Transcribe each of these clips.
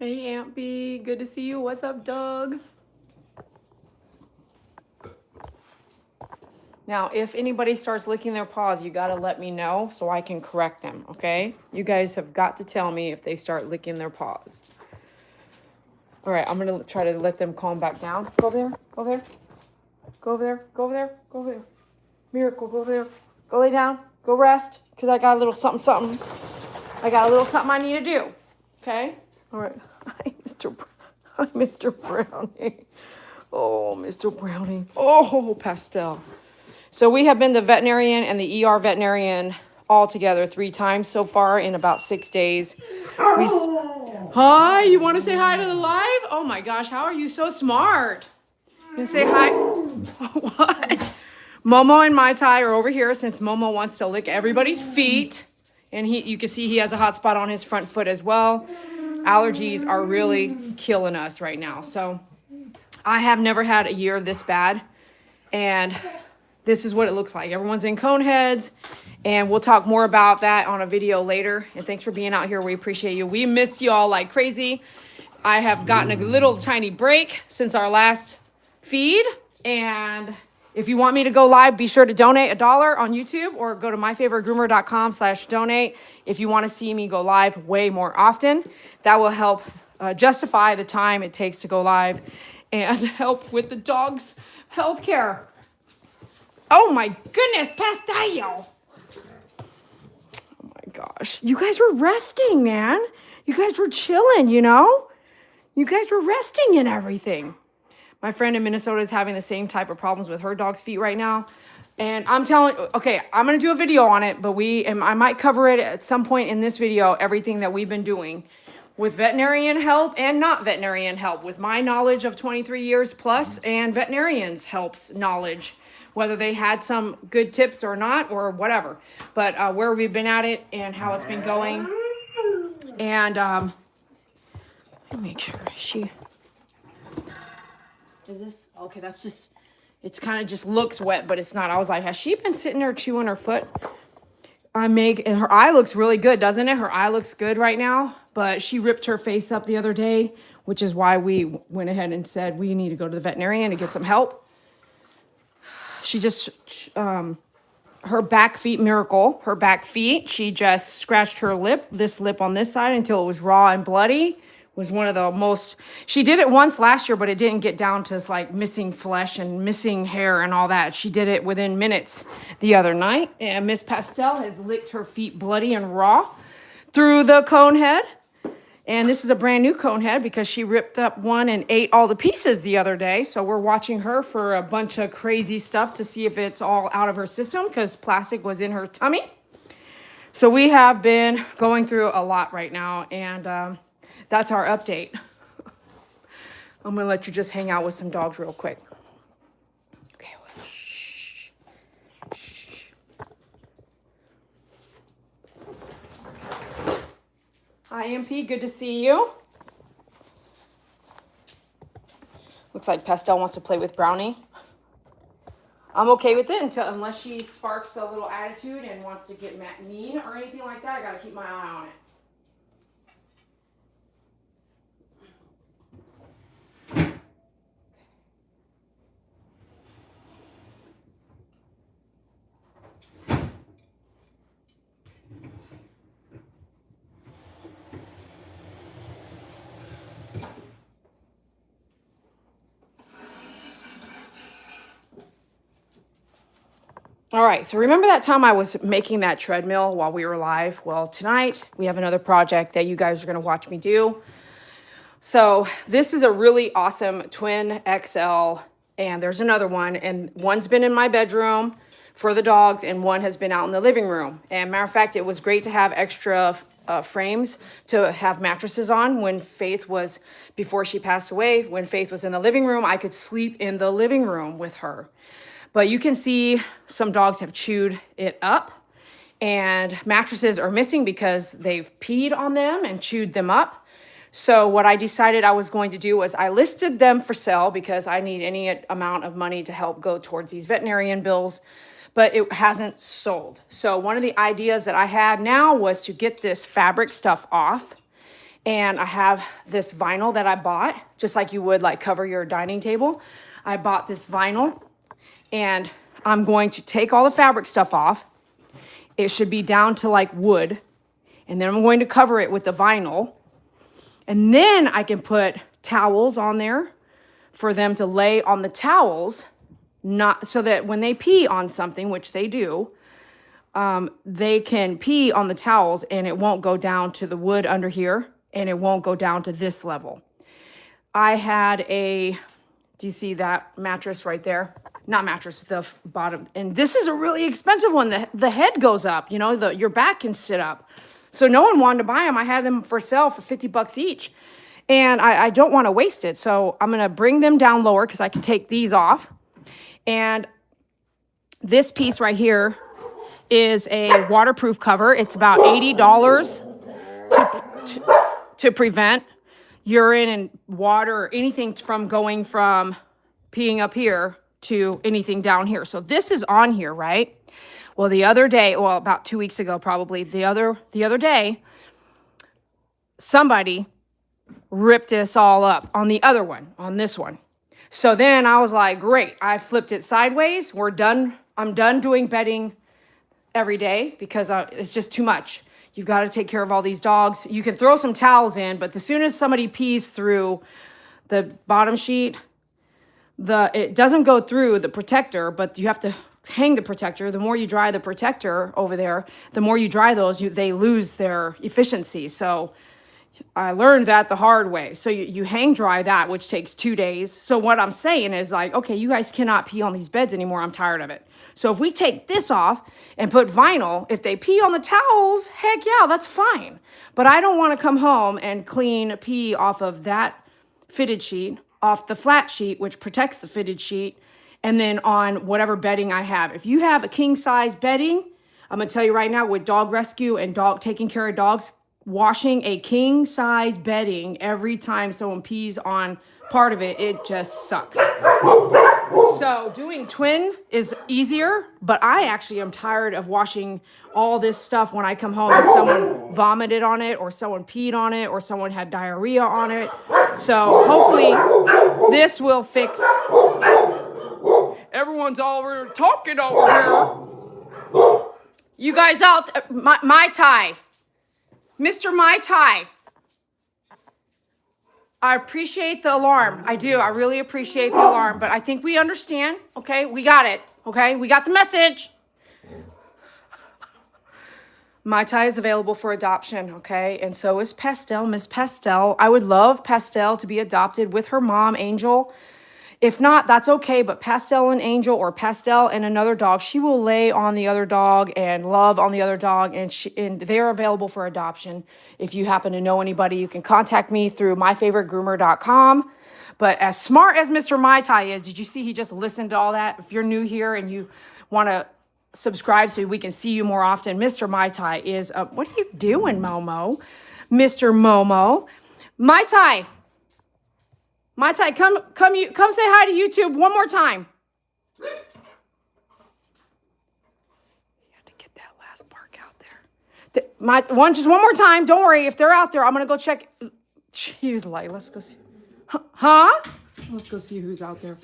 Hey, Aunt B. Good to see you. What's up, Doug? Now, if anybody starts licking their paws, you got to let me know so I can correct them, okay? You guys have got to tell me if they start licking their paws. All right, I'm going to try to let them calm back down. Go over there. Go over there. Go over there. Go over there. Go over there. Miracle, go over there. Go lay down. Go rest, because I got a little something. I got a little something I need to do, okay? All right. Hi, Mr. Brownie. Oh, Mr. Brownie. Oh, Pastel. So we have been the veterinarian and the ER veterinarian all together 3 times so far in about 6 days. Hi, you want to say hi to the live? Oh my gosh, how are you so smart? You say hi. What? Momo and Mai Tai are over here since Momo wants to lick everybody's feet. And you can see he has a hot spot on his front foot as well. Allergies are really killing us right now. So I have never had a year this bad. And this is what it looks like. Everyone's in cone heads. And we'll talk more about that on a video later. And thanks for being out here. We appreciate you. We miss y'all like crazy. I have gotten a little tiny break since our last feed. And if you want me to go live, be sure to donate $1 on YouTube or go to myfavoritegroomer.com/donate if you want to see me go live way more often. That will help justify the time it takes to go live and help with the dog's health care. Oh my goodness, Pastel. Oh my gosh. You guys were resting, man. You guys were chilling, you know? You guys were resting and everything. My friend in Minnesota is having the same type of problems with her dog's feet right now. And I'm telling, okay, I'm going to do a video on it, but I might cover it at some point in this video, everything that we've been doing with veterinarian help and not veterinarian help, with my knowledge of 23 years plus and veterinarians' help's knowledge, whether they had some good tips or not or whatever, but where we've been at it and how it's been going. And let me make sure is this okay? That's just, it's kind of just looks wet, but it's not. I was like, has she been sitting there chewing her foot? And her eye looks really good, doesn't it? Her eye looks good right now, but she ripped her face up the other day, which is why we went ahead and said we need to go to the veterinarian to get some help. She just, her back feet, Miracle, her back feet, she just scratched her lip, this lip on this side until it was raw and bloody. Was one of the most, she did it once last year, but it didn't get down to like missing flesh and missing hair and all that. She did it within minutes the other night. And Miss Pastel has licked her feet bloody and raw through the cone head. And this is a brand new cone head because she ripped up one and ate all the pieces the other day. So we're watching her for a bunch of crazy stuff to see if it's all out of her system because plastic was in her tummy. So we have been going through a lot right now, and that's our update. I'm gonna let you just hang out with some dogs real quick. Okay, well, shh. Shh. Hi, MP, good to see you. Looks like Pastel wants to play with Brownie. I'm okay with it unless she sparks a little attitude and wants to get mean or anything like that. I gotta keep my eye on it. All right, so remember that time I was making that treadmill while we were live? Well, tonight we have another project that you guys are gonna watch me do. So this is a really awesome twin XL, and there's another one, and one's been in my bedroom for the dogs, and one has been out in the living room. And matter of fact, it was great to have extra frames to have mattresses on when Faith was, before she passed away, when Faith was in the living room, I could sleep in the living room with her. But you can see some dogs have chewed it up, and mattresses are missing because they've peed on them and chewed them up. So what I decided I was going to do was I listed them for sale because I need any amount of money to help go towards these veterinarian bills, but it hasn't sold. So one of the ideas that I had now was to get this fabric stuff off And I have this vinyl that I bought, just like you would like cover your dining table. I bought this vinyl, and I'm going to take all the fabric stuff off. It should be down to like wood. And then I'm going to cover it with the vinyl. And then I can put towels on there for them to lay on the towels, not so that when they pee on something, which they do, they can pee on the towels and it won't go down to the wood under here, and it won't go down to this level. I had do you see that mattress right there? Not mattress, the bottom. And this is a really expensive one. The head goes up, you know, your back can sit up. So no one wanted to buy them. I had them for sale for $50 each. And I don't want to waste it. So I'm going to bring them down lower because I can take these off. And this piece right here is a waterproof cover. It's about $80 to prevent urine and water or anything from going from peeing up here to anything down here. So this is on here, right? Well, the other day, well, about 2 weeks ago, probably the other day, somebody ripped this all up on the other one, on this one. So then I was like, great, I flipped it sideways. We're done. I'm done doing bedding every day because it's just too much. You've got to take care of all these dogs. You can throw some towels in, but as soon as somebody pees through the bottom sheet, it doesn't go through the protector, but you have to hang the protector. The more you dry the protector over there, the more you dry those, they lose their efficiency. So I learned that the hard way. So you hang dry that, which takes 2 days. So what I'm saying is like, okay, you guys cannot pee on these beds anymore. I'm tired of it. So if we take this off and put vinyl, if they pee on the towels, heck yeah, that's fine. But I don't want to come home and clean pee off of that fitted sheet, off the flat sheet, which protects the fitted sheet, and then on whatever bedding I have. If you have a king size bedding, I'm going to tell you right now, with dog rescue and taking care of dogs, washing a king size bedding every time someone pees on part of it, it just sucks. So doing twin is easier, but I actually am tired of washing all this stuff when I come home and someone vomited on it or someone peed on it or someone had diarrhea on it. So hopefully this will fix. Everyone's all talking over here. You guys out, Mai Tai. Mr. Mai Tai. I appreciate the alarm. I do. I really appreciate the alarm, but I think we understand. Okay, we got it. Okay, we got the message. Mai Tai is available for adoption, okay? And so is Pastel, Miss Pastel. I would love Pastel to be adopted with her mom, Angel. If not, that's okay, but Pastel and Angel, or Pastel and another dog, she will lay on the other dog and love on the other dog, and they're available for adoption. If you happen to know anybody, you can contact me through myfavoritegroomer.com. But as smart as Mr. Mai Tai is, did you see he just listened to all that? If you're new here and you want to subscribe so we can see you more often, Mr. Mai Tai is, what are you doing, Momo? Mr. Momo. Mai Tai. Mai Tai, come say hi to YouTube one more time. You have to get that last bark out there. Just one more time. Don't worry. If they're out there, I'm going to go check. He was like, let's go see. Huh? Let's go see who's out there.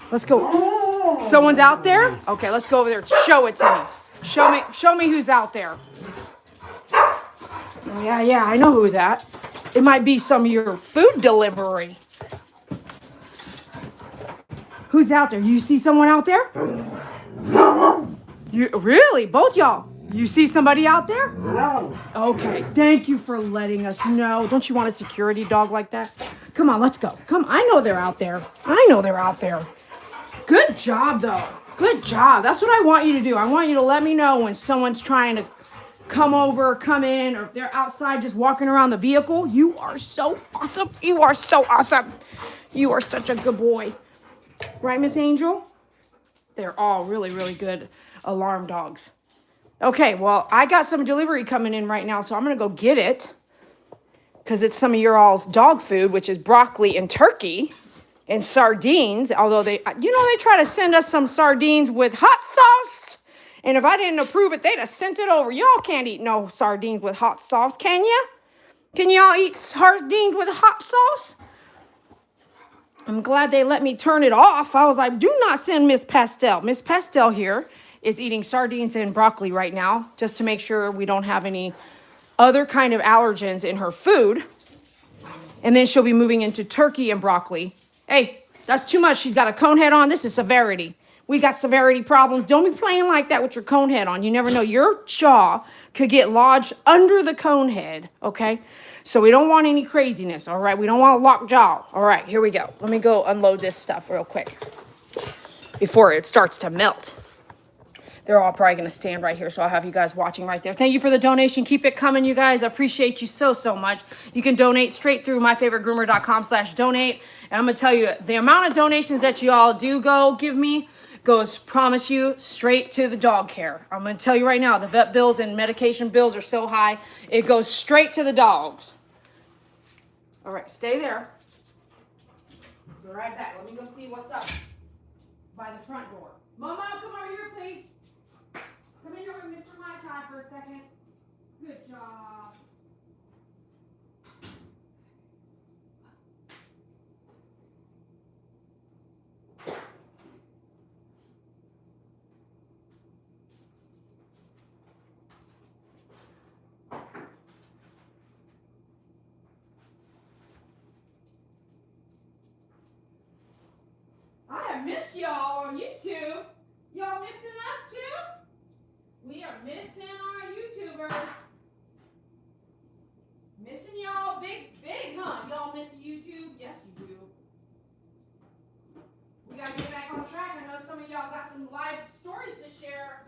Let's go. Someone's out there? Okay, let's go over there. Show it to me. Show me who's out there. Oh, yeah, I know who that. It might be some of your food delivery. Who's out there? You see someone out there? You really? Both y'all? You see somebody out there? No. Okay. Thank you for letting us know. Don't you want a security dog like that? Come on, let's go. Come. I know they're out there. Good job, though. Good job. That's what I want you to do. I want you to let me know when someone's trying to come over, come in, or if they're outside just walking around the vehicle. You are so awesome. You are so awesome. You are such a good boy. Right, Miss Angel? They're all really, really good alarm dogs. Okay, well, I got some delivery coming in right now, so I'm going to go get it because it's some of your all's dog food, which is broccoli and turkey and sardines, although they try to send us some sardines with hot sauce. And if I didn't approve it, they'd have sent it over. Y'all can't eat no sardines with hot sauce, can ya? Can y'all eat sardines with hot sauce? I'm glad they let me turn it off. I was like, do not send Miss Pastel. Miss Pastel here is eating sardines and broccoli right now, just to make sure we don't have any other kind of allergens in her food. And then she'll be moving into turkey and broccoli. Hey, that's too much. She's got a cone head on. This is severity. We got severity problems. Don't be playing like that with your cone head on. You never know. Your jaw could get lodged under the cone head, okay? So we don't want any craziness, all right? We don't want a locked jaw. All right, here we go. Let me go unload this stuff real quick before it starts to melt. They're all probably going to stand right here, so I'll have you guys watching right there. Thank you for the donation. Keep it coming, you guys. I appreciate you so, so much. You can donate straight through myfavoritegroomer.com/donate. And I'm going to tell you, the amount of donations that you all do give me goes, promise you, straight to the dog care. I'm going to tell you right now, the vet bills and medication bills are so high, it goes straight to the dogs. All right, stay there. Be right back. Let me go see what's up by the front door. Mama, come over here, please. Come in here with Mr. Mai Tai for a second. Good job. I have missed y'all on YouTube. Y'all missing us too? We are missing our YouTubers. Missing y'all big, huh? Y'all miss YouTube? Yes, you do. We gotta get back on track. I know some of y'all got some live stories to share.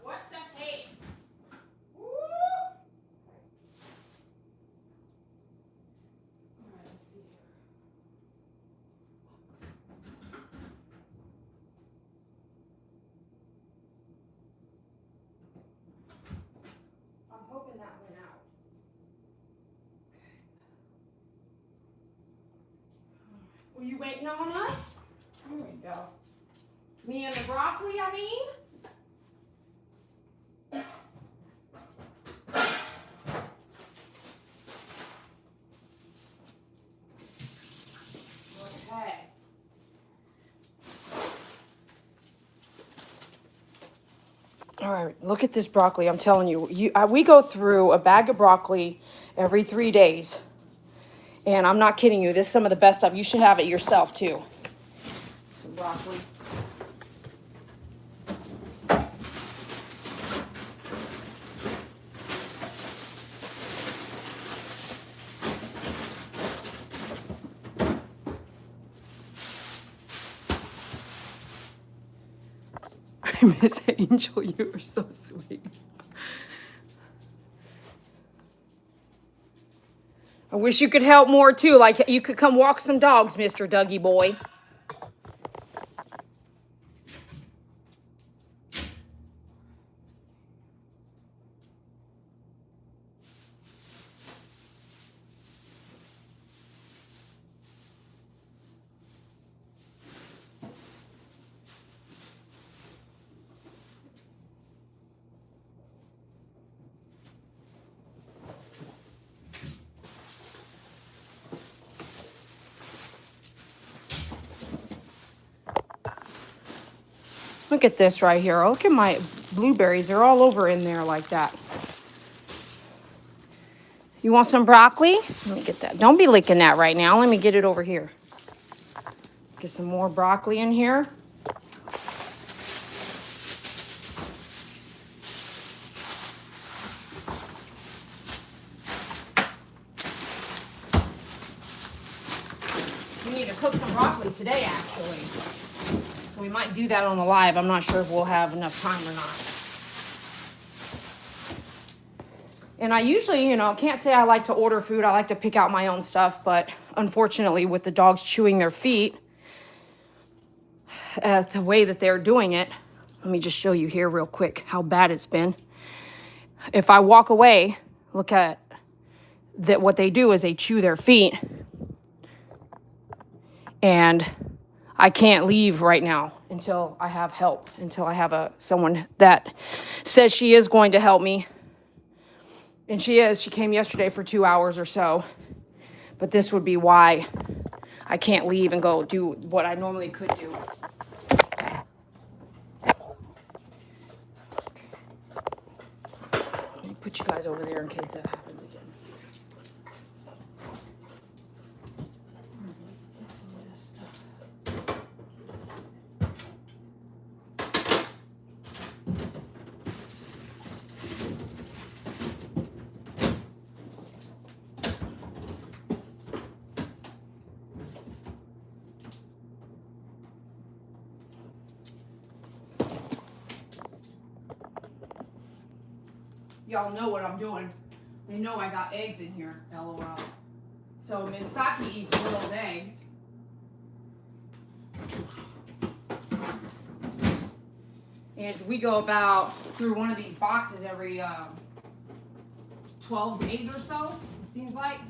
What the heck? Woo! All right, let's see here. I'm hoping that went out. Were you waiting on us? Here we go. Me and the broccoli, I mean? Okay. All right, look at this broccoli. I'm telling you, we go through a bag of broccoli every 3 days. And I'm not kidding you. This is some of the best stuff. You should have it yourself, too. Some broccoli. Miss Angel, you are so sweet. I wish you could help more too. Like you could come walk some dogs, Mr. Dougie boy. Look at this right here. Look at my blueberries. They're all over in there like that. You want some broccoli? Let me get that. Don't be licking that right now. Let me get it over here. Get some more broccoli in here. need to cook some broccoli today, actually. So we might do that on the live. I'm not sure if we'll have enough time or not. And I usually, you know, can't say I like to order food. I like to pick out my own stuff. But unfortunately, with the dogs chewing their feet, the way that they're doing it, let me just show you here real quick how bad it's been. If I walk away, look at that. What they do is they chew their feet. And I can't leave right now until I have help, until I have someone that says she is going to help me. And she is. She came yesterday for 2 hours or so. But this would be why I can't leave and go do what I normally could do. Let me put you guys over there in case that happens again. Y'all know what I'm doing. They know I got eggs in here, LOL. So Miss Saki eats boiled eggs. And we go about through one of these boxes every 12 days or so, it seems like.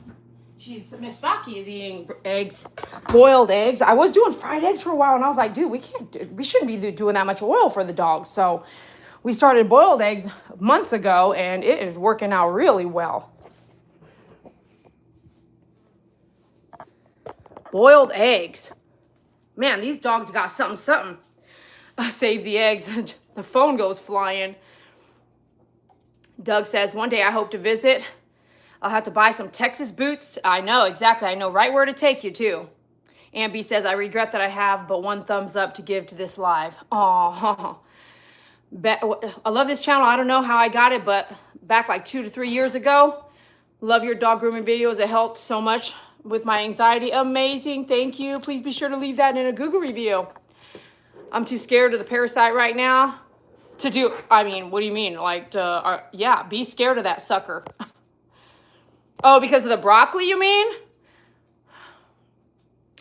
Miss Saki is eating eggs, boiled eggs. I was doing fried eggs for a while, and I was like, dude, we shouldn't be doing that much oil for the dogs. So we started boiled eggs months ago, and it is working out really well. Boiled eggs. Man, these dogs got something. Save the eggs. The phone goes flying. Doug says, one day I hope to visit. I'll have to buy some Texas boots. I know, exactly. I know right where to take you to. Ambi says, I regret that I have but one thumbs up to give to this live. Aww. I love this channel. I don't know how I got it, but back like 2 to 3 years ago. Love your dog grooming videos. It helped so much with my anxiety. Amazing. Thank you. Please be sure to leave that in a Google review. I'm too scared of the parasite right now to do. I mean, what do you mean? Like, yeah, be scared of that sucker. Oh, because of the broccoli, you mean?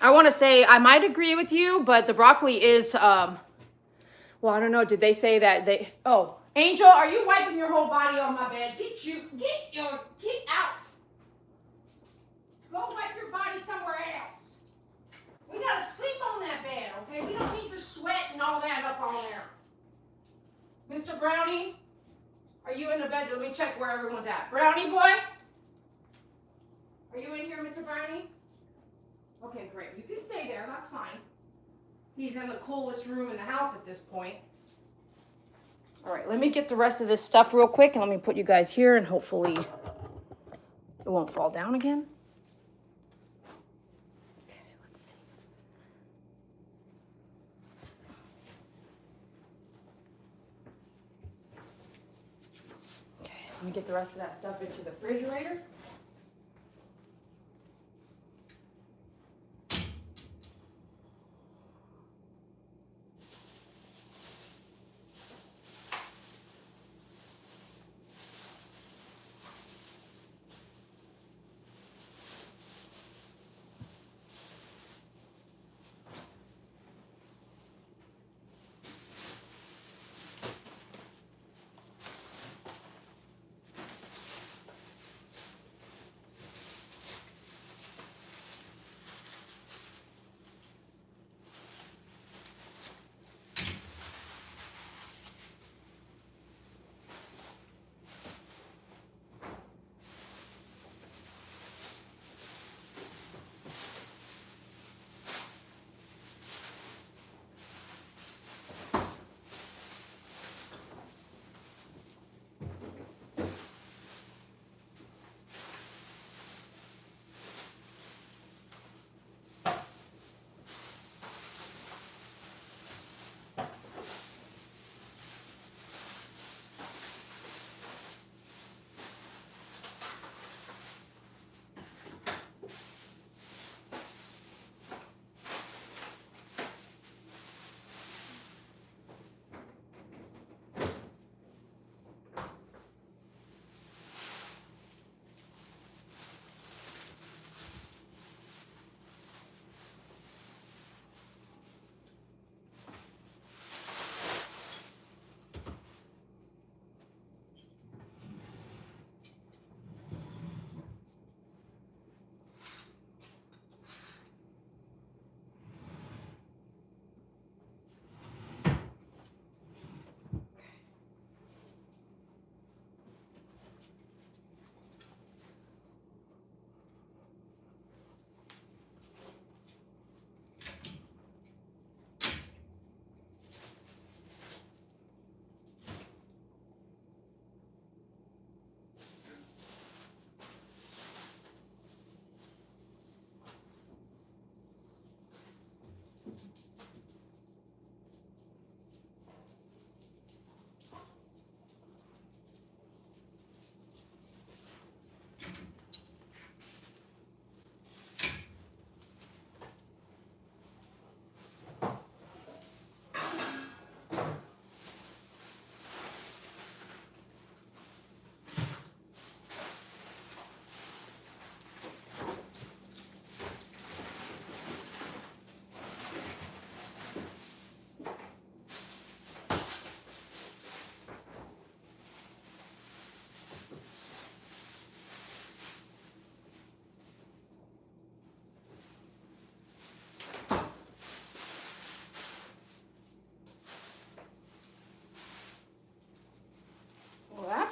I want to say I might agree with you, but the broccoli is, well, I don't know. Did they say that they, oh, Angel, are you wiping your whole body on my bed? Get out. Go wipe your body somewhere else. We got to sleep on that bed, okay? We don't need your sweat and all that up on there. Mr. Brownie, are you in the bedroom? Let me check where everyone's at. Brownie boy? Are you in here, Mr. Brownie? Okay, great. You can stay there. That's fine. He's in the coolest room in the house at this point. All right, let me get the rest of this stuff real quick, and let me put you guys here, and hopefully it won't fall down again. Okay, let's see. Okay, let me get the rest of that stuff into the refrigerator.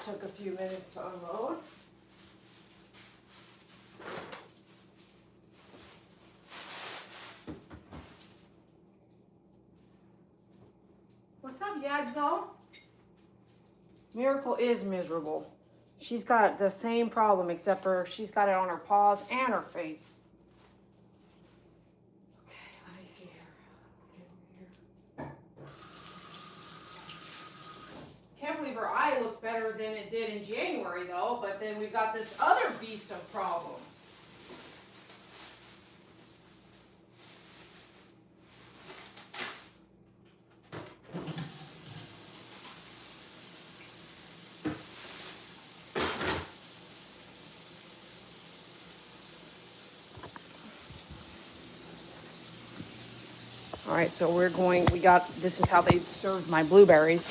took a few minutes to unload. What's up, Yagzo? Miracle is miserable. She's got the same problem, except for she's got it on her paws and her face. Okay, let me see here. Let's get over here. Can't believe her eye looks better than it did in January, though. But then we've got this other beast of problems. All right, so this is how they served my blueberries.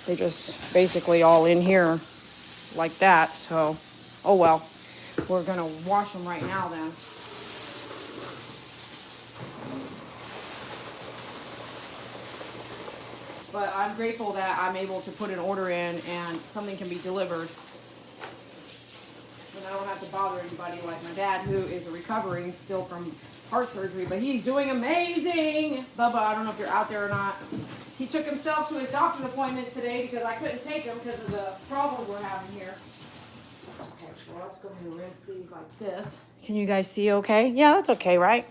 They just basically all in here like that. So, oh well, we're gonna wash them right now then. But I'm grateful that I'm able to put an order in and something can be delivered. And I don't have to bother anybody like my dad, who is recovering still from heart surgery, but he's doing amazing. Bubba, I don't know if you're out there or not. He took himself to his doctor's appointment today because I couldn't take him because of the problems we're having here. Okay, well, let's go ahead and rinse these like this. Can you guys see okay? Yeah, that's okay, right?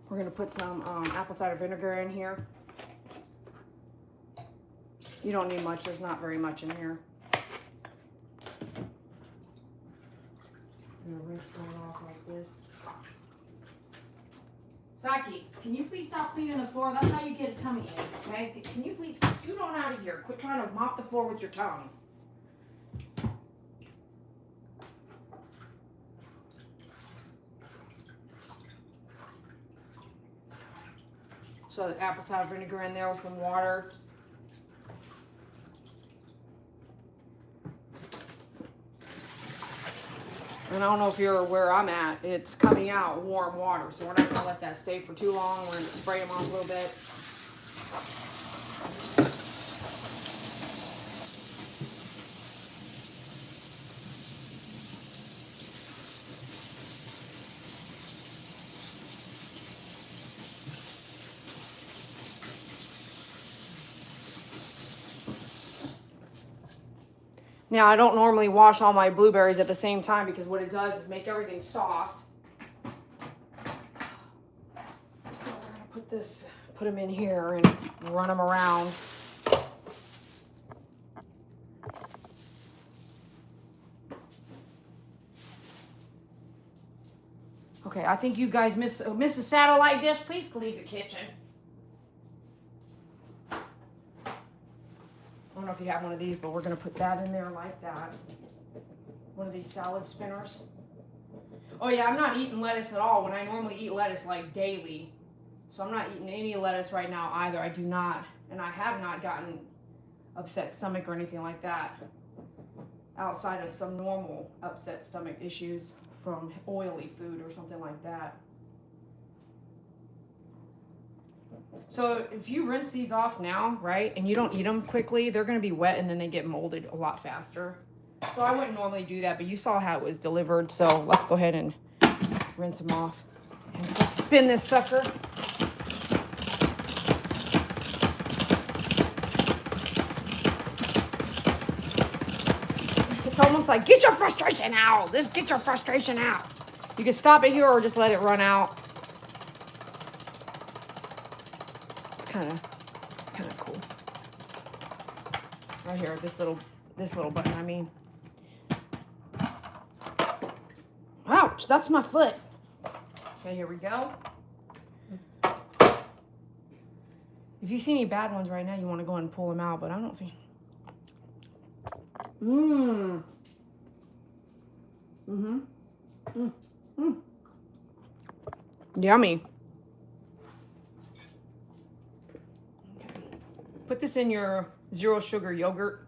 We're going to put some apple cider vinegar in here. You don't need much. There's not very much in here. I'm gonna rinse that off like this. Saki, can you please stop cleaning the floor? That's how you get a tummy ache, okay? Can you please scoot on out of here? Quit trying to mop the floor with your tongue. So the apple cider vinegar in there with some water. And I don't know if you're where I'm at, it's coming out warm water, so we're not going to let that stay for too long. We're going to spray them off a little bit. Now, I don't normally wash all my blueberries at the same time because what it does is make everything soft. So we're going to put them in here and run them around. Okay, I think you guys miss a satellite dish. Please leave the kitchen. I don't know if you have one of these, but we're going to put that in there like that. One of these salad spinners. Oh yeah, I'm not eating lettuce at all when I normally eat lettuce like daily. So I'm not eating any lettuce right now either. I do not, and I have not gotten upset stomach or anything like that. Outside of some normal upset stomach issues from oily food or something like that. So if you rinse these off now, right, and you don't eat them quickly, they're going to be wet and then they get molded a lot faster. So I wouldn't normally do that, but you saw how it was delivered. So let's go ahead and rinse them off. And so let's spin this sucker. It's almost like, get your frustration out. Just get your frustration out. You can stop it here or just let it run out. It's kind of cool. Right here, this little button, I mean. Ouch, that's my foot. Okay, here we go. If you see any bad ones right now, you want to go and pull them out, but I don't see. Mmm. Mm-hmm. Mm. Mm. Yummy. Okay. Put this in your zero sugar yogurt.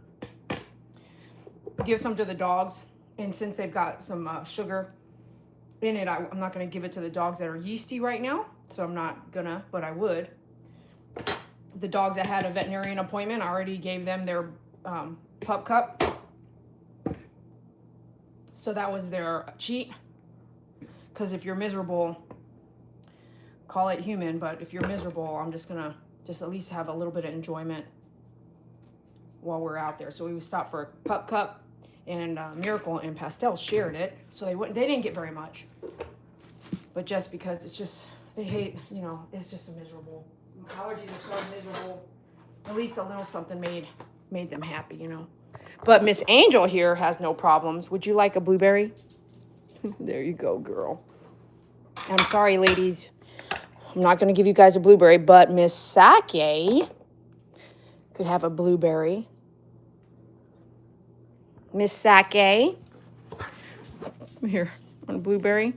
Give some to the dogs. And since they've got some sugar in it, I'm not going to give it to the dogs that are yeasty right now. So I'm not gonna, but I would. the dogs that had a veterinarian appointment, I already gave them their pup cup. So that was their cheat. Because if you're miserable, call it human, but if you're miserable, I'm just gonna at least have a little bit of enjoyment while we're out there. So we stopped for a pup cup, and Miracle and Pastel shared it, so they didn't get very much. But just because it's just, they hate, you know, it's just a miserable. Allergies are so miserable. At least a little something made them happy, you know. But Miss Angel here has no problems. Would you like a blueberry? There you go, girl. I'm sorry, ladies. I'm not going to give you guys a blueberry, but Miss Sake could have a blueberry. Miss Sake. Here, on a blueberry.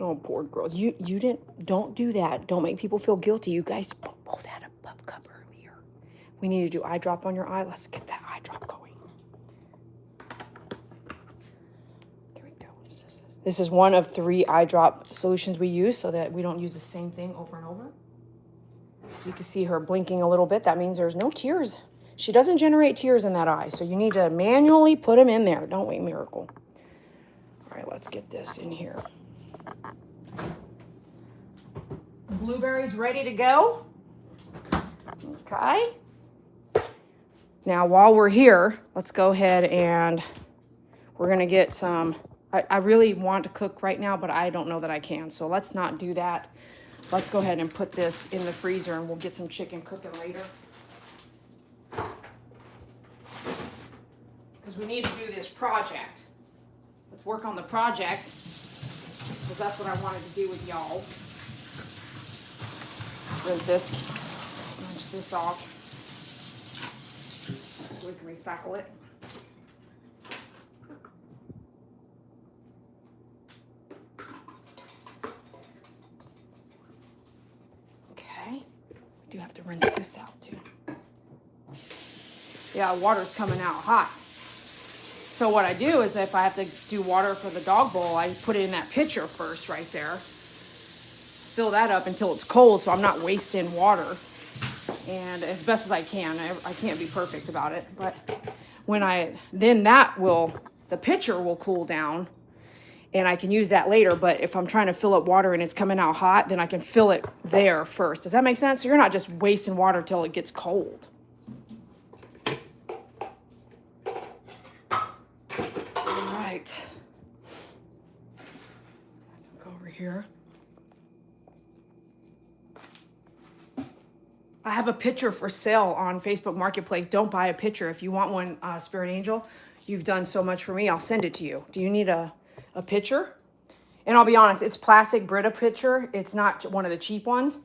Oh, poor girls. You don't do that. Don't make people feel guilty. You guys both had a pup cup earlier. We need to do eye drop on your eye. Let's get that eye drop going. Here we go. This is one of 3 eye drop solutions we use so that we don't use the same thing over and over. So you can see her blinking a little bit. That means there's no tears. She doesn't generate tears in that eye. So you need to manually put them in there. Don't we, Miracle? All right, let's get this in here. Blueberries ready to go. Okay. Now, while we're here, let's go ahead and we're going to get some. I really want to cook right now, but I don't know that I can. So let's not do that. Let's go ahead and put this in the freezer and we'll get some chicken cooking later. Because we need to do this project. Let's work on the project. Because that's what I wanted to do with y'all. Rinse this off so we can recycle it. Okay, we do have to rinse this out too. Yeah, water's coming out hot. So what I do is if I have to do water for the dog bowl, I put it in that pitcher first right there. Fill that up until it's cold so I'm not wasting water. And as best as I can. I can't be perfect about it. But then the pitcher will cool down and I can use that later. But if I'm trying to fill up water and it's coming out hot, then I can fill it there first. Does that make sense? So you're not just wasting water till it gets cold. Right. Let's go over here. I have a pitcher for sale on Facebook Marketplace. Don't buy a pitcher. If you want one, Spirit Angel, you've done so much for me. I'll send it to you. Do you need a pitcher? And I'll be honest, it's plastic Brita pitcher. It's not one of the cheap ones.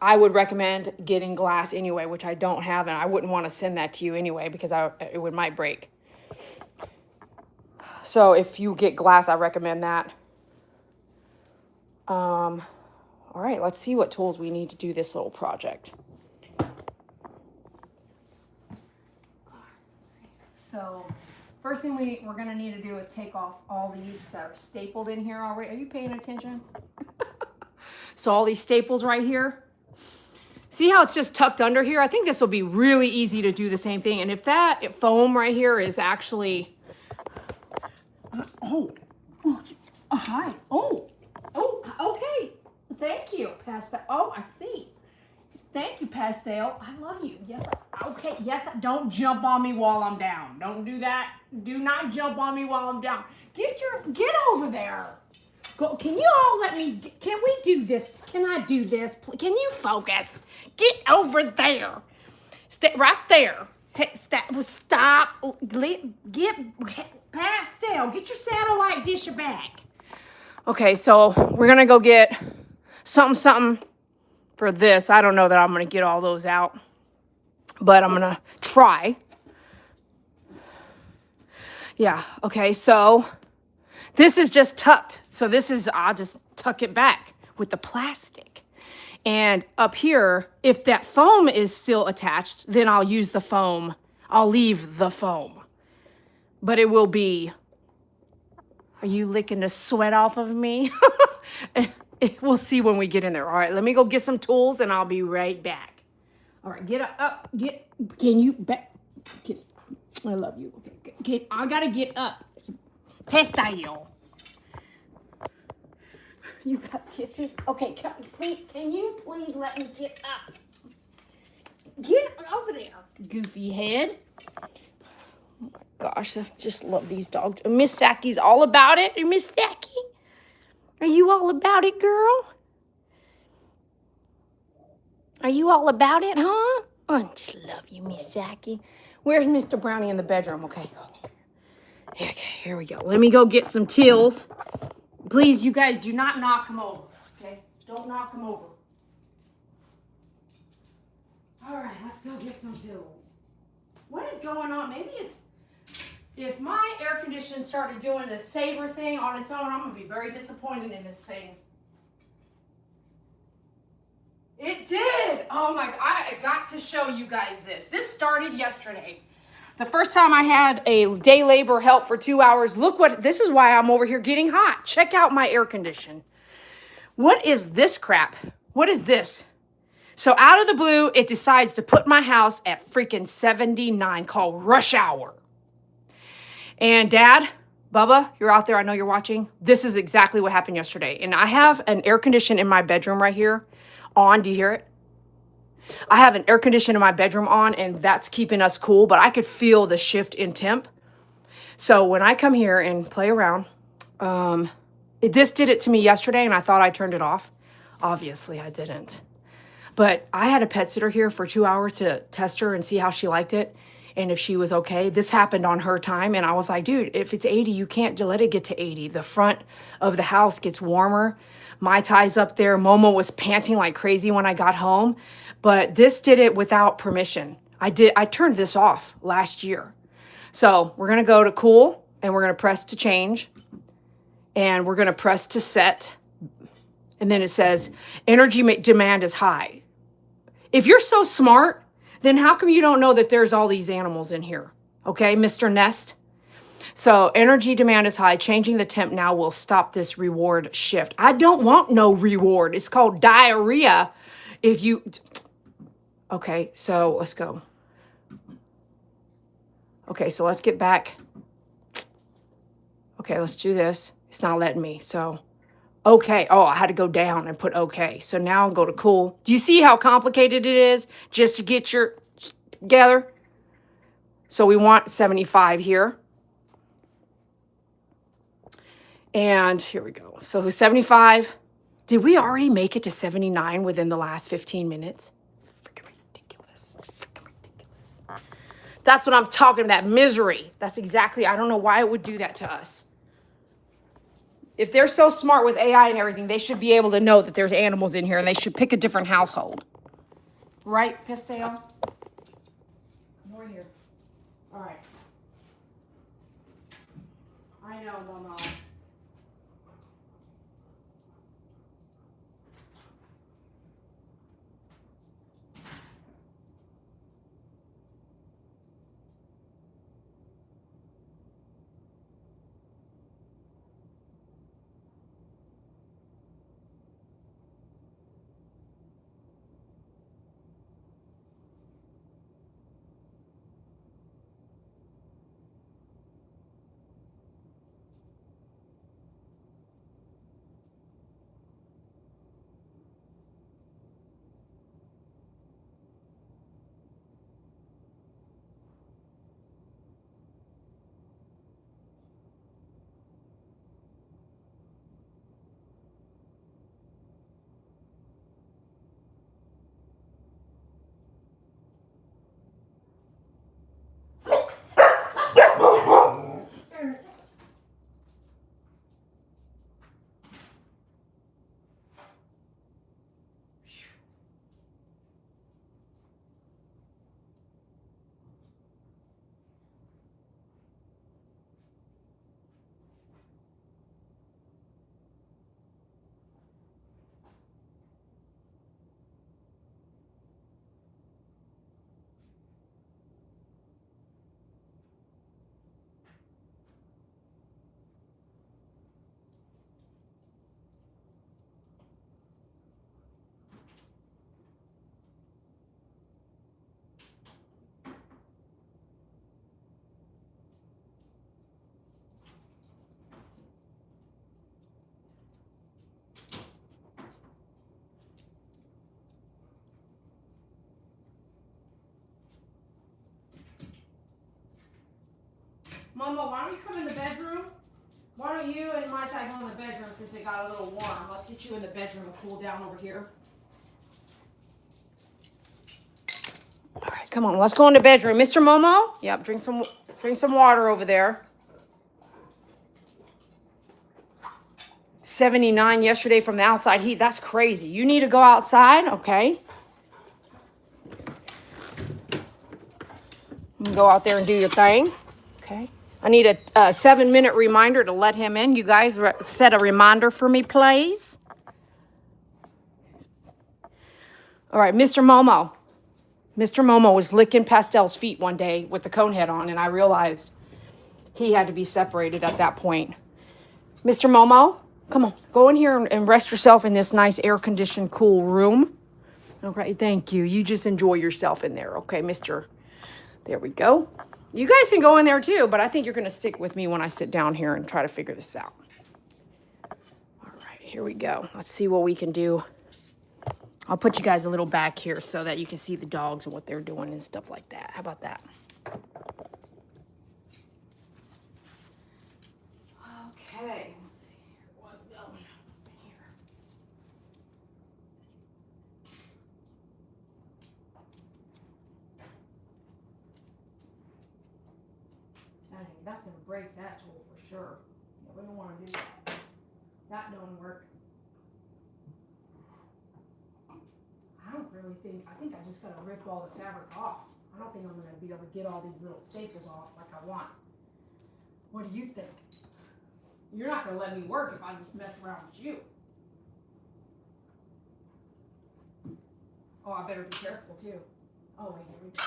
I would recommend getting glass anyway, which I don't have, and I wouldn't want to send that to you anyway because it might break. So if you get glass, I recommend that. All right, let's see what tools we need to do this little project. So first thing we're going to need to do is take off all these that are stapled in here already. Are you paying attention? So all these staples right here. See how it's just tucked under here? I think this will be really easy to do the same thing. And if that foam right here is actually... hi. Oh, okay. Thank you, Pastel. Oh, I see. Thank you, Pastel. I love you. Yes. Okay. Yes. Don't jump on me while I'm down. Don't do that. Do not jump on me while I'm down. Get over there. Go. Can you all let me? Can we do this? Can I do this? Can you focus? Get over there. Stay right there. Hey, stop. Get Pastel. Get your satellite dish back. Okay. So we're gonna go get something for this. I don't know that I'm going to get all those out, but I'm going to try. Yeah, okay, so this is just tucked. So I'll just tuck it back with the plastic. And up here, if that foam is still attached, then I'll use the foam. I'll leave the foam. But it will be Are you licking the sweat off of me? We'll see when we get in there. All right, let me go get some tools and I'll be right back. All right, get up, can you back? I love you. Okay, I gotta get up. Pestayo. You got kisses? Okay, can you please let me get up? Get over there, goofy head. Oh my gosh, I just love these dogs. Miss Saki's all about it. Miss Saki, are you all about it, girl? Are you all about it, huh? Oh, I just love you, Miss Saki. Where's Mr. Brownie in the bedroom? Okay. Okay, here we go. Let me go get some tills. Please, you guys, do not knock him over, okay? Don't knock him over. All right, let's go get some tills. What is going on? Maybe it's, if my air conditioner started doing the saver thing on its own, I'm going to be very disappointed in this thing. It did. Oh my God, I got to show you guys this. This started yesterday. The first time I had a day labor help for 2 hours. Look what, this is why I'm over here getting hot. Check out my air condition. What is this crap? What is this? So out of the blue, it decides to put my house at freaking 79, called rush hour. And Dad, Bubba, you're out there. I know you're watching. This is exactly what happened yesterday. And I have an air condition in my bedroom right here on. Do you hear it? I have an air conditioner in my bedroom on, and that's keeping us cool, but I could feel the shift in temp. So when I come here and play around, this did it to me yesterday, and I thought I turned it off. Obviously, I didn't. But I had a pet sitter here for 2 hours to test her and see how she liked it and if she was okay. This happened on her time, and I was like, dude, if it's 80, you can't let it get to 80. The front of the house gets warmer. My tie's up there. Momo was panting like crazy when I got home, but this did it without permission. I turned this off last year. So we're going to go to cool, and we're going to press to change, and we're going to press to set. And then it says energy demand is high. If you're so smart, then how come you don't know that there's all these animals in here? Okay, Mr. Nest. So energy demand is high. Changing the temp now will stop this reward shift. I don't want no reward. It's called diarrhea. If you, okay, so let's go. Okay, so let's get back. Okay, let's do this. It's not letting me, so. Okay, oh, I had to go down and put okay. So now I'll go to cool. Do you see how complicated it is just to get your together? So we want 75 here. And here we go. So 75. Did we already make it to 79 within the last 15 minutes? It's freaking ridiculous. It's freaking ridiculous. That's what I'm talking about, misery. That's exactly, I don't know why it would do that to us. If they're so smart with AI and everything, they should be able to know that there's animals in here and they should pick a different household. Right, Pisteo? Come over here. All right. I know, Mama. Momo, why don't you come in the bedroom? Why don't you and my side go in the bedroom since it got a little warm? Let's get you in the bedroom and cool down over here. All right, come on, let's go in the bedroom. Mr. Momo? Yep, drink some water over there. 79 yesterday from the outside heat. That's crazy. You need to go outside, okay? You can go out there and do your thing, okay? I need a 7-minute reminder to let him in. You guys set a reminder for me, please. All right, Mr. Momo. Mr. Momo was licking Pastel's feet one day with the cone head on, and I realized he had to be separated at that point. Mr. Momo, come on. Go in here and rest yourself in this nice air-conditioned, cool room. Okay, thank you. You just enjoy yourself in there, okay, Mr. There we go. You guys can go in there too, but I think you're going to stick with me when I sit down here and try to figure this out. All right, here we go. Let's see what we can do. I'll put you guys a little back here so that you can see the dogs and what they're doing and stuff like that. How about that? Okay, let's see here. What's going on here? That's going to break that tool for sure. Yeah, we don't want to do that. That don't work. I don't really think, I think I just got to rip all the fabric off. I don't think I'm going to be able to get all these little staples off like I want. What do you think? You're not going to let me work if I just mess around with you. Oh, I better be careful too. Oh, wait, here we go.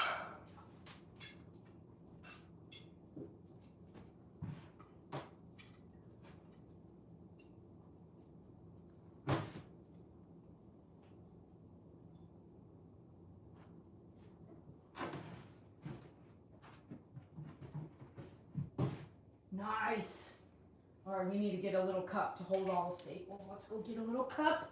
Nice. All right, we need to get a little cup to hold all the staples. Let's go get a little cup.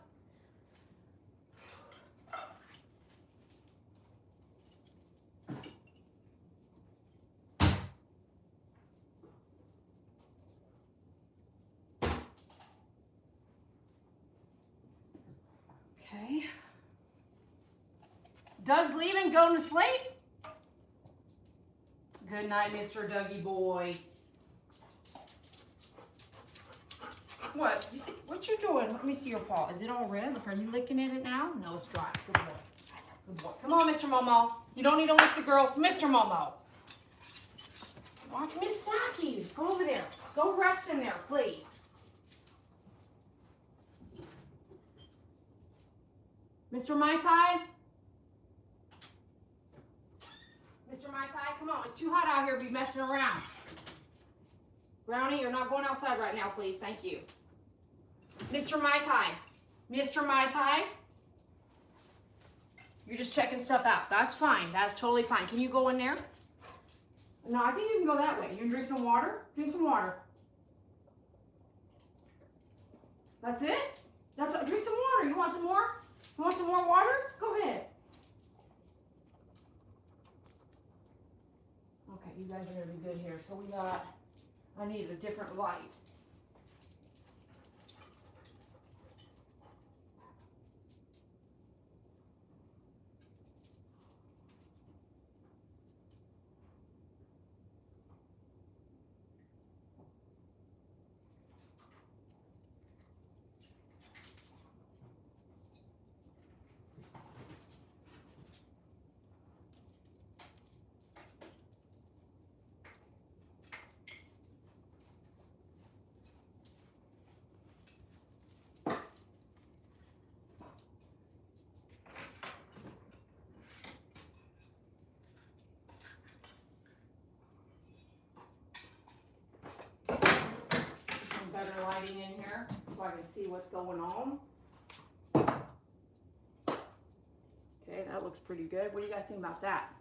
Okay. Doug's leaving, going to sleep. Good night, Mr. Dougie boy. What? What you doing? Let me see your paw. Is it all red? Are you licking at it now? No, it's dry. Good boy. Good boy. Come on, Mr. Momo. You don't need to lick the girls. Mr. Momo. Watch Miss Saki. Go over there. Go rest in there, please. Mr. Mai Tai? Mr. Mai Tai, come on. It's too hot out here to be messing around. Brownie, you're not going outside right now, please. Thank you. Mr. Mai Tai. Mr. Mai Tai? You're just checking stuff out. That's fine. That's totally fine. Can you go in there? No, I think you can go that way. You can drink some water? Drink some water. That's it? Drink some water. You want some more? You want some more water? Go ahead. Okay, you guys are going to be good here. So I need a different light. Better lighting in here so I can see what's going on. Okay, that looks pretty good. What do you guys think about that?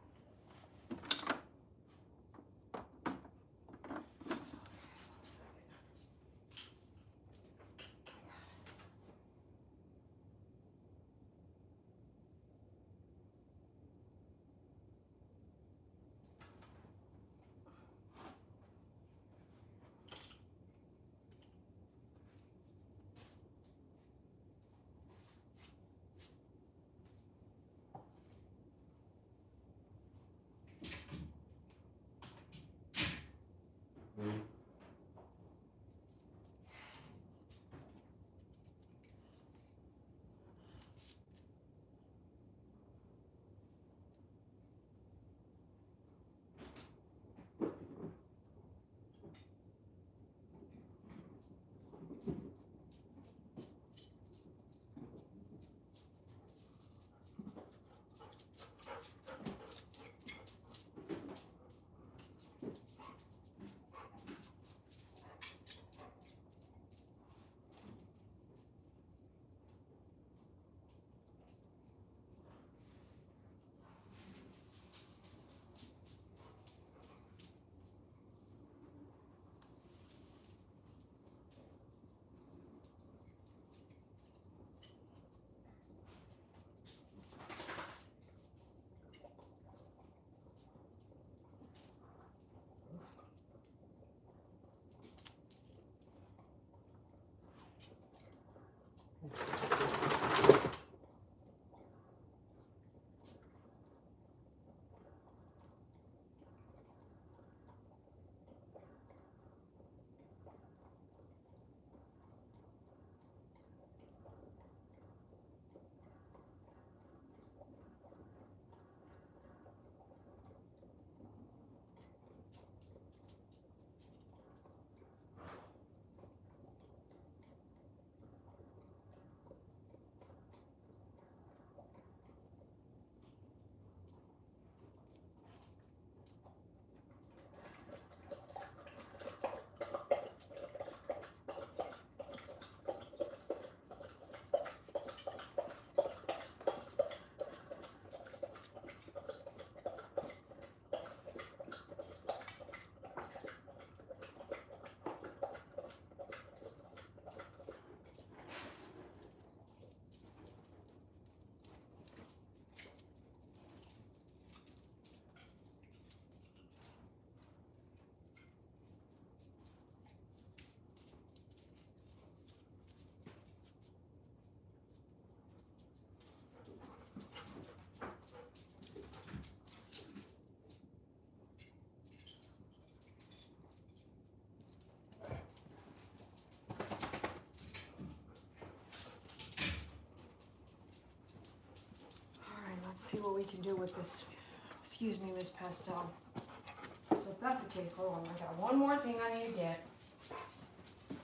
See what we can do with this. Excuse me, Miss Pastel. So if that's the case, hold on. I got one more thing I need to get.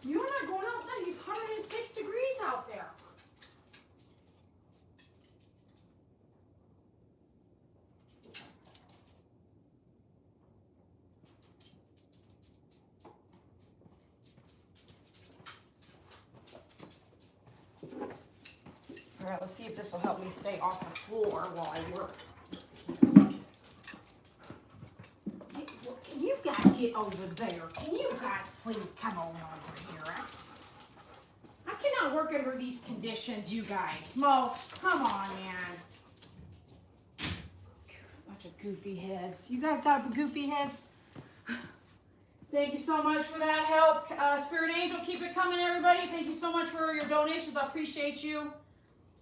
You're not going outside. It's 106 degrees out there. All right, let's see if this will help me stay off the floor while I work. Can you guys get over there? Can you guys please come on over here? I cannot work under these conditions, you guys. Mo, come on, man. Bunch of goofy heads. You guys got goofy heads? Thank you so much for that help. Spirit Angel, keep it coming, everybody. Thank you so much for your donations. I appreciate you.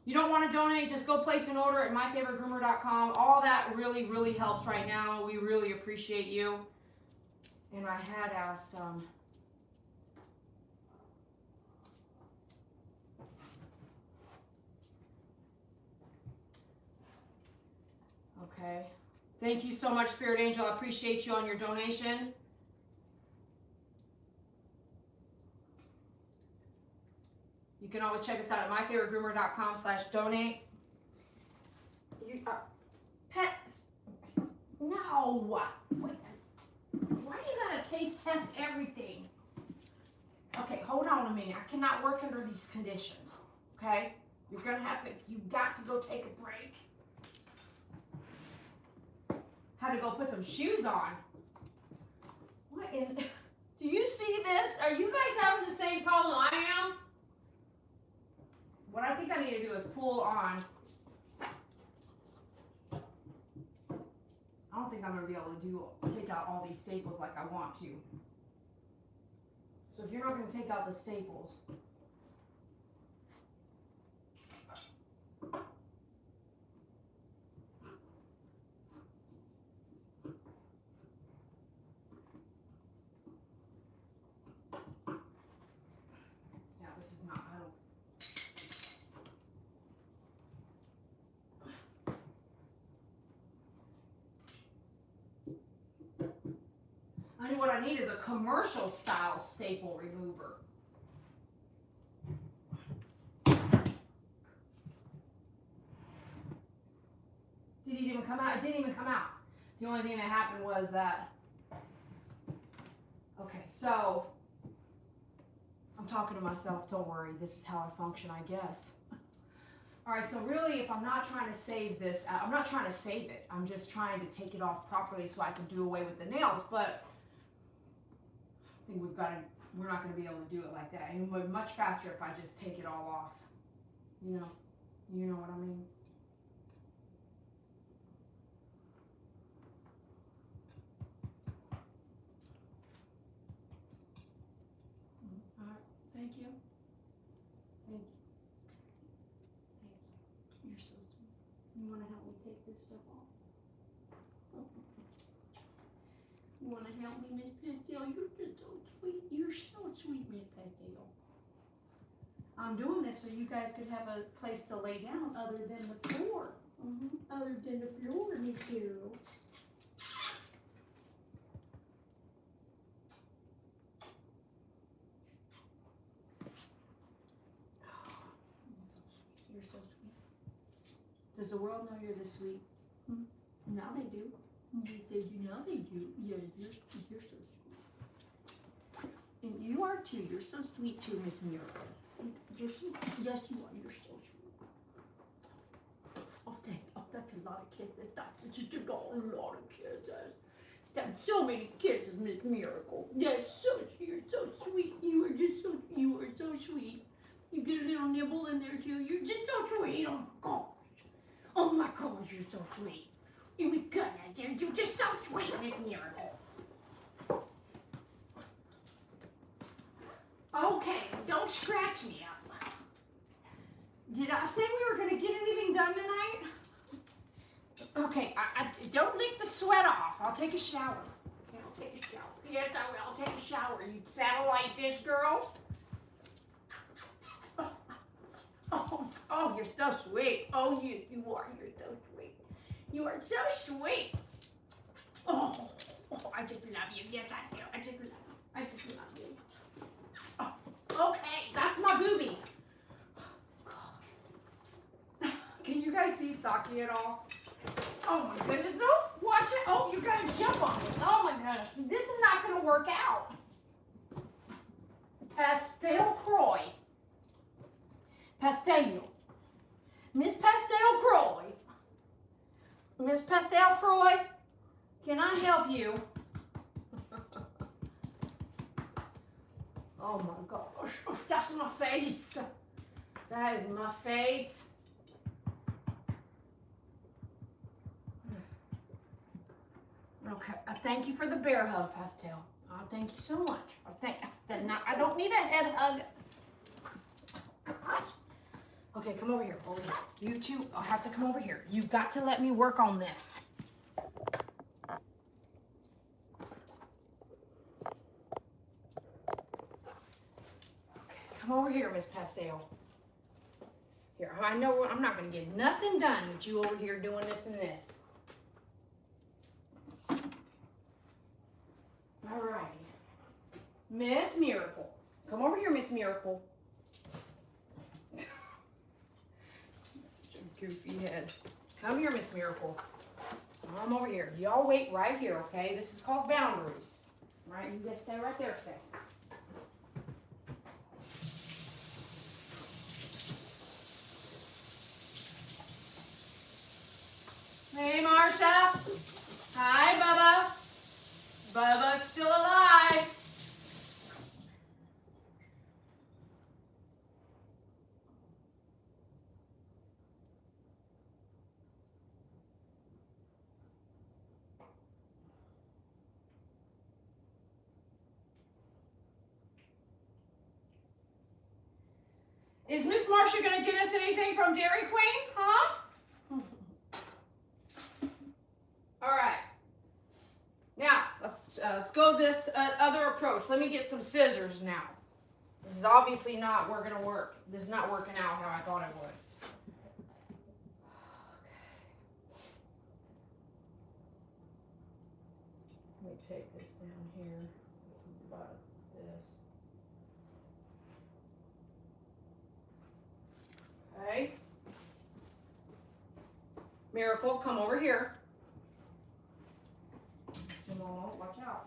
You don't want to donate, just go place an order at myfavoritegroomer.com. All that really, really helps right now. We really appreciate you. And I had asked, okay. Thank you so much, Spirit Angel. I appreciate you on your donation. You can always check us out at myfavoritegroomer.com/donate. Pets. No. Wait. Why do you gotta taste test everything? Okay, hold on a minute. I cannot work under these conditions. Okay? You're gonna have to, you've got to go take a break. Had to go put some shoes on. What in, do you see this? Are you guys having the same problem I am? What I think I need to do is pull on. I don't think I'm going to be able to take out all these staples like I want to. So if you're not going to take out the staples. what I need is a commercial style staple remover. Did it even come out? It didn't even come out. The only thing that happened was that, okay, so I'm talking to myself, don't worry, this is how I function, I guess. All right, so really, if I'm not trying to save this, I'm not trying to save it. I'm just trying to take it off properly so I can do away with the nails, but I think we're not gonna be able to do it like that. It would be much faster if I just take it all off. You know what I mean? All right, thank you. Thank you. You're so sweet. You want to help me take this stuff off? You want to help me, Miss Pastel? You're just so sweet. You're so sweet, Miss Pastel. I'm doing this so you guys could have a place to lay down other than the floor. Other than the floor, Miss Carol. You're so sweet. Does the world know you're this sweet? Now they do. Now they do. Yeah, you're so sweet. And you are too. You're so sweet too, Miss Miracle. You're so, yes, you are. You're so sweet. Oh, that's a lot of kisses. That's just a lot of kisses. That's so many kisses, Miss Miracle. That's so, you're so sweet. You are so sweet. You get a little nibble in there too. You're just so sweet. Oh my gosh. Oh my gosh, you're so sweet. Oh my goodness, you're just so sweet, Miss Miracle. Okay, don't scratch me up. Did I say we were gonna get anything done tonight? Okay, I don't lick the sweat off. I'll take a shower. Okay, I'll take a shower. Yes, I will. I'll take a shower. You satellite dish girls. Oh, you're so sweet. Oh, you are. You're so sweet. You are so sweet. Oh, I just love you. Yes, I do. I just love you. I just love you. Oh, okay, that's my boobie. God. Can you guys see Saki at all? Oh my goodness, don't watch it. Oh, you're gonna jump on it. Oh my gosh, this is not gonna work out. Croy. Pastel. Miss Pastel Croy. Miss Pastel Croy, can I help you? Oh my gosh, that's my face. That is my face. Okay, thank you for the bear hug, Pastel. Thank you so much. I don't need a head hug. Gosh. Okay, come over here. Over here. You two, I'll have to come over here. You've got to let me work on this. Okay, come over here, Miss Pastel. Here, I know I'm not going to get nothing done with you over here doing this and this. All righty. Miss Miracle. Come over here, Miss Miracle. Such a goofy head. Come here, Miss Miracle. Come over here. Y'all wait right here, okay? This is called boundaries. All right, you guys stay right there, stay. Hey, Marsha. Hi, Bubba. Bubba's still alive. Is Miss Marsha going to get us anything from Dairy Queen? Huh? All right. Now, let's go this other approach. Let me get some scissors now. This is obviously not going to work. This is not working out how I thought it would. Wait, take this down here. About this. Okay. Miracle, come over here. Mr. Momo, watch out.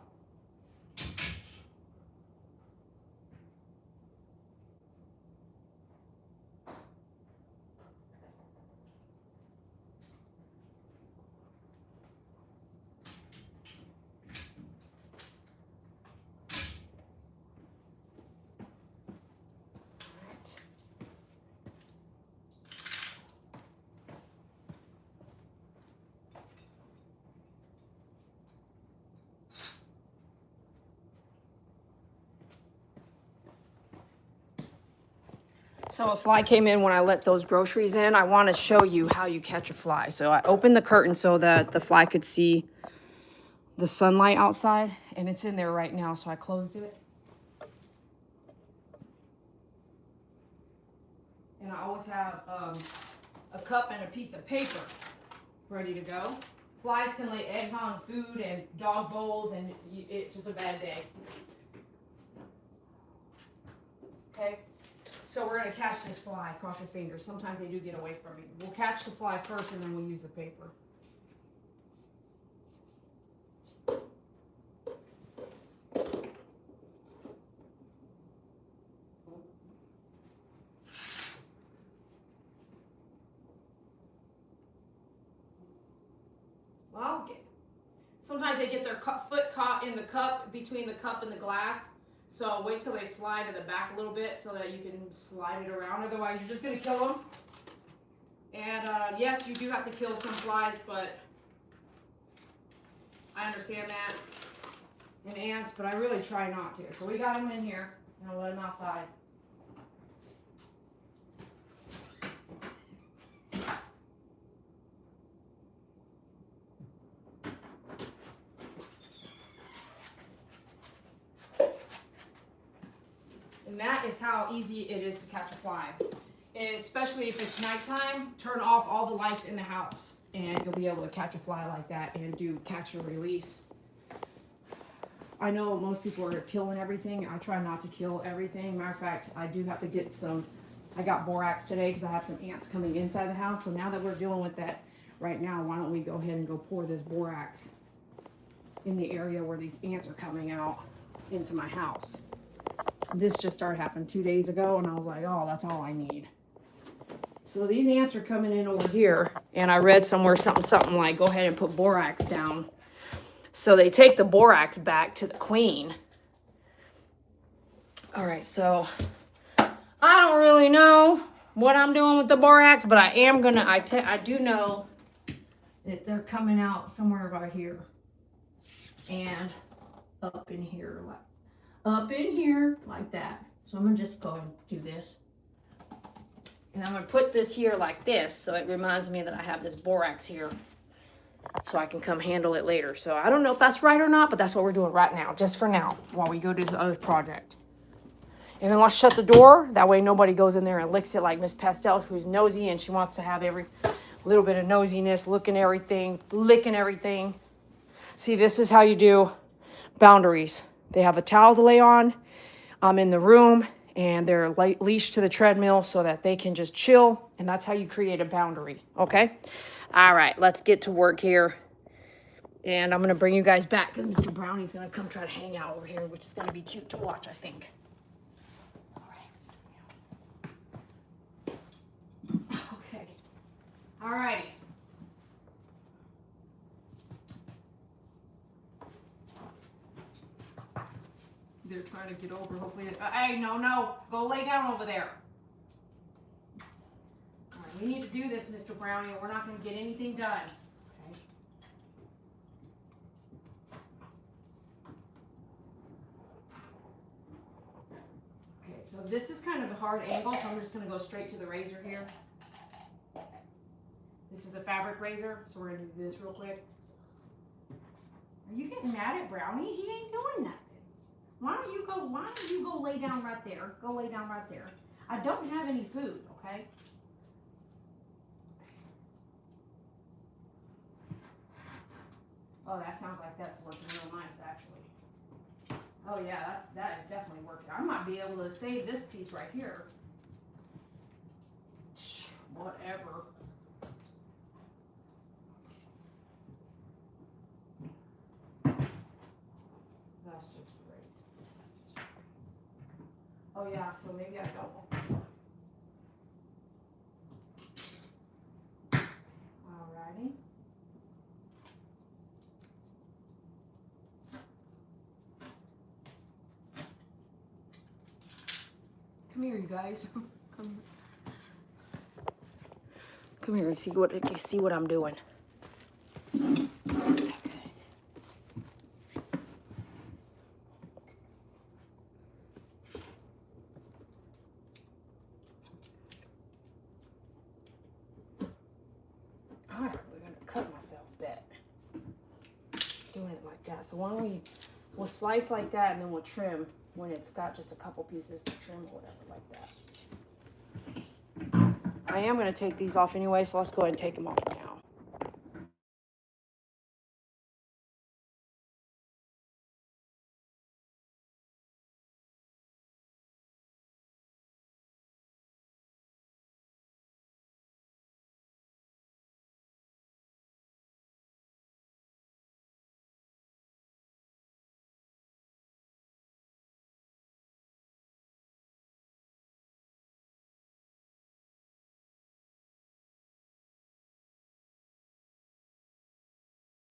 So a fly came in when I let those groceries in. I want to show you how you catch a fly. So I opened the curtain so that the fly could see the sunlight outside, and it's in there right now, so I closed it. And I always have a cup and a piece of paper ready to go. Flies can lay eggs on food and dog bowls, and it's just a bad day. Okay, so we're gonna catch this fly. Cross your fingers. Sometimes they do get away from me. We'll catch the fly first, and then we'll use the paper. Well, sometimes they get their foot caught in the cup, between the cup and the glass. So wait till they fly to the back a little bit so that you can slide it around. Otherwise, you're just going to kill them. And yes, you do have to kill some flies, but I understand that. And ants, but I really try not to. So we got them in here, and I'll let them outside. And that is how easy it is to catch a fly. And especially if it's nighttime, turn off all the lights in the house and you'll be able to catch a fly like that and do catch and release. I know most people are killing everything. I try not to kill everything. Matter of fact, I do have to get some, I got borax today because I have some ants coming inside the house. So now that we're dealing with that right now, why don't we go ahead and go pour this borax in the area where these ants are coming out into my house. This just started happening 2 days ago, and I was like, oh, that's all I need. So these ants are coming in over here, and I read somewhere something like, go ahead and put borax down. So they take the borax back to the queen. All right, so I don't really know what I'm doing with the borax, but I am gonna, I do know that they're coming out somewhere about here and up in here, like that. So I'm gonna just go and do this. And I'm gonna put this here like this, so it reminds me that I have this borax here, so I can come handle it later. So I don't know if that's right or not, but that's what we're doing right now, just for now, while we go do this other project. And then let's shut the door. That way nobody goes in there and licks it like Miss Pastel, who's nosy and she wants to have every little bit of nosiness, looking everything, licking everything. See, this is how you do boundaries. They have a towel to lay on. I'm in the room, and they're leashed to the treadmill so that they can just chill, and that's how you create a boundary, okay? All right, let's get to work here, and I'm going to bring you guys back because Mr. Brownie's going to come try to hang out over here, which is going to be cute to watch, I think. All right. Okay. All righty. They're trying to get over. Hopefully, hey, no, go lay down over there. All right, we need to do this, Mr. Brownie, or we're not going to get anything done. Okay. Okay, so this is kind of a hard angle, so I'm just going to go straight to the razor here. This is a fabric razor, so we're going to do this real quick. Are you getting mad at Brownie? He ain't doing nothing. Why don't you go lay down right there? Go lay down right there. I don't have any food, okay? Oh, that sounds like that's working real nice, actually. Oh yeah, that is definitely working. I might be able to save this piece right here. Whatever. That's just great. Oh yeah, so maybe I don't. Alrighty. Come here, you guys. Come here. Come here and see what I'm doing. Okay. Alright, we're gonna cut myself bet. Doing it like that. So why don't we'll slice like that and then we'll trim when it's got just a couple pieces to trim or whatever like that. I am going to take these off anyway, so let's go ahead and take them off now.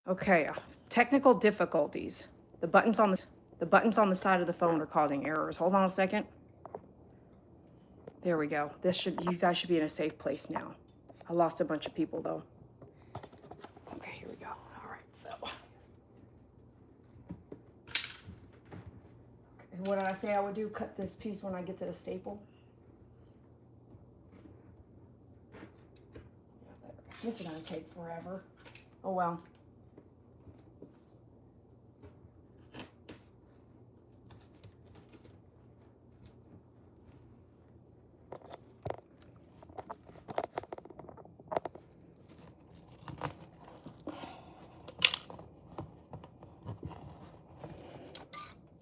Okay, technical difficulties. The buttons on the side of the phone are causing errors. Hold on a second. There we go. You guys should be in a safe place now. I lost a bunch of people though. Okay, here we go. All right, so. Okay, what did I say I would do? Cut this piece when I get to the staple. This is gonna take forever. Oh well.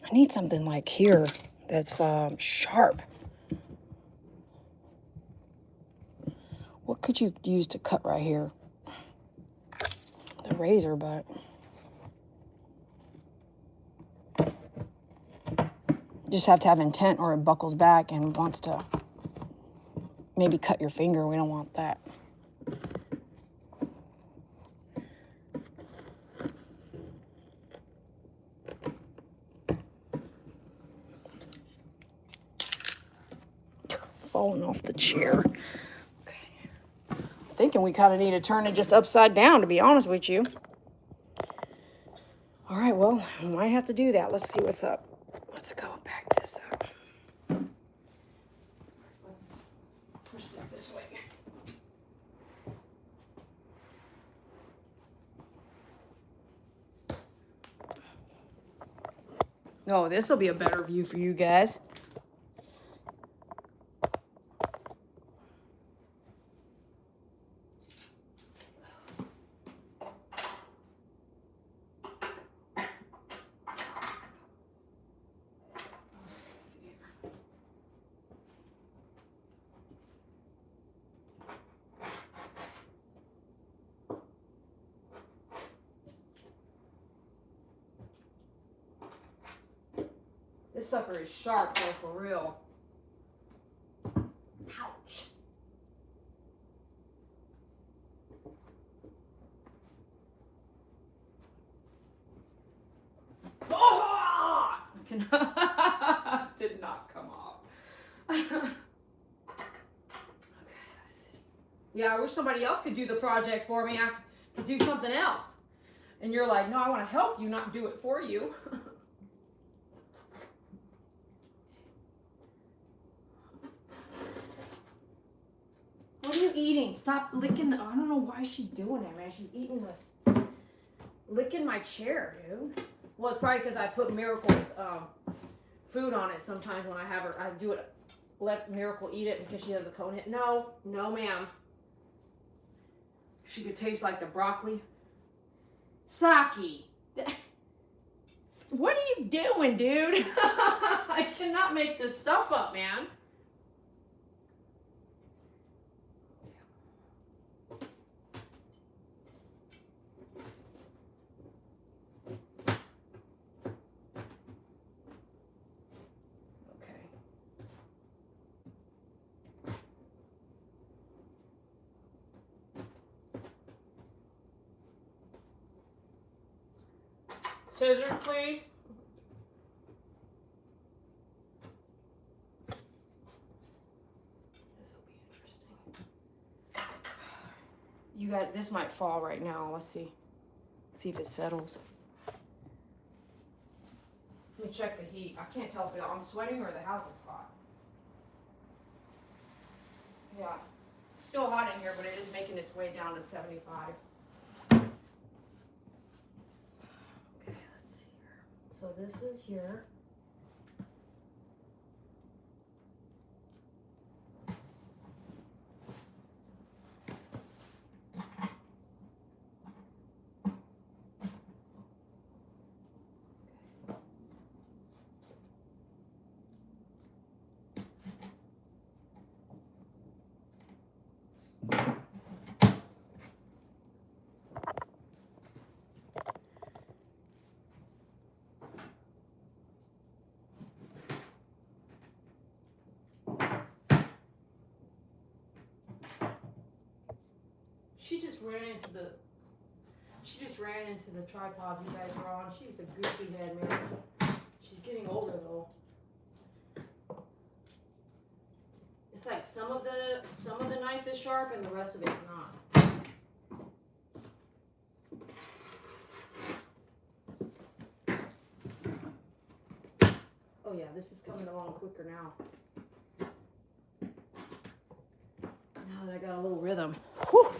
I need something like here that's sharp. What could you use to cut right here? The razor, but you just have to have intent or it buckles back and wants to maybe cut your finger. We don't want that. Falling off the chair. Okay. Thinking we kind of need to turn it just upside down, to be honest with you. All right, well, I might have to do that. Let's see what's up. Let's go back this up. Let's push this way. Oh, this will be a better view for you guys. This sucker is sharp though, for real. Ouch. Oh! Did not come off. Okay, let's see. Yeah, I wish somebody else could do the project for me. I could do something else. And you're like, no, I want to help you, not do it for you. What are you eating? Stop licking the, I don't know why she's doing that, man. She's eating this, licking my chair, dude. Well, it's probably because I put Miracle's food on it sometimes when I have her. I do it, let Miracle eat it because she has a cone hit. No, no, ma'am. She could taste like the broccoli. Saki, what are you doing, dude? I cannot make this stuff up, man. Scissors, please. This will be interesting. You guys, this might fall right now. Let's see. See if it settles. Let me check the heat. I can't tell if I'm sweating or the house is hot. Yeah, it's still hot in here, but it is making its way down to 75. So this is here. She just ran into the tripod you guys were on. She's a goofy head, man. She's getting older though. It's like some of the knife is sharp and the rest of it's not. Oh yeah, this is coming along quicker now. Now that I got a little rhythm. Whew.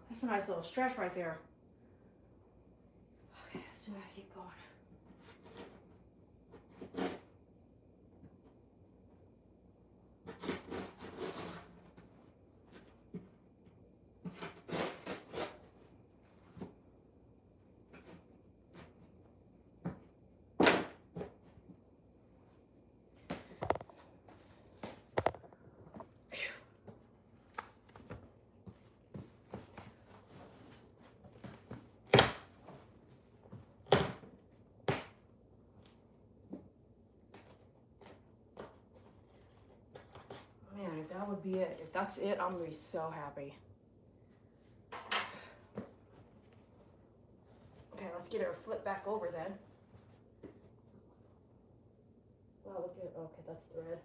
That's a nice little stretch right there. Okay, let's do that. Keep going. Man, if that would be it, if that's it, I'm gonna be so happy. Okay, let's get her flip back over then. Wow, look at, okay, that's thread.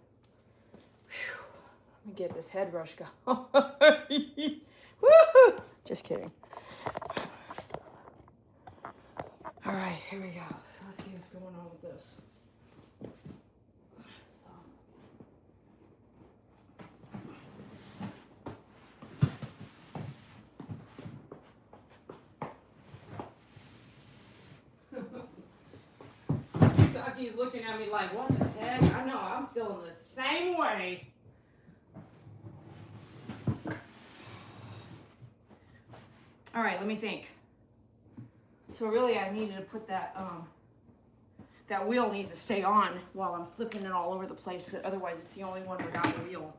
Whew. Let me get this head brush going. Woo! Just kidding. All right, here we go. So let's see what's going on with this. He's looking at me like, what the heck? I know, I'm feeling the same way. All right, let me think. So really I needed to put that, that wheel needs to stay on while I'm flipping it all over the place. Otherwise it's the only one without a wheel.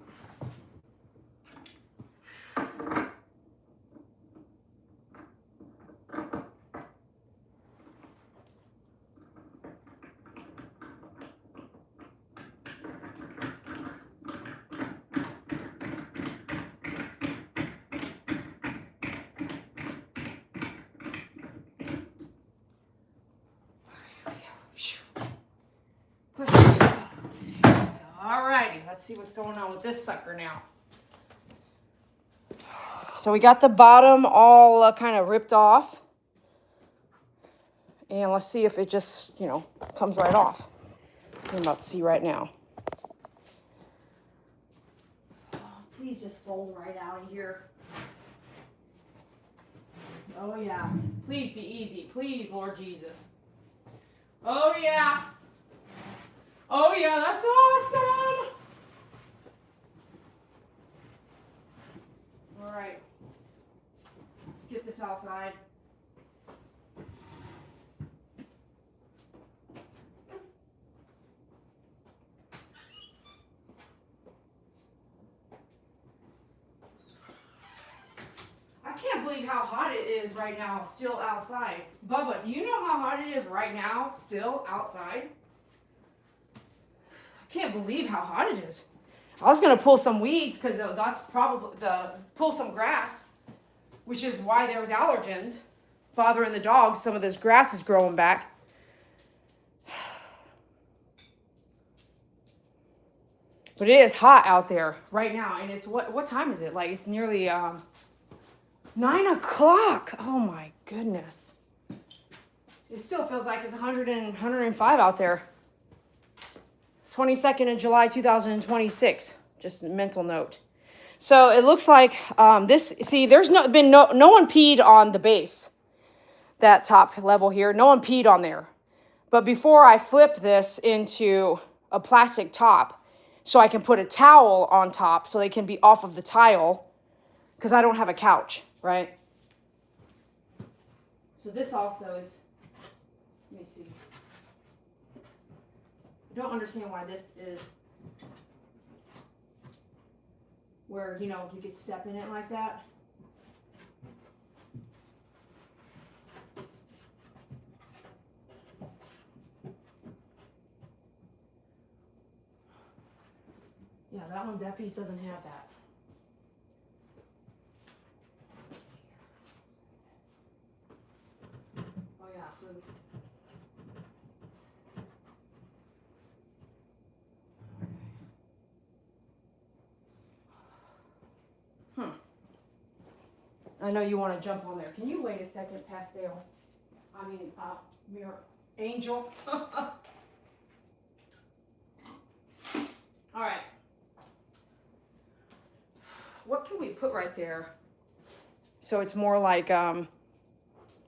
Alrighty, let's see what's going on with this sucker now. So we got the bottom all kind of ripped off. And let's see if it just, you know, comes right off. I'm about to see right now. Oh, please just fold right out of here. Oh yeah, please be easy. Please, Lord Jesus. Oh yeah. Oh yeah, that's awesome. All right, let's get this outside. I can't believe how hot it is right now, still outside. Bubba, do you know how hot it is right now, still outside? I can't believe how hot it is. I was gonna pull some weeds because that's probably pull some grass, which is why there's allergens bothering the dogs. Some of this grass is growing back. But it is hot out there right now, and it's what time is it? Like it's nearly 9 o'clock. Oh my goodness. It still feels like it's 105 out there. 22nd of July, 2026. Just a mental note. So it looks like there's no one peed on the base. That top level here. No one peed on there. But before I flip this into a plastic top, so I can put a towel on top so they can be off of the tile, because I don't have a couch, right? So this also is, let me see. I don't understand why this is where, you know, you could step in it like that. Yeah, that one, that piece doesn't have that. Oh yeah, so it's, I know you want to jump on there. Can you wait a second, Pastel? I mean, Mirror Angel. All right. What can we put right there? So it's more like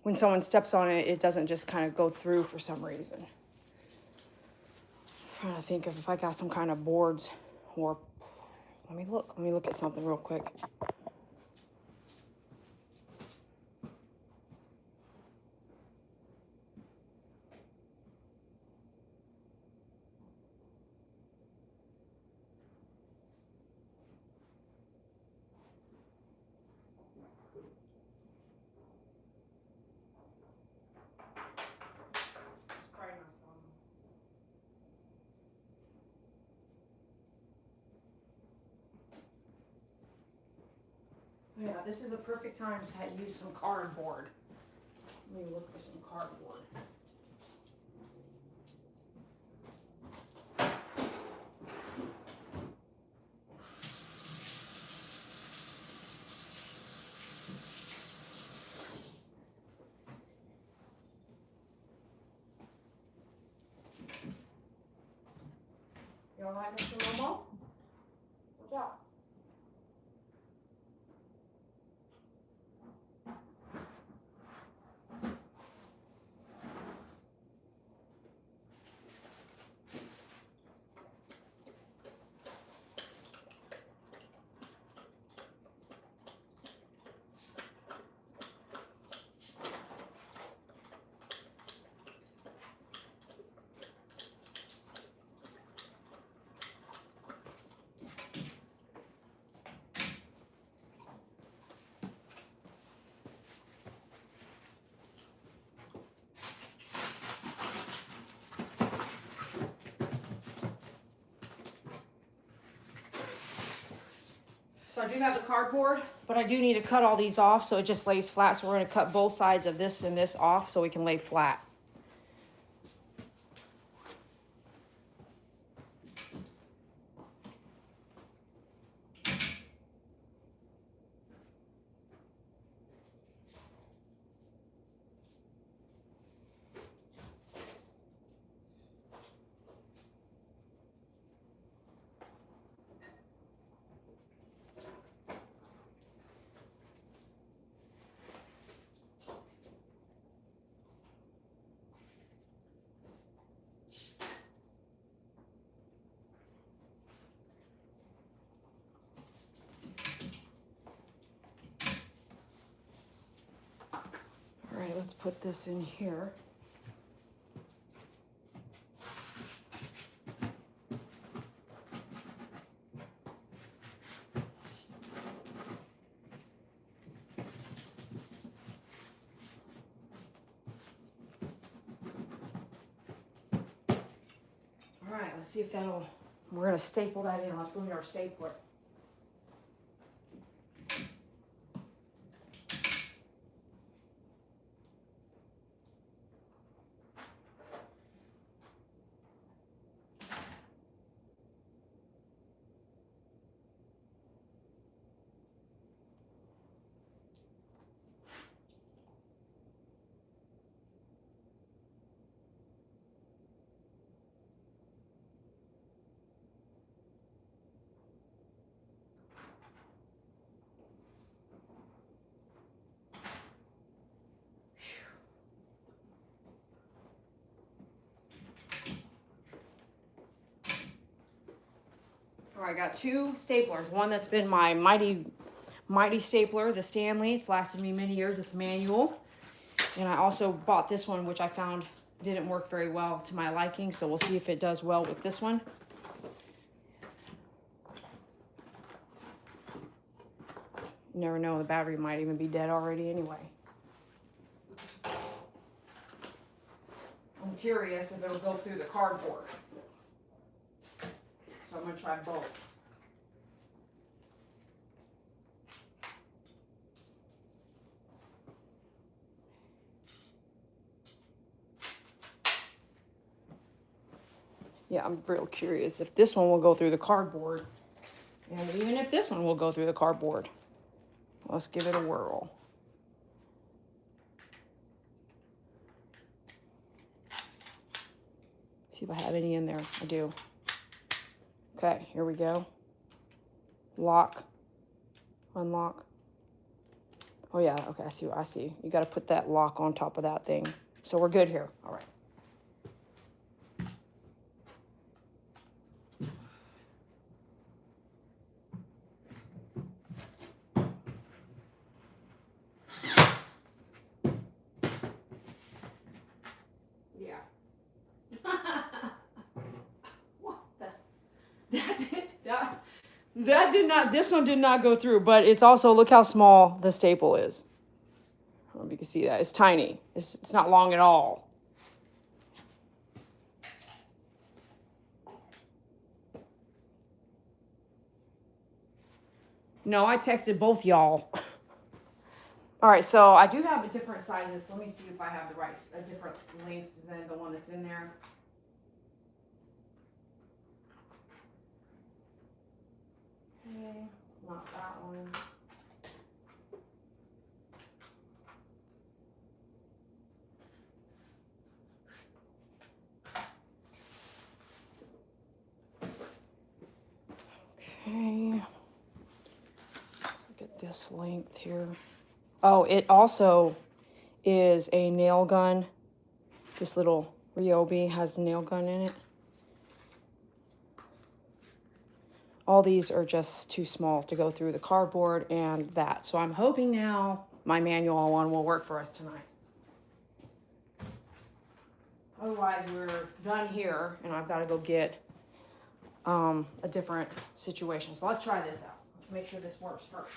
when someone steps on it, it doesn't just kind of go through for some reason. I'm trying to think of if I got some kind of boards or, let me look at something real quick. Yeah, this is a perfect time to use some cardboard. Let me look for some cardboard. So I do have the cardboard, but I do need to cut all these off so it just lays flat. So we're going to cut both sides of this and this off so we can lay flat. All right, let's put this in here. All right, let's see if that'll, we're gonna staple that in. Let's go get our stapler. All right, I got two staplers. One that's been my mighty stapler, the Stanley. It's lasted me many years. It's manual. And I also bought this one, which I found didn't work very well to my liking. So we'll see if it does well with this one. You never know, the battery might even be dead already anyway. I'm curious if it'll go through the cardboard. So I'm gonna try both. Yeah, I'm real curious if this one will go through the cardboard. And even if this one will go through the cardboard. Let's give it a whirl. See if I have any in there. I do. Okay, here we go. Lock. Unlock. Oh yeah, okay, I see what I see. You gotta put that lock on top of that thing. So we're good here. All right. That did not, this one did not go through, but it's also, look how small the staple is. I don't know if you can see that. It's tiny. It's not long at all. No, I texted both y'all. All right, so I do have a different sizes. Let me see if I have a different length than the one that's in there. Okay, it's not that one. Okay. Let's look at this length here. Oh, it also is a nail gun. This little Ryobi has a nail gun in it. All these are just too small to go through the cardboard and that. So I'm hoping now my manual one will work for us tonight. Otherwise, we're done here and I've got to go get a different situation. So let's try this out. Let's make sure this works first.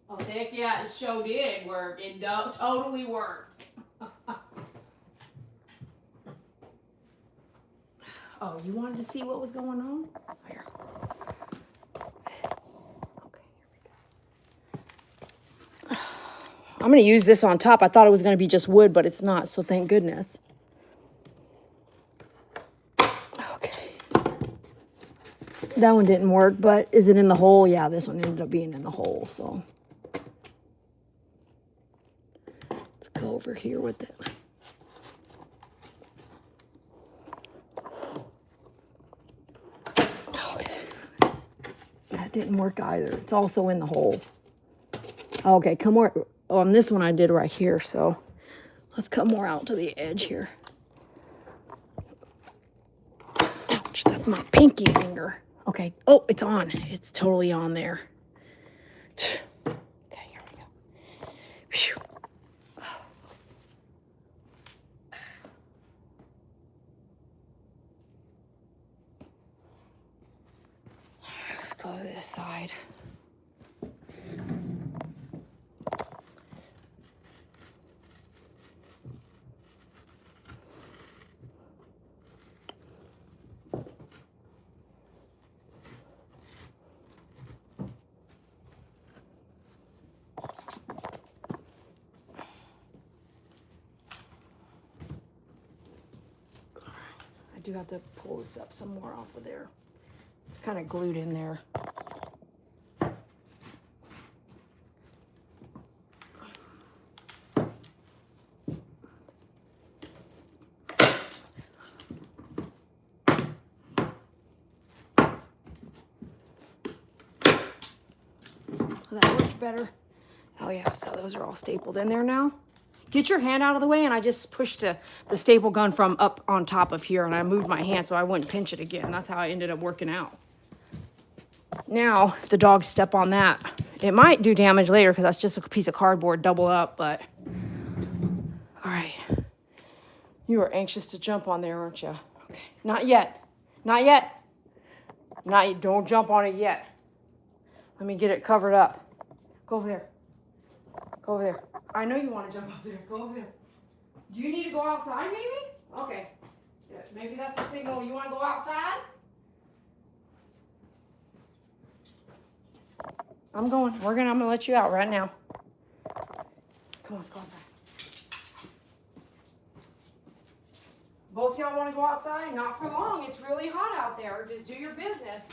Oh, thank Heck yeah, it sure did work. It totally worked. Oh, you wanted to see what was going on? Here. Okay, here we go. I'm going to use this on top. I thought it was going to be just wood, but it's not, so thank goodness. Okay. That one didn't work, but is it in the hole? Yeah, this one ended up being in the hole, so. Let's go over here with it. Okay. That didn't work either. It's also in the hole. Okay, come more. Oh, on this one I did right here, so let's come more out to the edge here. Ouch, that's my pinky finger. Okay, oh, it's on. It's totally on there. Okay, here we go. Whew. Let's go to this side. I do have to pull this up some more off of there. It's kind of glued in there. That worked better. Oh yeah, so those are all stapled in there now. Get your hand out of the way, and I just pushed the staple gun from up on top of here, and I moved my hand so I wouldn't pinch it again. That's how I ended up working out. Now, if the dogs step on that, it might do damage later because that's just a piece of cardboard double up, but all right. You are anxious to jump on there, aren't you? Okay, not yet. Not yet. Not yet. Don't jump on it yet. Let me get it covered up. Go over there. Go over there. I know you want to jump up there. Go over there. Do you need to go outside, maybe? Okay. Yeah, maybe that's a signal. You want to go outside? I'm going. I'm going to let you out right now. Come on, let's go outside. Both y'all want to go outside? Not for long. It's really hot out there. Just do your business.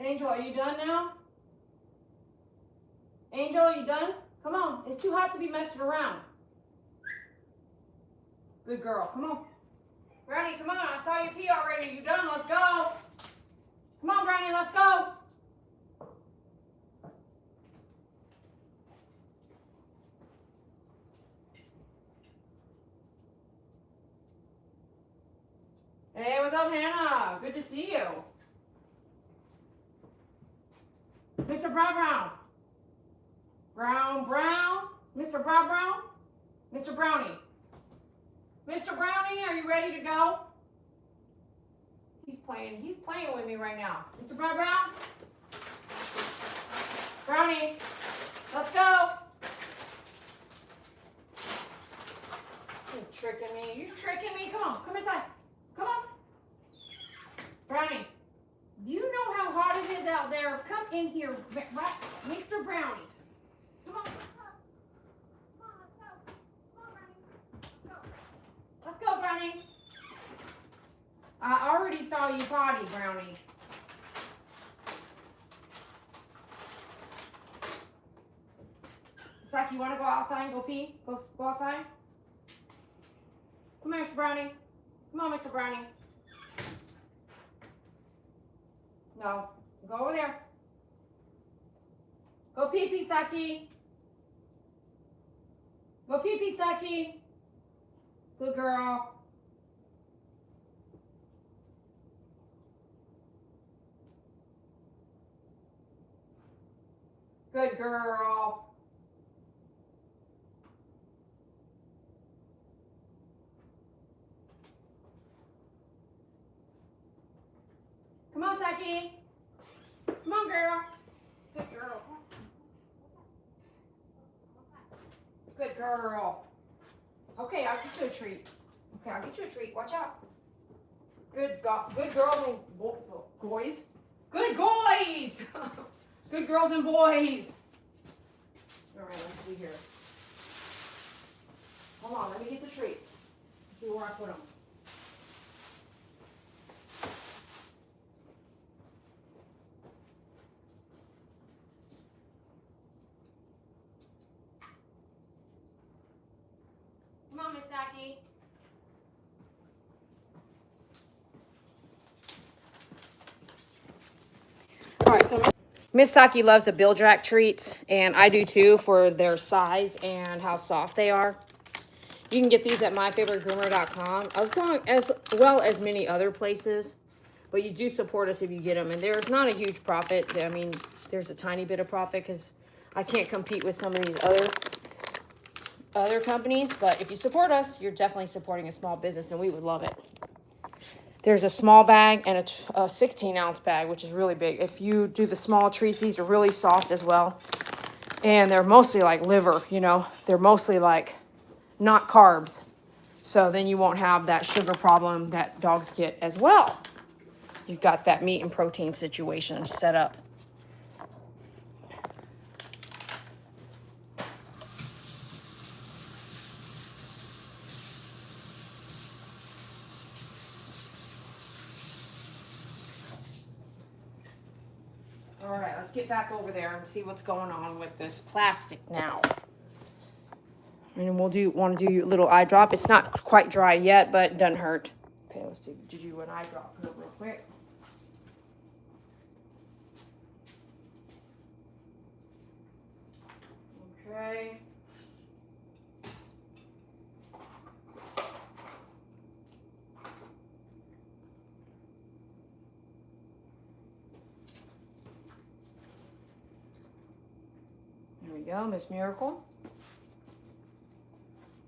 Angel, are you done now? Angel, are you done? Come on. It's too hot to be messing around. Good girl. Come on. Brownie, come on. I saw you pee already. Are you done? Let's go. Come on, Brownie. Let's go. Hey, what's up, Hannah? Good to see you. Mr. Brown Brown. Brown Brown. Mr. Brown Brown. Mr. Brownie. Mr. Brownie, are you ready to go? He's playing with me right now. Mr. Brown? Brownie, let's go. You're tricking me. You're tricking me. Come inside. Come on. Brownie, do you know how hot it is out there? Come in here, right? Mr. Brownie. Come on. Come on, let's go. Come on, Brownie. Let's go, Brownie. I already saw you potty, Brownie. Saki, you want to go outside and go pee? Go outside? Come here, Mr. Brownie. Come on, Mr. Brownie. No. Go over there. Go pee-pee, Saki. Go pee-pee, Saki. Good girl. Good girl. Come on, Saki. Come on, girl. Good girl. Good girl. Okay, I'll get you a treat. Okay, I'll get you a treat. Watch out. Good girls and boys. Good boys. Good girls and boys. All right, let's see here. Hold on, let me get the treats. Let's see where I put them. Come on, Miss Saki. All right, so Miss Saki loves the Blvd treats, and I do too for their size and how soft they are. You can get these at myfavoritegroomer.com, as well as many other places. But you do support us if you get them, and there's not a huge profit. I mean, there's a tiny bit of profit because I can't compete with some of these other companies. But if you support us, you're definitely supporting a small business, and we would love it. There's a small bag and a 16-ounce bag, which is really big. If you do the small treats, these are really soft as well. And they're mostly like liver, you know. They're mostly like not carbs. So then you won't have that sugar problem that dogs get as well. You've got that meat and protein situation set up. All right, let's get back over there and see what's going on with this plastic now. And we'll want to do a little eye drop. It's not quite dry yet, but it doesn't hurt. Okay, let's do an eye drop real quick. Okay. There we go, Miss Miracle.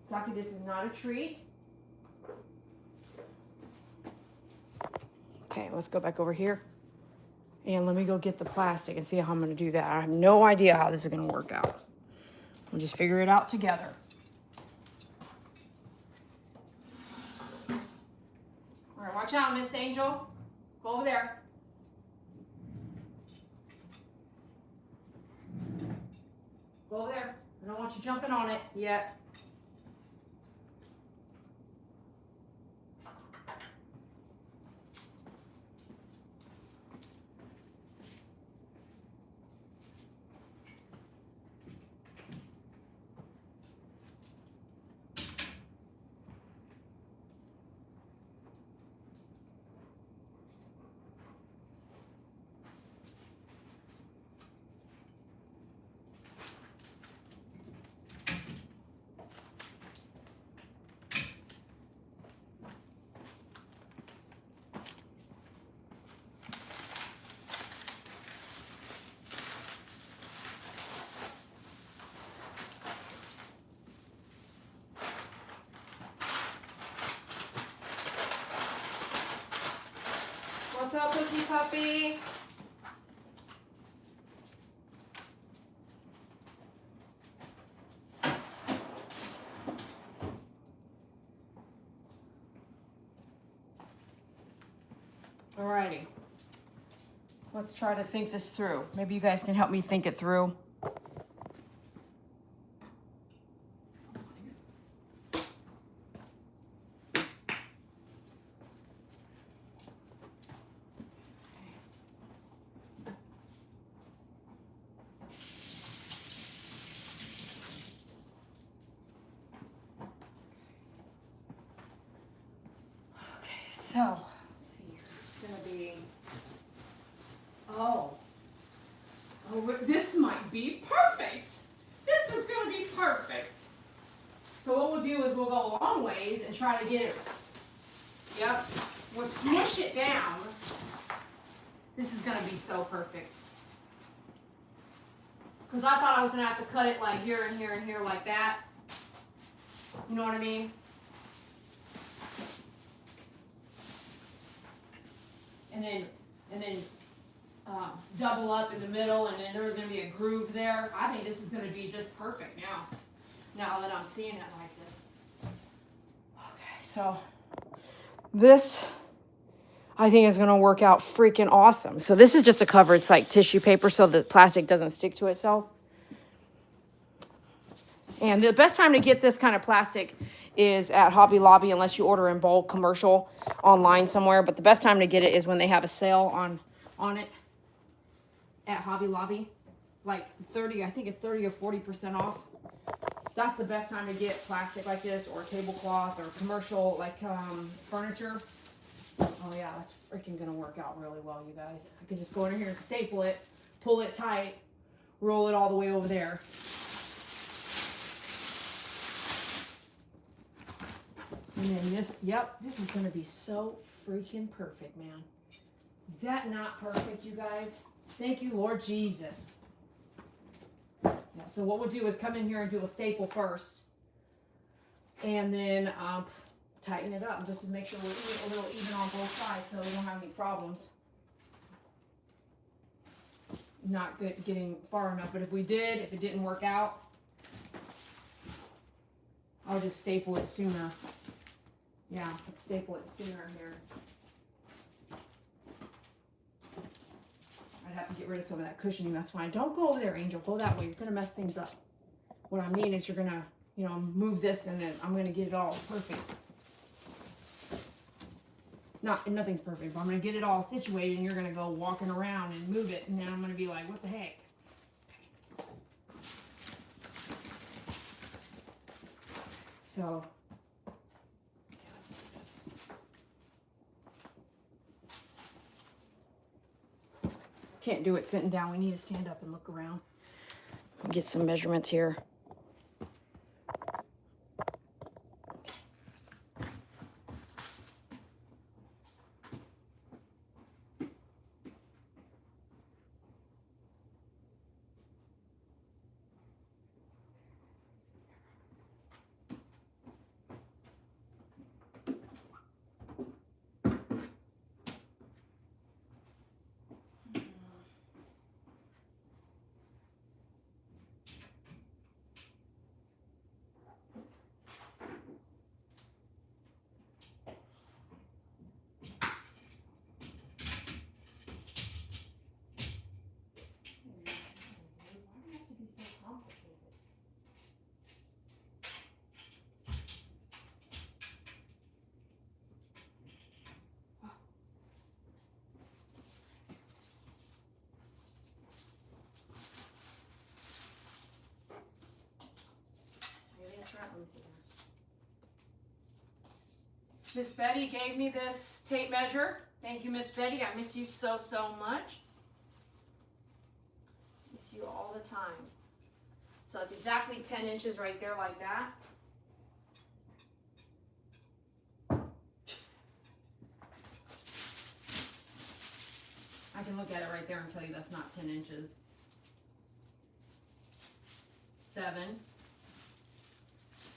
Saki, this is not a treat. Okay, let's go back over here. And let me go get the plastic and see how I'm going to do that. I have no idea how this is going to work out. We'll just figure it out together. All right, watch out, Miss Angel. Go over there. Go over there. I don't want you jumping on it yet. Cookie Puppy. Alrighty. Let's try to think this through. Maybe you guys can help me think it through. So, let's see here. It's going to be, oh, this might be perfect. This is going to be perfect. So what we'll do is we'll go a long ways and try to get it, yep, we'll smush it down. This is going to be so perfect. Because I thought I was going to have to cut it like here and here and here like that. You know what I mean? And then double up in the middle, and then there's going to be a groove there. I think this is going to be just perfect now that I'm seeing it like this. Okay, so this I think is going to work out freaking awesome. So this is just a cover. It's like tissue paper so the plastic doesn't stick to itself. And the best time to get this kind of plastic is at Hobby Lobby, unless you order in bulk commercial online somewhere. But the best time to get it is when they have a sale on it at Hobby Lobby. Like 30, I think it's 30 or 40% off. That's the best time to get plastic like this, or tablecloth, or commercial like furniture. Oh yeah, that's freaking gonna work out really well, you guys. I can just go in here and staple it, pull it tight, roll it all the way over there. And then this, yep, this is going to be so freaking perfect, man. Is that not perfect, you guys? Thank you, Lord Jesus. Yeah, so what we'll do is come in here and do a staple first. And then tighten it up just to make sure we're a little even on both sides so we don't have any problems. Not good getting far enough, but if it didn't work out, I'll just staple it sooner. Yeah, let's staple it sooner here. I'd have to get rid of some of that cushioning. That's fine. Don't go over there, Angel. Go that way. You're going to mess things up. What I mean is you're going to, move this, and then I'm going to get it all perfect. Nothing's perfect, but I'm going to get it all situated, and you're going to go walking around and move it, and then I'm going to be like, what the heck? So, okay, let's do this. Can't do it sitting down. We need to stand up and look around. Get some measurements here. Miss Betty gave me this tape measure. Thank you, Miss Betty. I miss you so, so much. Miss you all the time. So it's exactly 10 inches right there like that. I can look at it right there and tell you that's not 10 inches. 7.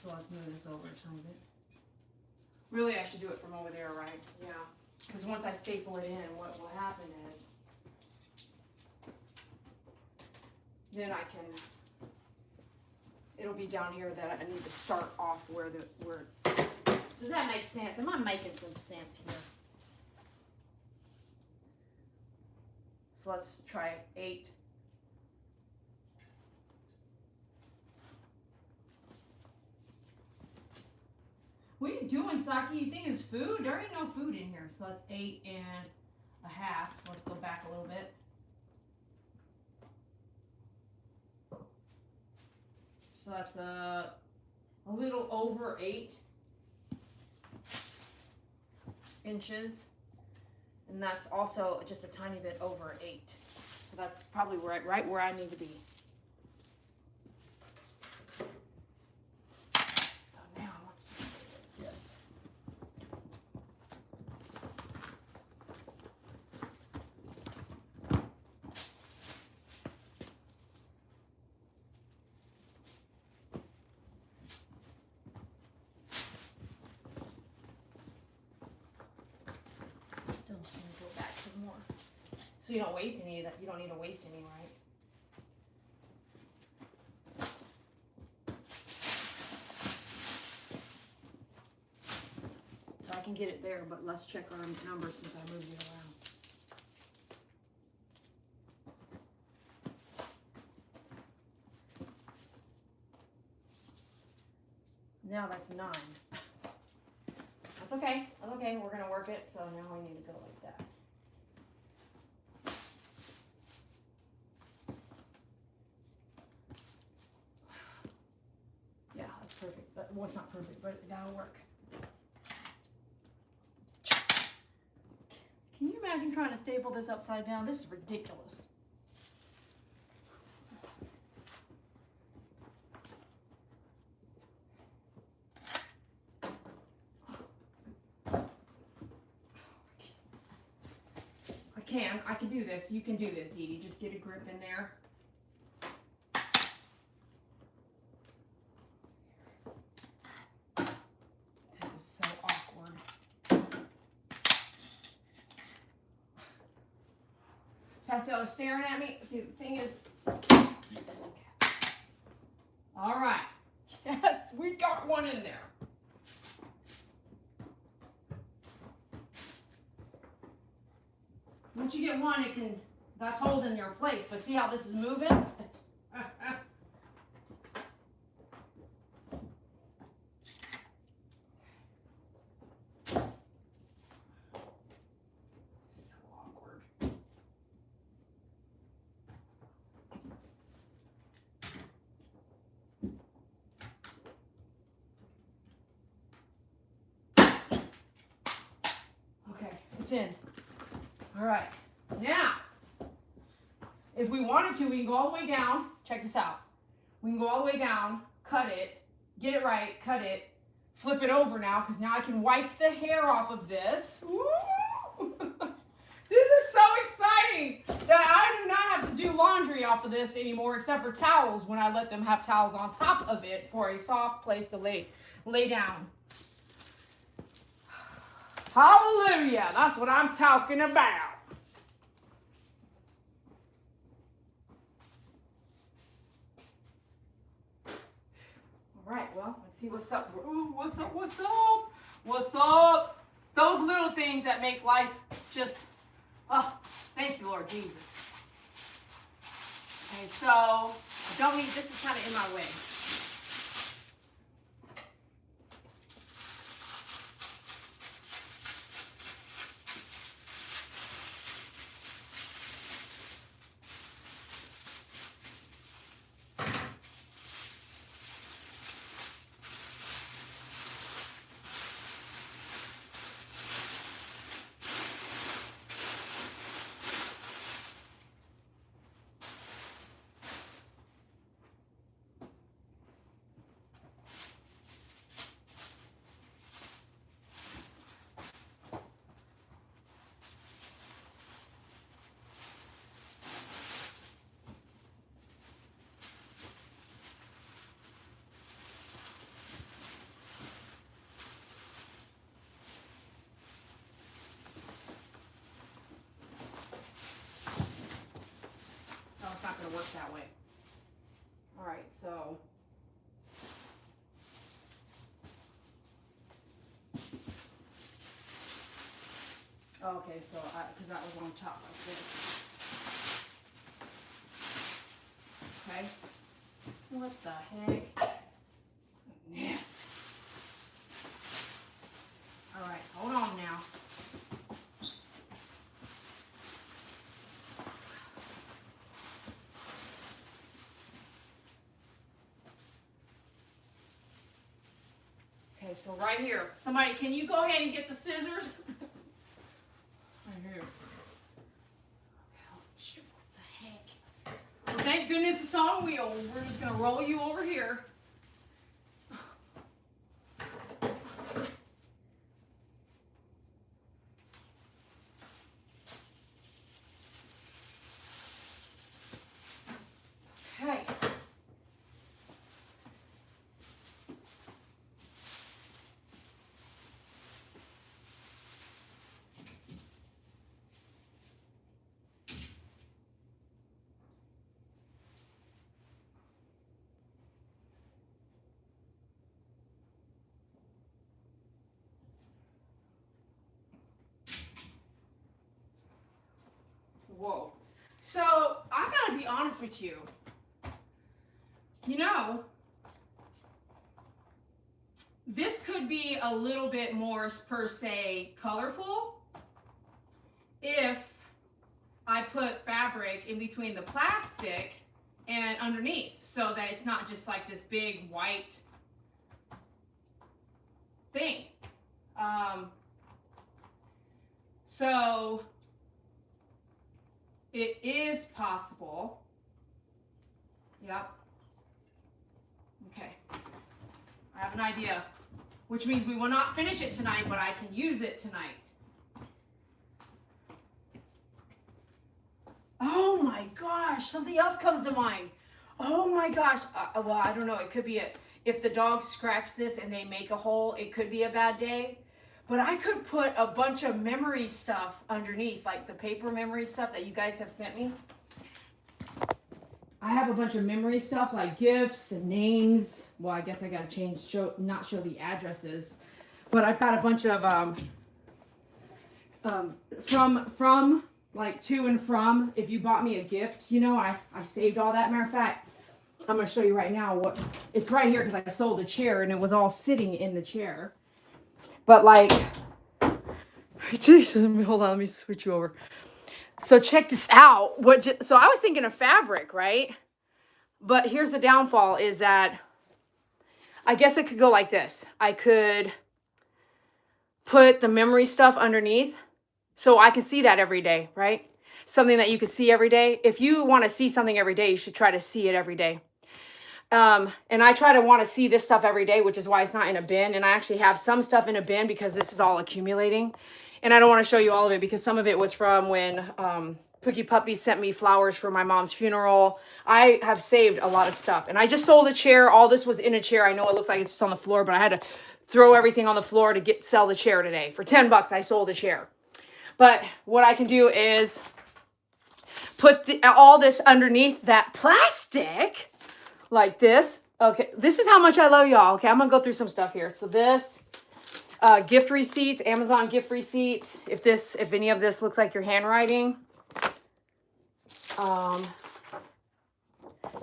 So let's move this over a tiny bit. Really, I should do it from over there, right? Yeah. Because once I staple it in, what will happen is, then I can, it'll be down here that I need to start off where does that make sense? Am I making some sense here? So let's try 8. What are you doing, Saki? You think it's food? There ain't no food in here. So that's 8 1/2. So let's go back a little bit. So that's a little over 8 inches. And that's also just a tiny bit over 8. So that's probably right where I need to be. So now let's just do this. Still going to go back some more. So you don't waste any of that. You don't need to waste any, right? So I can get it there, but let's check our numbers since I moved it around. Now that's 9. That's okay. That's okay. We're gonna work it. So now we need to go like that. Yeah, that's perfect. Well, it's not perfect, but that'll work. Can you imagine trying to staple this upside down? This is ridiculous. I can do this. You can do this, Dede. Just get a grip in there. This is so awkward. Pastel is staring at me. See, the thing is, all right. Yes, we got one in there. Once you get one, that's holding your place. But see how this is moving? So awkward. Okay, it's in. All right, now, if we wanted to, we can go all the way down. Check this out. We can go all the way down, cut it, get it right, cut it, flip it over now, because now I can wipe the hair off of this. Woo! This is so exciting that I do not have to do laundry off of this anymore, except for towels when I let them have towels on top of it for a soft place to lay down. Hallelujah, that's what I'm talking about. All right, well, let's see what's up. Ooh, what's up, what's up? What's up? Those little things that make life just, oh, thank you, Lord Jesus. Okay, so I don't need, this is kind of in my way. to work that way. All right, so. Okay, so because that was on top like this. Okay. What the heck? Goodness. All right, hold on now. Okay, so right here. Somebody, can you go ahead and get the scissors? Right here. Ouch, what the heck? Well, thank goodness it's on wheels. We're just going to roll you over here. Okay. Whoa. So, I gotta be honest with you. You know, this could be a little bit more, per se, colorful if I put fabric in between the plastic and underneath, so that it's not just like this big white thing. So it is possible. Yep. Okay. I have an idea, which means we will not finish it tonight, but I can use it tonight. Oh my gosh, something else comes to mind. Oh my gosh. Well, I don't know. It could be if the dogs scratch this and they make a hole, it could be a bad day. But I could put a bunch of memory stuff underneath, like the paper memory stuff that you guys have sent me. I have a bunch of memory stuff like gifts and names. Well, I guess I gotta not show the addresses, but I've got a bunch of from like to and from. If you bought me a gift, you know, I saved all that. Matter of fact, I'm gonna show you right now what it's right here because I sold a chair and it was all sitting in the chair. But like, jeez, hold on, let me switch you over. So check this out. So I was thinking of fabric, right? But here's the downfall is that I guess it could go like this. I could put the memory stuff underneath so I can see that every day, right? Something that you can see every day. If you want to see something every day, you should try to see it every day. And I try to want to see this stuff every day, which is why it's not in a bin. And I actually have some stuff in a bin because this is all accumulating. And I don't want to show you all of it because some of it was from when Pookie Puppy sent me flowers for my mom's funeral. I have saved a lot of stuff. And I just sold a chair. All this was in a chair. I know it looks like it's just on the floor, but I had to throw everything on the floor to sell the chair today. For 10 bucks, I sold a chair. But what I can do is put all this underneath that plastic. Like this. Okay, this is how much I love y'all. Okay, I'm gonna go through some stuff here. So this, gift receipts, Amazon gift receipts. If any of this looks like your handwriting.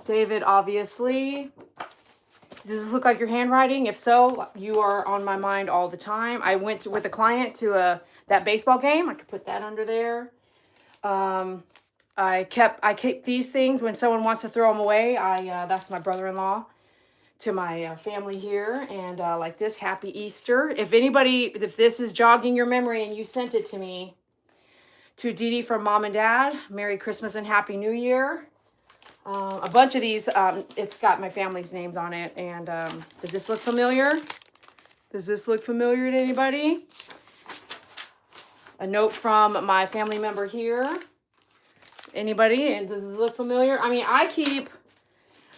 David, obviously. Does this look like your handwriting? If so, you are on my mind all the time. I went with a client to that baseball game. I could put that under there. I keep these things when someone wants to throw them away. That's my brother-in-law to my family here. And like this, Happy Easter. If this is jogging your memory and you sent it to me, to Dede from Mom and Dad, Merry Christmas and Happy New Year. A bunch of these, it's got my family's names on it. And does this look familiar? Does this look familiar to anybody? A note from my family member here. Anybody? And does this look familiar? I mean, I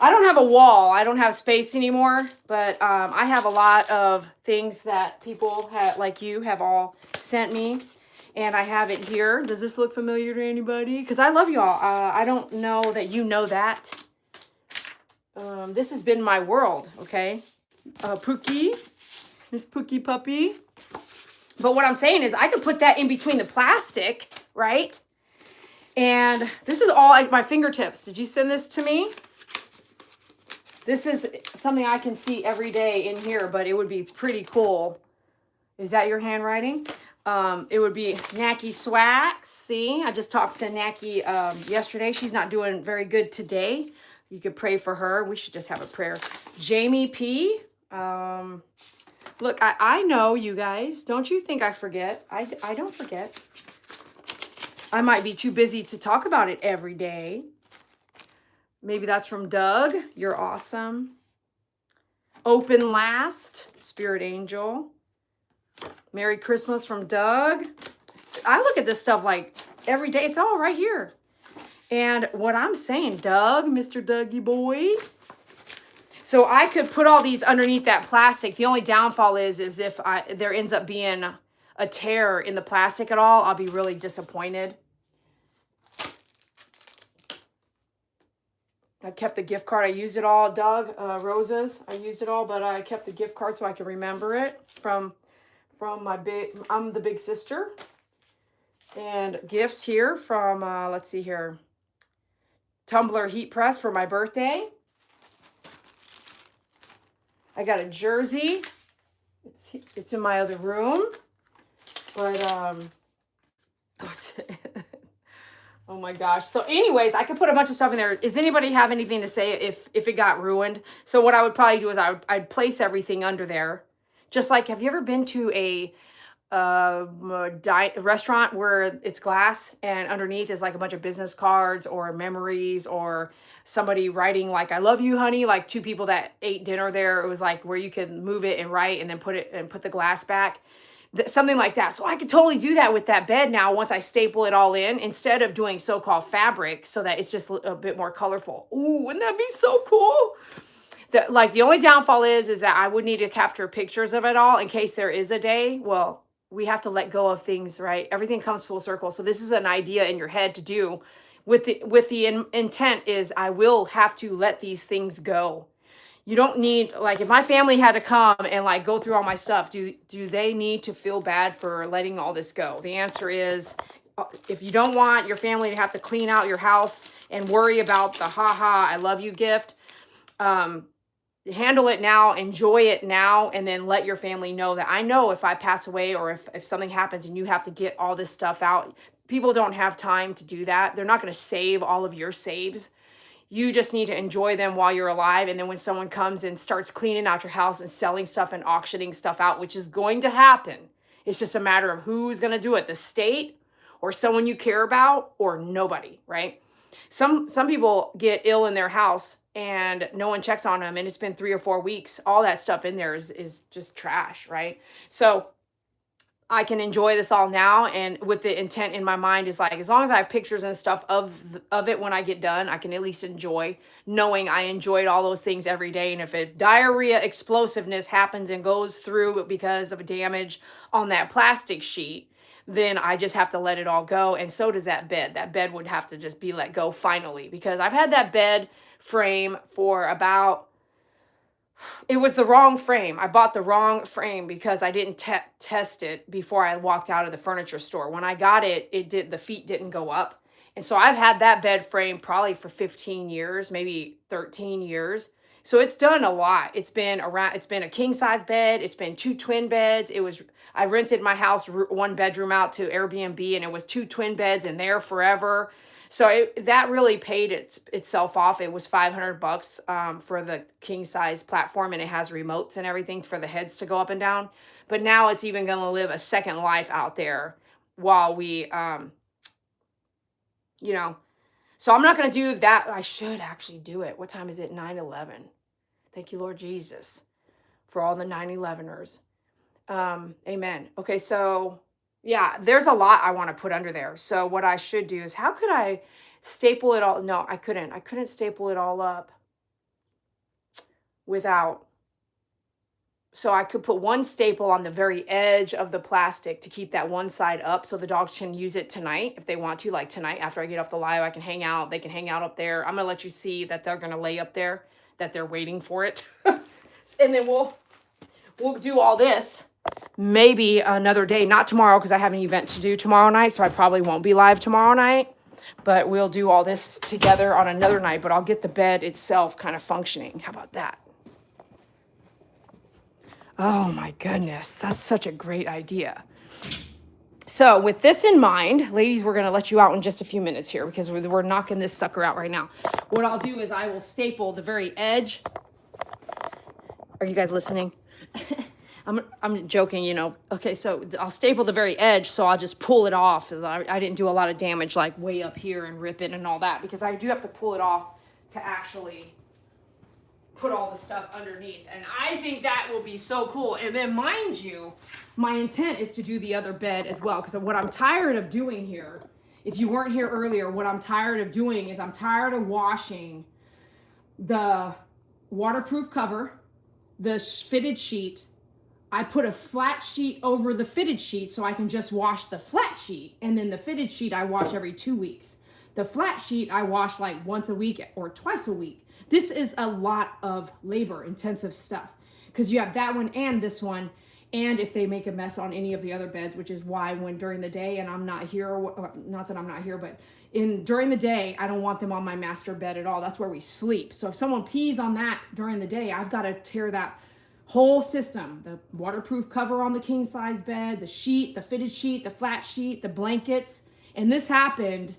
don't have a wall. I don't have space anymore, but I have a lot of things that people like you have all sent me. And I have it here. Does this look familiar to anybody? Because I love y'all. I don't know that you know that. This has been my world, okay? Pookie, Miss Pookie Puppy. But what I'm saying is I could put that in between the plastic, right? And this is all at my fingertips. Did you send this to me? This is something I can see every day in here, but it would be pretty cool. Is that your handwriting? It would be Nacky Swax. See, I just talked to Nacky yesterday. She's not doing very good today. You could pray for her. We should just have a prayer. Jamie P. Look, I know you guys. Don't you think I forget? I don't forget. I might be too busy to talk about it every day. Maybe that's from Doug. You're awesome. Open Last, Spirit Angel. Merry Christmas from Doug. I look at this stuff like every day. It's all right here. And what I'm saying, Doug, Mr. Dougie boy. So I could put all these underneath that plastic. The only downfall is if there ends up being a tear in the plastic at all, I'll be really disappointed. I kept the gift card. I used it all, Doug. Roses. I used it all, but I kept the gift card so I can remember it from my I'm the big sister. And gifts here from, let's see here. Tumbler heat press for my birthday. I got a jersey. It's in my other room. But, oh my gosh. So anyways, I could put a bunch of stuff in there. Does anybody have anything to say if it got ruined? So what I would probably do is I'd place everything under there. Just like, have you ever been to a restaurant where it's glass and underneath is like a bunch of business cards or memories or somebody writing like, I love you, honey, like two people that ate dinner there. It was like where you could move it and write and then put the glass back. Something like that. So I could totally do that with that bed now once I staple it all in instead of doing so-called fabric so that it's just a bit more colorful. Ooh, wouldn't that be so cool? The only downfall is that I would need to capture pictures of it all in case there is a day. Well, we have to let go of things, right? Everything comes full circle. So this is an idea in your head to do with the intent is I will have to let these things go. You don't need, like, if my family had to come and like go through all my stuff, do they need to feel bad for letting all this go? The answer is, if you don't want your family to have to clean out your house and worry about the haha, I love you gift, handle it now, enjoy it now, and then let your family know that I know if I pass away or if something happens and you have to get all this stuff out, people don't have time to do that. They're not going to save all of your saves. You just need to enjoy them while you're alive. And then when someone comes and starts cleaning out your house and selling stuff and auctioning stuff out, which is going to happen, it's just a matter of who's going to do it, the state or someone you care about or nobody, right? Some people get ill in their house and no one checks on them and it's been 3 or 4 weeks. All that stuff in there is just trash, right? So I can enjoy this all now, and with the intent in my mind is like, as long as I have pictures and stuff of it when I get done, I can at least enjoy knowing I enjoyed all those things every day. And if a diarrhea explosiveness happens and goes through because of damage on that plastic sheet, then I just have to let it all go. And so does that bed. That bed would have to just be let go finally, because I've had that bed frame for about, it was the wrong frame. I bought the wrong frame because I didn't test it before I walked out of the furniture store. When I got it, the feet didn't go up. And so I've had that bed frame probably for 15 years, maybe 13 years. So it's done a lot. It's been a king size bed. It's been 2 twin beds. I rented my house 1 bedroom out to Airbnb, and it was 2 twin beds in there forever. So that really paid itself off. It was $500 for the king size platform, and it has remotes and everything for the heads to go up and down. But now it's even going to live a second life out there while we, so I'm not going to do that. I should actually do it. What time is it? 9/11. Thank you, Lord Jesus, for all the 9/11ers. Amen. Okay, so yeah, there's a lot I want to put under there. So what I should do is, how could I staple it all? No, I couldn't. I couldn't staple it all up without So I could put one staple on the very edge of the plastic to keep that one side up so the dogs can use it tonight if they want to. Like tonight after I get off the live, I can hang out. They can hang out up there. I'm going to let you see that they're going to lay up there, that they're waiting for it. And then we'll do all this maybe another day. Not tomorrow because I have an event to do tomorrow night, so I probably won't be live tomorrow night. But we'll do all this together on another night. But I'll get the bed itself kind of functioning. How about that? Oh my goodness, that's such a great idea. So with this in mind, ladies, we're going to let you out in just a few minutes here because we're knocking this sucker out right now. What I'll do is I will staple the very edge. Are you guys listening? I'm joking, you know. Okay, so I'll staple the very edge, so I'll just pull it off. I didn't do a lot of damage like way up here and rip it and all that because I do have to pull it off to actually put all the stuff underneath. And I think that will be so cool. And then mind you, my intent is to do the other bed as well. Because what I'm tired of doing here, if you weren't here earlier, what I'm tired of doing is I'm tired of washing the waterproof cover, the fitted sheet. I put a flat sheet over the fitted sheet so I can just wash the flat sheet. And then the fitted sheet I wash every 2 weeks. The flat sheet I wash like once a week or twice a week. This is a lot of labor intensive stuff because you have that one and this one. And if they make a mess on any of the other beds, which is why when during the day and I'm not here, not that I'm not here, but during the day, I don't want them on my master bed at all. That's where we sleep. So if someone pees on that during the day, I've got to tear that whole system, the waterproof cover on the king size bed, the sheet, the fitted sheet, the flat sheet, the blankets. And this happened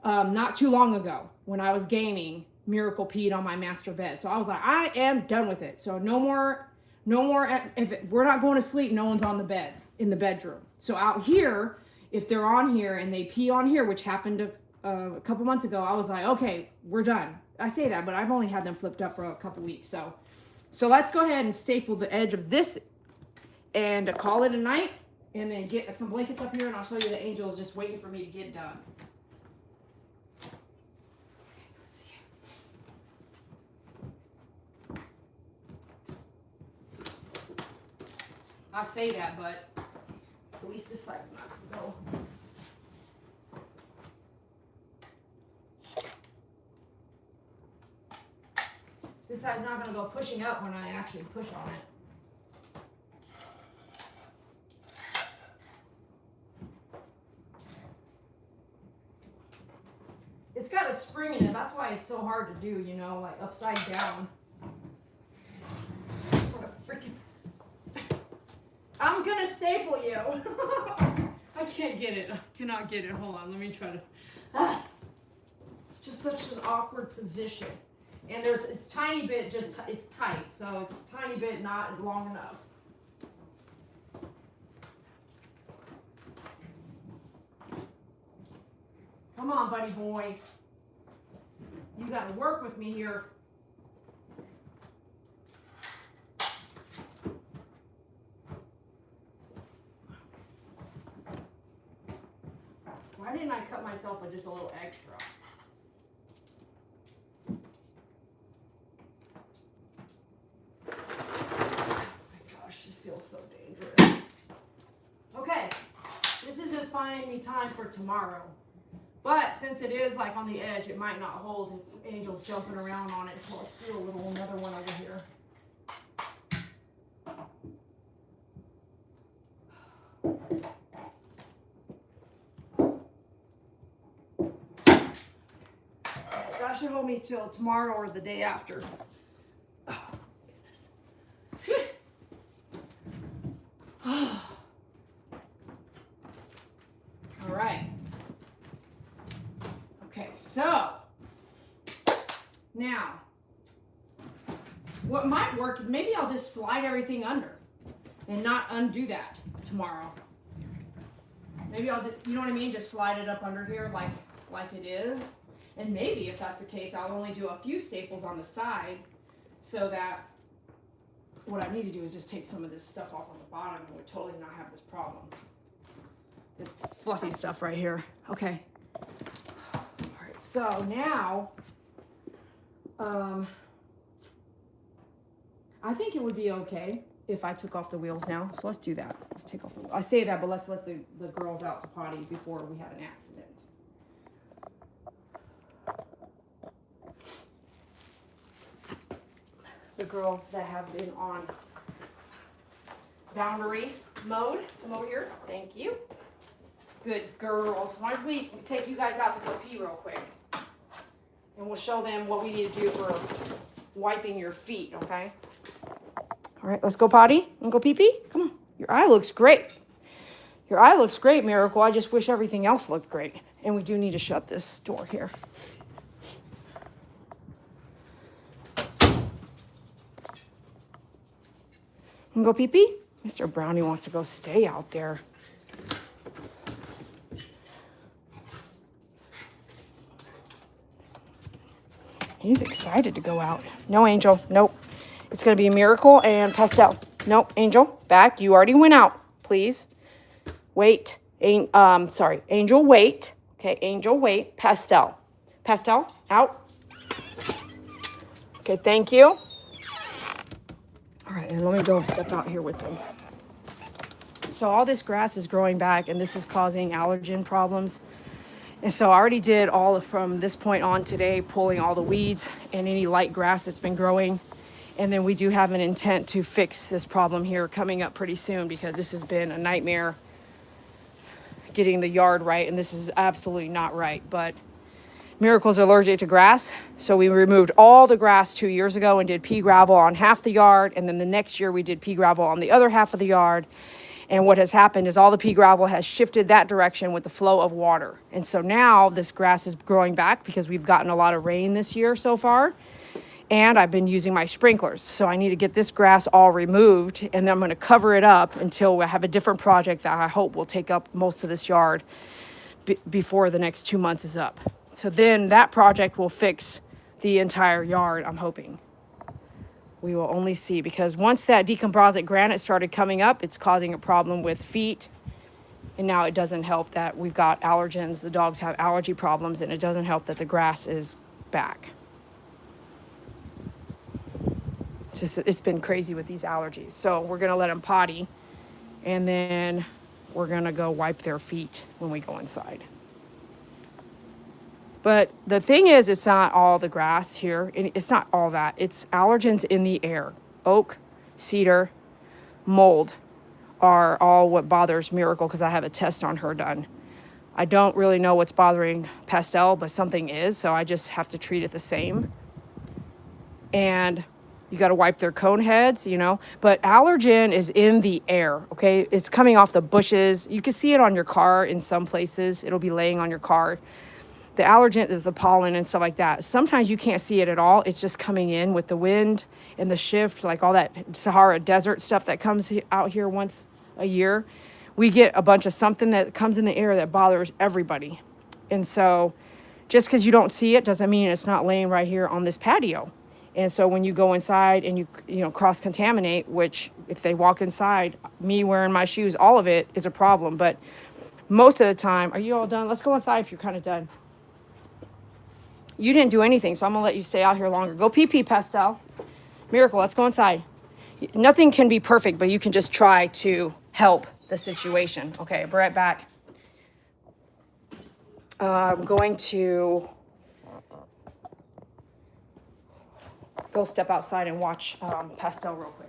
not too long ago when I was gaming. Miracle peed on my master bed. So I was like, I am done with it. So no more, we're not going to sleep, no one's on the bed, in the bedroom. So out here, if they're on here and they pee on here, which happened a couple months ago, I was like, okay, we're done. I say that, but I've only had them flipped up for a couple weeks. So let's go ahead and staple the edge of this and call it a night and then get some blankets up here and I'll show you the angels just waiting for me to get done. I say that, but at least this side's not going to go. This side's not going to go pushing up when I actually push on it. It's got a spring in it. That's why it's so hard to do, you know, like upside down. What a freaking... I'm gonna staple you. I can't get it. I cannot get it. Hold on. Let me try to. It's just such an awkward position. And it's tiny bit, it's tight. So it's tiny bit not long enough. Come on, buddy boy. You gotta work with me here. Why didn't I cut myself just a little extra? Oh my gosh, this feels so dangerous. Okay, this is just buying me time for tomorrow. But since it is like on the edge, it might not hold if Angel's jumping around on it. So let's do another one over here. That should hold me till tomorrow or the day after. Oh, goodness. All right. Okay, so now what might work is maybe I'll just slide everything under and not undo that tomorrow. Maybe I'll just, you know what I mean? Just slide it up under here like it is. And maybe if that's the case, I'll only do a few staples on the side so that what I need to do is just take some of this stuff off on the bottom and would totally not have this problem. This fluffy stuff right here. Okay. All right, so now, I think it would be okay if I took off the wheels now. So let's do that. Let's take off the, I say that, but let's let the girls out to potty before we have an accident. The girls that have been on boundary mode, come over here. Thank you. Good girls. Why don't we take you guys out to go pee real quick? And we'll show them what we need to do for wiping your feet, okay? All right, let's go potty and go pee-pee. Come on. Your eye looks great. Your eye looks great, Miracle. I just wish everything else looked great. And we do need to shut this door here. And go pee-pee? Mr. Brownie wants to go stay out there. He's excited to go out. No, Angel. Nope. It's going to be Miracle and Pastel. Nope. Angel, back. You already went out. Please. Wait. Sorry. Angel, wait. Okay, Angel, wait. Pastel. Pastel, out. Okay, thank you. All right, and let me go step out here with them. So all this grass is growing back, and this is causing allergen problems. And so I already did all from this point on today, pulling all the weeds and any light grass that's been growing. And then we do have an intent to fix this problem here coming up pretty soon, because this has been a nightmare getting the yard right. And this is absolutely not right. But Miracle's allergic to grass. So we removed all the grass 2 years ago and did pea gravel on half the yard. And then the next year we did pea gravel on the other half of the yard. And what has happened is all the pea gravel has shifted that direction with the flow of water. And so now this grass is growing back because we've gotten a lot of rain this year so far. And I've been using my sprinklers. So I need to get this grass all removed, and then I'm going to cover it up until we have a different project that I hope will take up most of this yard before the next 2 months is up. So then that project will fix the entire yard, I'm hoping. We will only see, because once that decomposite granite started coming up, it's causing a problem with feet. And now it doesn't help that we've got allergens. The dogs have allergy problems, and it doesn't help that the grass is back. It's been crazy with these allergies. So we're going to let them potty, and then we're going to go wipe their feet when we go inside. But the thing is, it's not all the grass here. It's not all that. It's allergens in the air. Oak, cedar, mold are all what bothers Miracle, because I have a test on her done. I don't really know what's bothering Pastel, but something is, so I just have to treat it the same. And you got to wipe their cone heads, you know. But allergen is in the air, okay? It's coming off the bushes. You can see it on your car in some places. It'll be laying on your car. The allergen is the pollen and stuff like that. Sometimes you can't see it at all. It's just coming in with the wind and the shift, like all that Sahara desert stuff that comes out here once a year. We get a bunch of something that comes in the air that bothers everybody. And so just because you don't see it doesn't mean it's not laying right here on this patio. And so when you go inside and you cross-contaminate, which if they walk inside, me wearing my shoes, all of it is a problem. But most of the time, are you all done? Let's go inside if you're kind of done. You didn't do anything, so I'm going to let you stay out here longer. Go pee-pee, Pastel. Miracle, let's go inside. Nothing can be perfect, but you can just try to help the situation. Okay, be right back. I'm going to go step outside and watch Pastel real quick.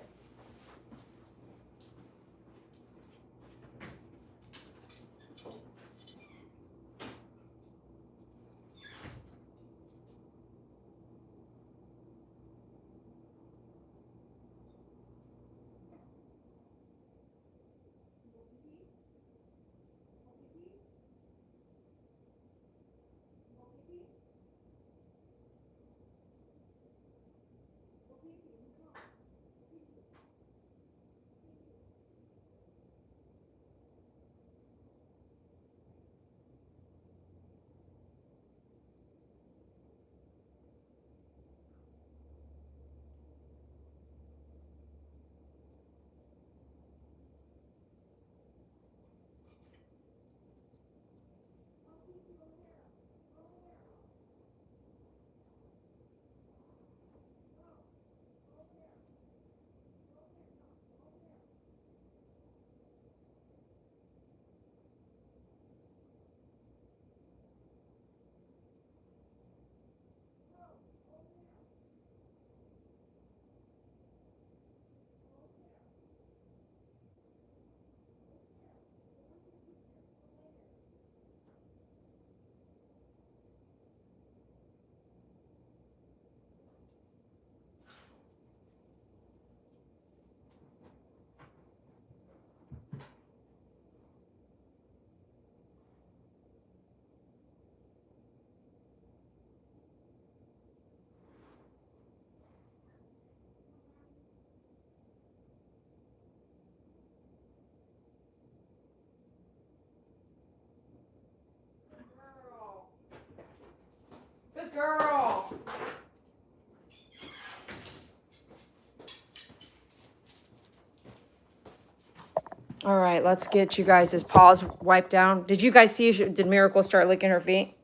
Good girl. All right, let's get you guys' paws wiped down. Did you guys see, did Miracle start licking her feet?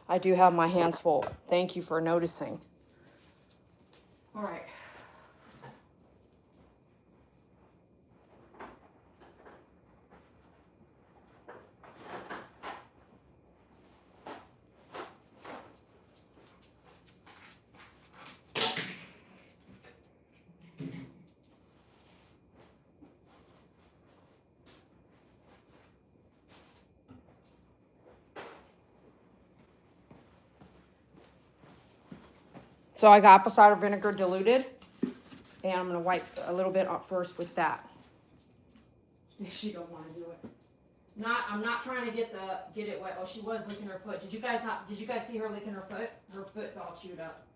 I do have my hands full. Thank you for noticing. All right. So I got apple cider vinegar diluted, and I'm gonna wipe a little bit up first with that. She don't want to do it. I'm not trying to get it wet. Oh, she was licking her foot. Did you guys see her licking her foot? Her foot's all chewed up.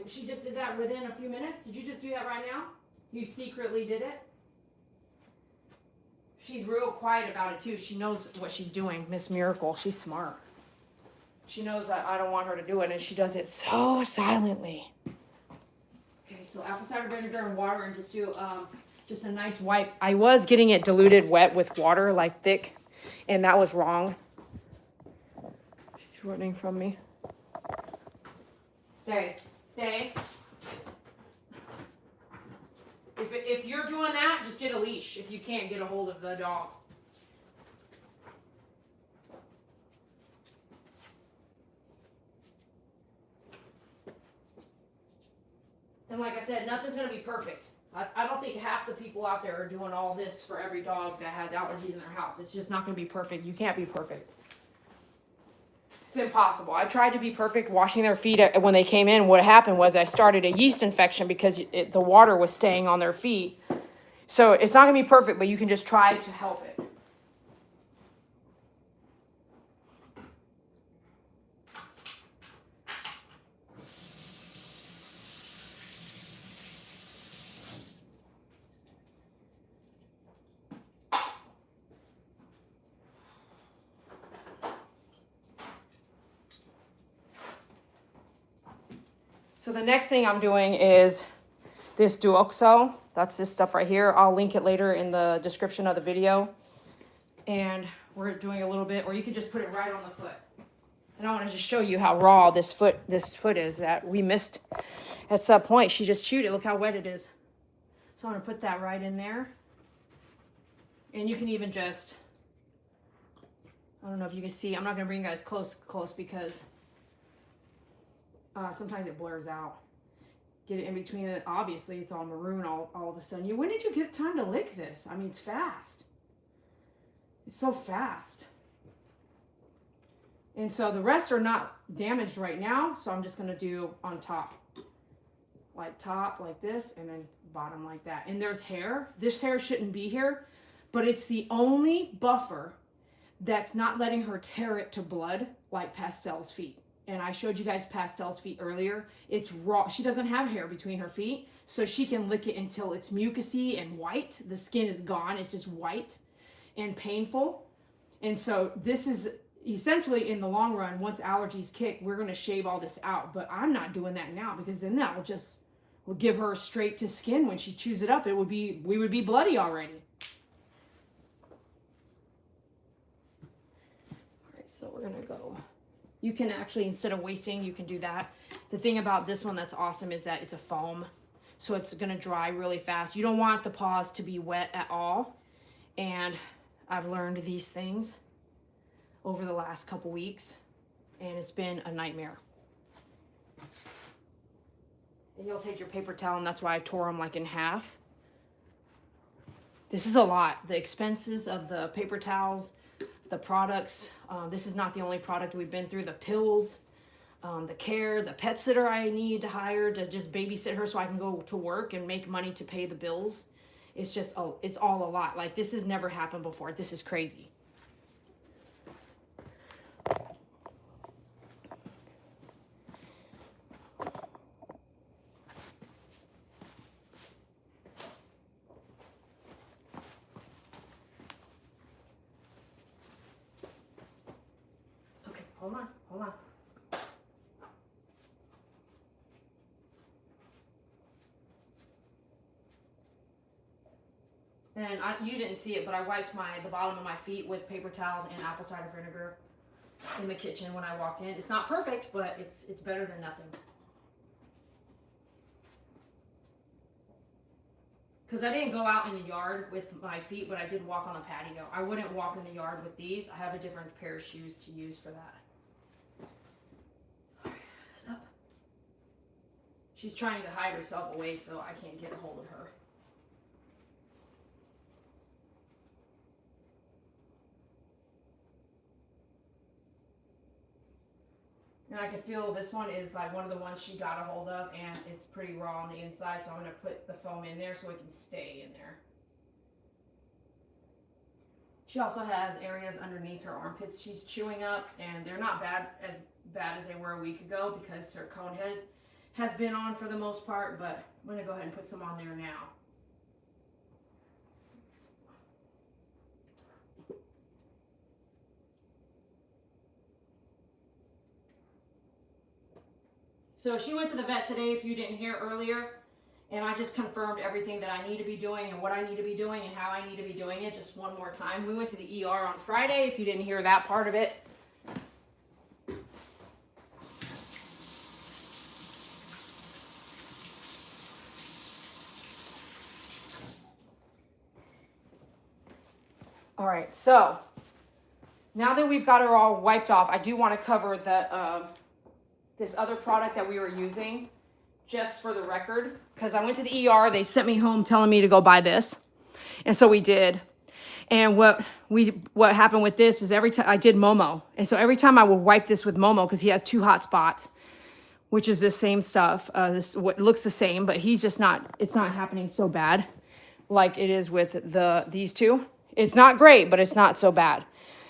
She just did that within a few minutes. Did you just do that right now? You secretly did it? She's real quiet about it too. She knows what she's doing. Miss Miracle, she's smart. She knows that I don't want her to do it, and she does it so silently. Okay, so apple cider vinegar and water, and just do just a nice wipe. I was getting it diluted wet with water, like thick, and that was wrong. She's running from me. Stay. If you're doing that, just get a leash if you can't get a hold of the dog. And like I said, nothing's going to be perfect. I don't think half the people out there are doing all this for every dog that has allergies in their house. It's just not going to be perfect. You can't be perfect. It's impossible. I tried to be perfect washing their feet when they came in. What happened was I started a yeast infection because the water was staying on their feet. So it's not going to be perfect, but you can just try to help it. So the next thing I'm doing is this Duoxo. That's this stuff right here. I'll link it later in the description of the video. And we're doing a little bit, or you can just put it right on the foot. And I want to just show you how raw this foot is that we missed at some point. She just chewed it. Look how wet it is. So I'm going to put that right in there. And you can even just, I don't know if you can see. I'm not going to bring you guys close because sometimes it blurs out. Get it in between it. Obviously, it's all maroon all of a sudden. When did you get time to lick this? I mean, it's fast. It's so fast. And so the rest are not damaged right now. So I'm just going to do on top. Like top like this, and then bottom like that. And there's hair. This hair shouldn't be here, but it's the only buffer that's not letting her tear it to blood like Pastel's feet. And I showed you guys Pastel's feet earlier. It's raw. She doesn't have hair between her feet, so she can lick it until it's mucousy and white. The skin is gone. It's just white and painful. And so this is essentially, in the long run, once allergies kick, we're going to shave all this out. But I'm not doing that now, because then that will give her straight to skin. When she chews it up, we would be bloody already. All right, so we're going to go. You can actually, instead of wasting, you can do that. The thing about this one that's awesome is that it's a foam, so it's going to dry really fast. You don't want the paws to be wet at all. And I've learned these things over the last couple weeks, and it's been a nightmare. And you'll take your paper towel, and that's why I tore them like in half. This is a lot. The expenses of the paper towels, the products. This is not the only product we've been through. The pills, the care, the pet sitter I need to hire to just babysit her so I can go to work and make money to pay the bills. It's just, it's all a lot. Like, this has never happened before. This is crazy. hold on. And you didn't see it, but I wiped the bottom of my feet with paper towels and apple cider vinegar in the kitchen when I walked in. It's not perfect, but it's better than nothing. Because I didn't go out in the yard with my feet, but I did walk on the patio. I wouldn't walk in the yard with these. I have a different pair of shoes to use for that. What's up? She's trying to hide herself away so I can't get a hold of her. And I can feel this one is like one of the ones she got a hold of, and it's pretty raw on the inside, so I'm going to put the foam in there so it can stay in there. She also has areas underneath her armpits she's chewing up, and they're not as bad as they were a week ago because her cone head has been on for the most part, but I'm going to go ahead and put some on there now. So she went to the vet today, if you didn't hear earlier, and I just confirmed everything that I need to be doing and what I need to be doing and how I need to be doing it just one more time. We went to the ER on Friday, if you didn't hear that part of it. All right, so now that we've got her all wiped off, I do want to cover the this other product that we were using, just for the record, because I went to the ER. They sent me home telling me to go buy this, and so we did. And what happened with this is every time I did Momo, and so every time I would wipe this with Momo, because he has 2 hot spots, which is the same stuff. This what looks the same, but he's just not. It's not happening so bad, like it is with these two. It's not great, but it's not so bad.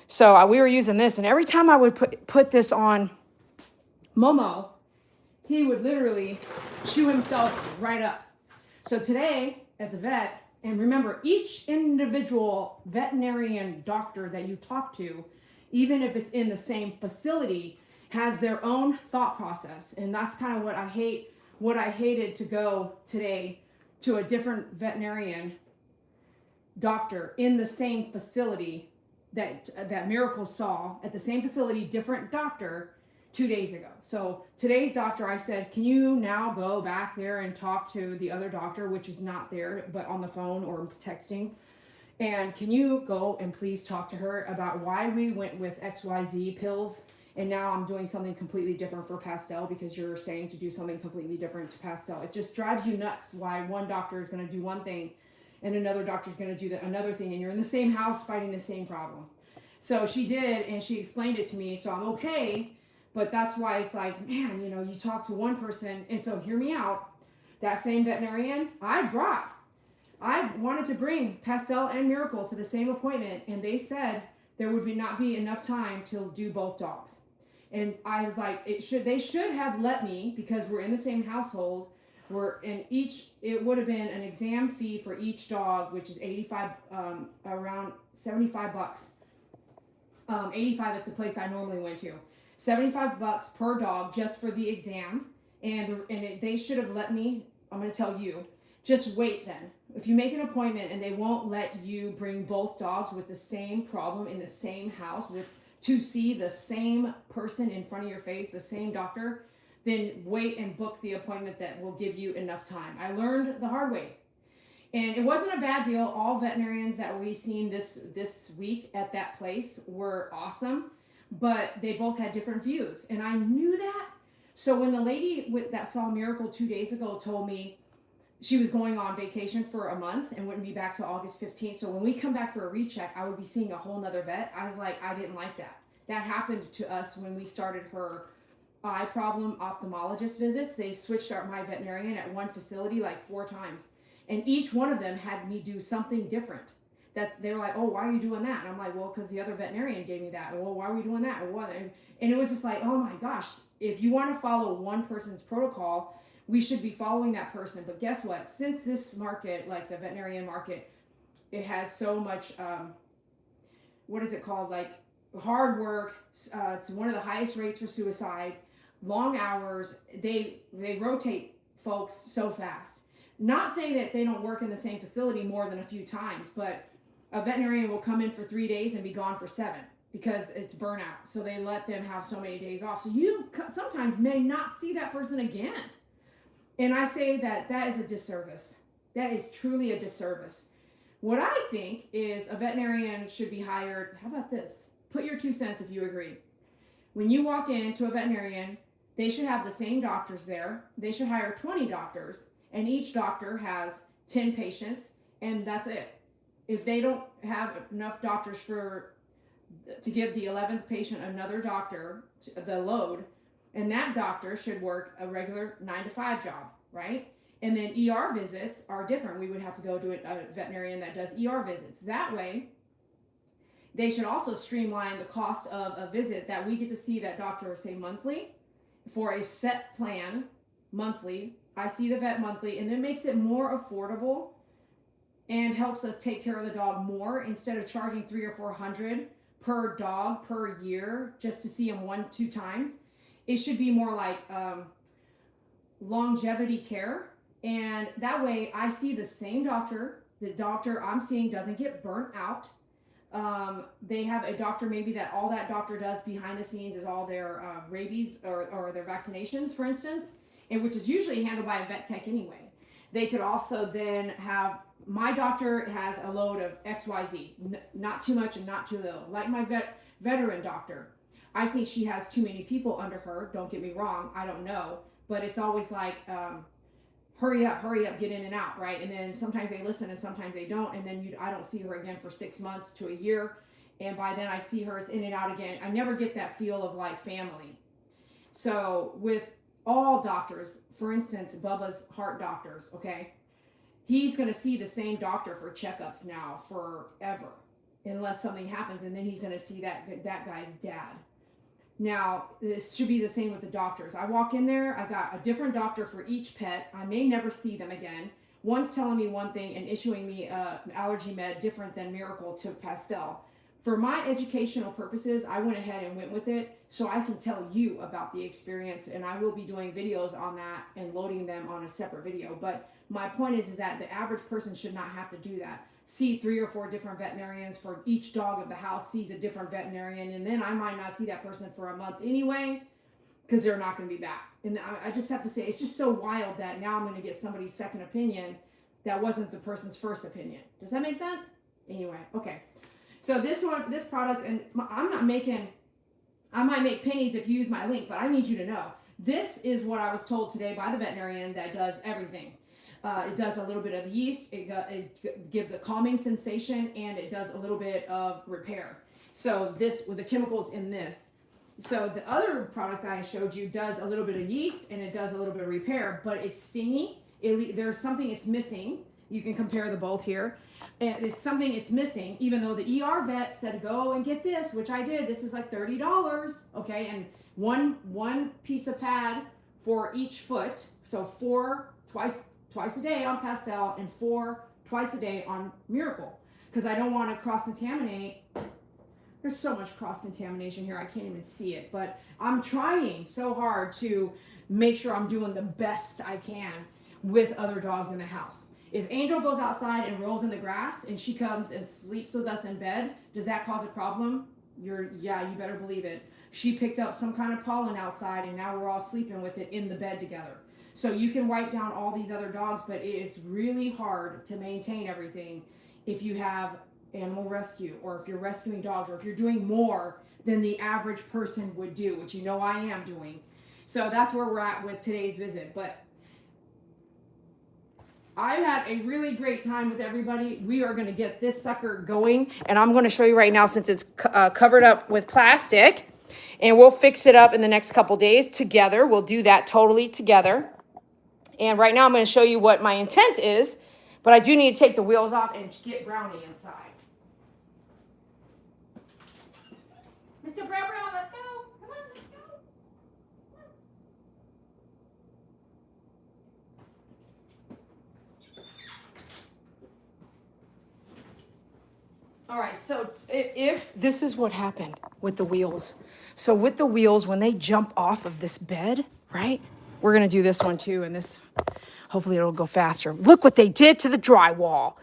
So we were using this, and every time I would put this on Momo, he would literally chew himself right up. So today at the vet, and remember, each individual veterinarian doctor that you talk to, even if it's in the same facility, has their own thought process. And that's kind of what I hated to go today to a different veterinarian doctor in the same facility that Miracle saw at the same facility, different doctor 2 days ago. So today's doctor, I said, can you now go back there and talk to the other doctor, which is not there, but on the phone or texting? And can you go and please talk to her about why we went with XYZ pills and now I'm doing something completely different for Pastel because you're saying to do something completely different to Pastel. It just drives you nuts why one doctor is going to do one thing and another doctor is going to do another thing, and you're in the same house fighting the same problem. So she did, and she explained it to me, so I'm okay. But that's why it's like, man, you know, you talk to one person, and so hear me out. That same veterinarian, I wanted to bring Pastel and Miracle to the same appointment, and they said there would not be enough time to do both dogs. And I was like, they should have let me, because we're in the same household. It would have been an exam fee for each dog, which is around $75. 85 at the place I normally went to. $75 per dog just for the exam, they should have let me. I'm going to tell you, just wait then. If you make an appointment and they won't let you bring both dogs with the same problem in the same house to see the same person in front of your face, the same doctor, then wait and book the appointment that will give you enough time. I learned the hard way. And it wasn't a bad deal. All veterinarians that we've seen this week at that place were awesome, but they both had different views. And I knew that. So when the lady that saw Miracle 2 days ago told me she was going on vacation for a month and wouldn't be back till August 15th. So when we come back for a recheck, I would be seeing a whole nother vet. I was like, I didn't like that. That happened to us when we started her eye problem ophthalmologist visits. They switched my veterinarian at one facility like 4 times. And each one of them had me do something different. That they're like, oh, why are you doing that? And I'm like, well, because the other veterinarian gave me that. Well, why are we doing that? And it was just like, oh my gosh, if you want to follow one person's protocol, we should be following that person. But guess what? Since this market, like the veterinarian market, it has so much, what is it called? Like hard work. It's one of the highest rates for suicide. Long hours. They rotate folks so fast. Not saying that they don't work in the same facility more than a few times, but a veterinarian will come in for 3 days and be gone for 7 because it's burnout. So they let them have so many days off. So you sometimes may not see that person again. And I say that is a disservice. That is truly a disservice. What I think is a veterinarian should be hired. How about this? Put your 2 cents if you agree. When you walk into a veterinarian, they should have the same doctors there. They should hire 20 doctors, and each doctor has 10 patients, and that's it. If they don't have enough doctors to give the 11th patient another doctor, the load, and that doctor should work a regular 9 to 5 job, right? And then ER visits are different. We would have to go to a veterinarian that does ER visits. That way, they should also streamline the cost of a visit that we get to see that doctor, say, monthly, for a set plan, monthly. I see the vet monthly, and it makes it more affordable and helps us take care of the dog more instead of charging $300 or $400 per dog per year just to see him 1-2 times. It should be more like longevity care. And that way I see the same doctor. The doctor I'm seeing doesn't get burnt out. They have a doctor maybe that all that doctor does behind the scenes is all their rabies or their vaccinations, for instance, and which is usually handled by a vet tech anyway. They could also then have, my doctor has a load of XYZ, not too much and not too little. Like my veteran doctor, I think she has too many people under her. Don't get me wrong, I don't know, but it's always like, hurry up, get in and out, right? And then sometimes they listen and sometimes they don't, and then I don't see her again for 6 months to a year, and by then I see her, it's in and out again. I never get that feel of like family. So with all doctors, for instance, Bubba's heart doctors, okay, he's going to see the same doctor for checkups now forever, unless something happens, and then he's going to see that guy's dad. Now, this should be the same with the doctors. I walk in there, I got a different doctor for each pet. I may never see them again. One's telling me one thing and issuing me allergy med different than Miracle to Pastel. For my educational purposes, I went ahead and went with it so I can tell you about the experience, and I will be doing videos on that and loading them on a separate video. But my point is that the average person should not have to do that. See 3 or 4 different veterinarians for each dog of the house, sees a different veterinarian, and then I might not see that person for a month anyway because they're not going to be back. And I just have to say, it's just so wild that now I'm going to get somebody's second opinion that wasn't the person's first opinion. Does that make sense? Anyway, okay. So this product, and I might make pennies if you use my link, but I need you to know, this is what I was told today by the veterinarian that does everything. It does a little bit of yeast, it gives a calming sensation, and it does a little bit of repair. So this, with the chemicals in this. So the other product I showed you does a little bit of yeast, and it does a little bit of repair, but it's stingy. There's something it's missing. You can compare the both here. And it's something it's missing, even though the ER vet said, go and get this, which I did. This is like $30, okay? And one piece of pad for each foot. So 4 twice a day on Pastel and 4 twice a day on Miracle, because I don't want to cross-contaminate. There's so much cross-contamination here, I can't even see it, but I'm trying so hard to make sure I'm doing the best I can with other dogs in the house. If Angel goes outside and rolls in the grass and she comes and sleeps with us in bed, does that cause a problem? Yeah, you better believe it. She picked up some kind of pollen outside, and now we're all sleeping with it in the bed together. So you can wipe down all these other dogs, but it is really hard to maintain everything if you have animal rescue, or if you're rescuing dogs, or if you're doing more than the average person would do, which you know I am doing. So that's where we're at with today's visit. But I've had a really great time with everybody. We are going to get this sucker going, and I'm going to show you right now, since it's covered up with plastic, and we'll fix it up in the next couple days together. We'll do that totally together. And right now I'm going to show you what my intent is, but I do need to take the wheels off and get Brownie inside. Mr. Brown, let's go. Come on, let's go. All right, so if this is what happened with the wheels. So with the wheels, when they jump off of this bed, right? We're gonna do this one too, and this, hopefully it'll go faster. Look what they did to the drywall.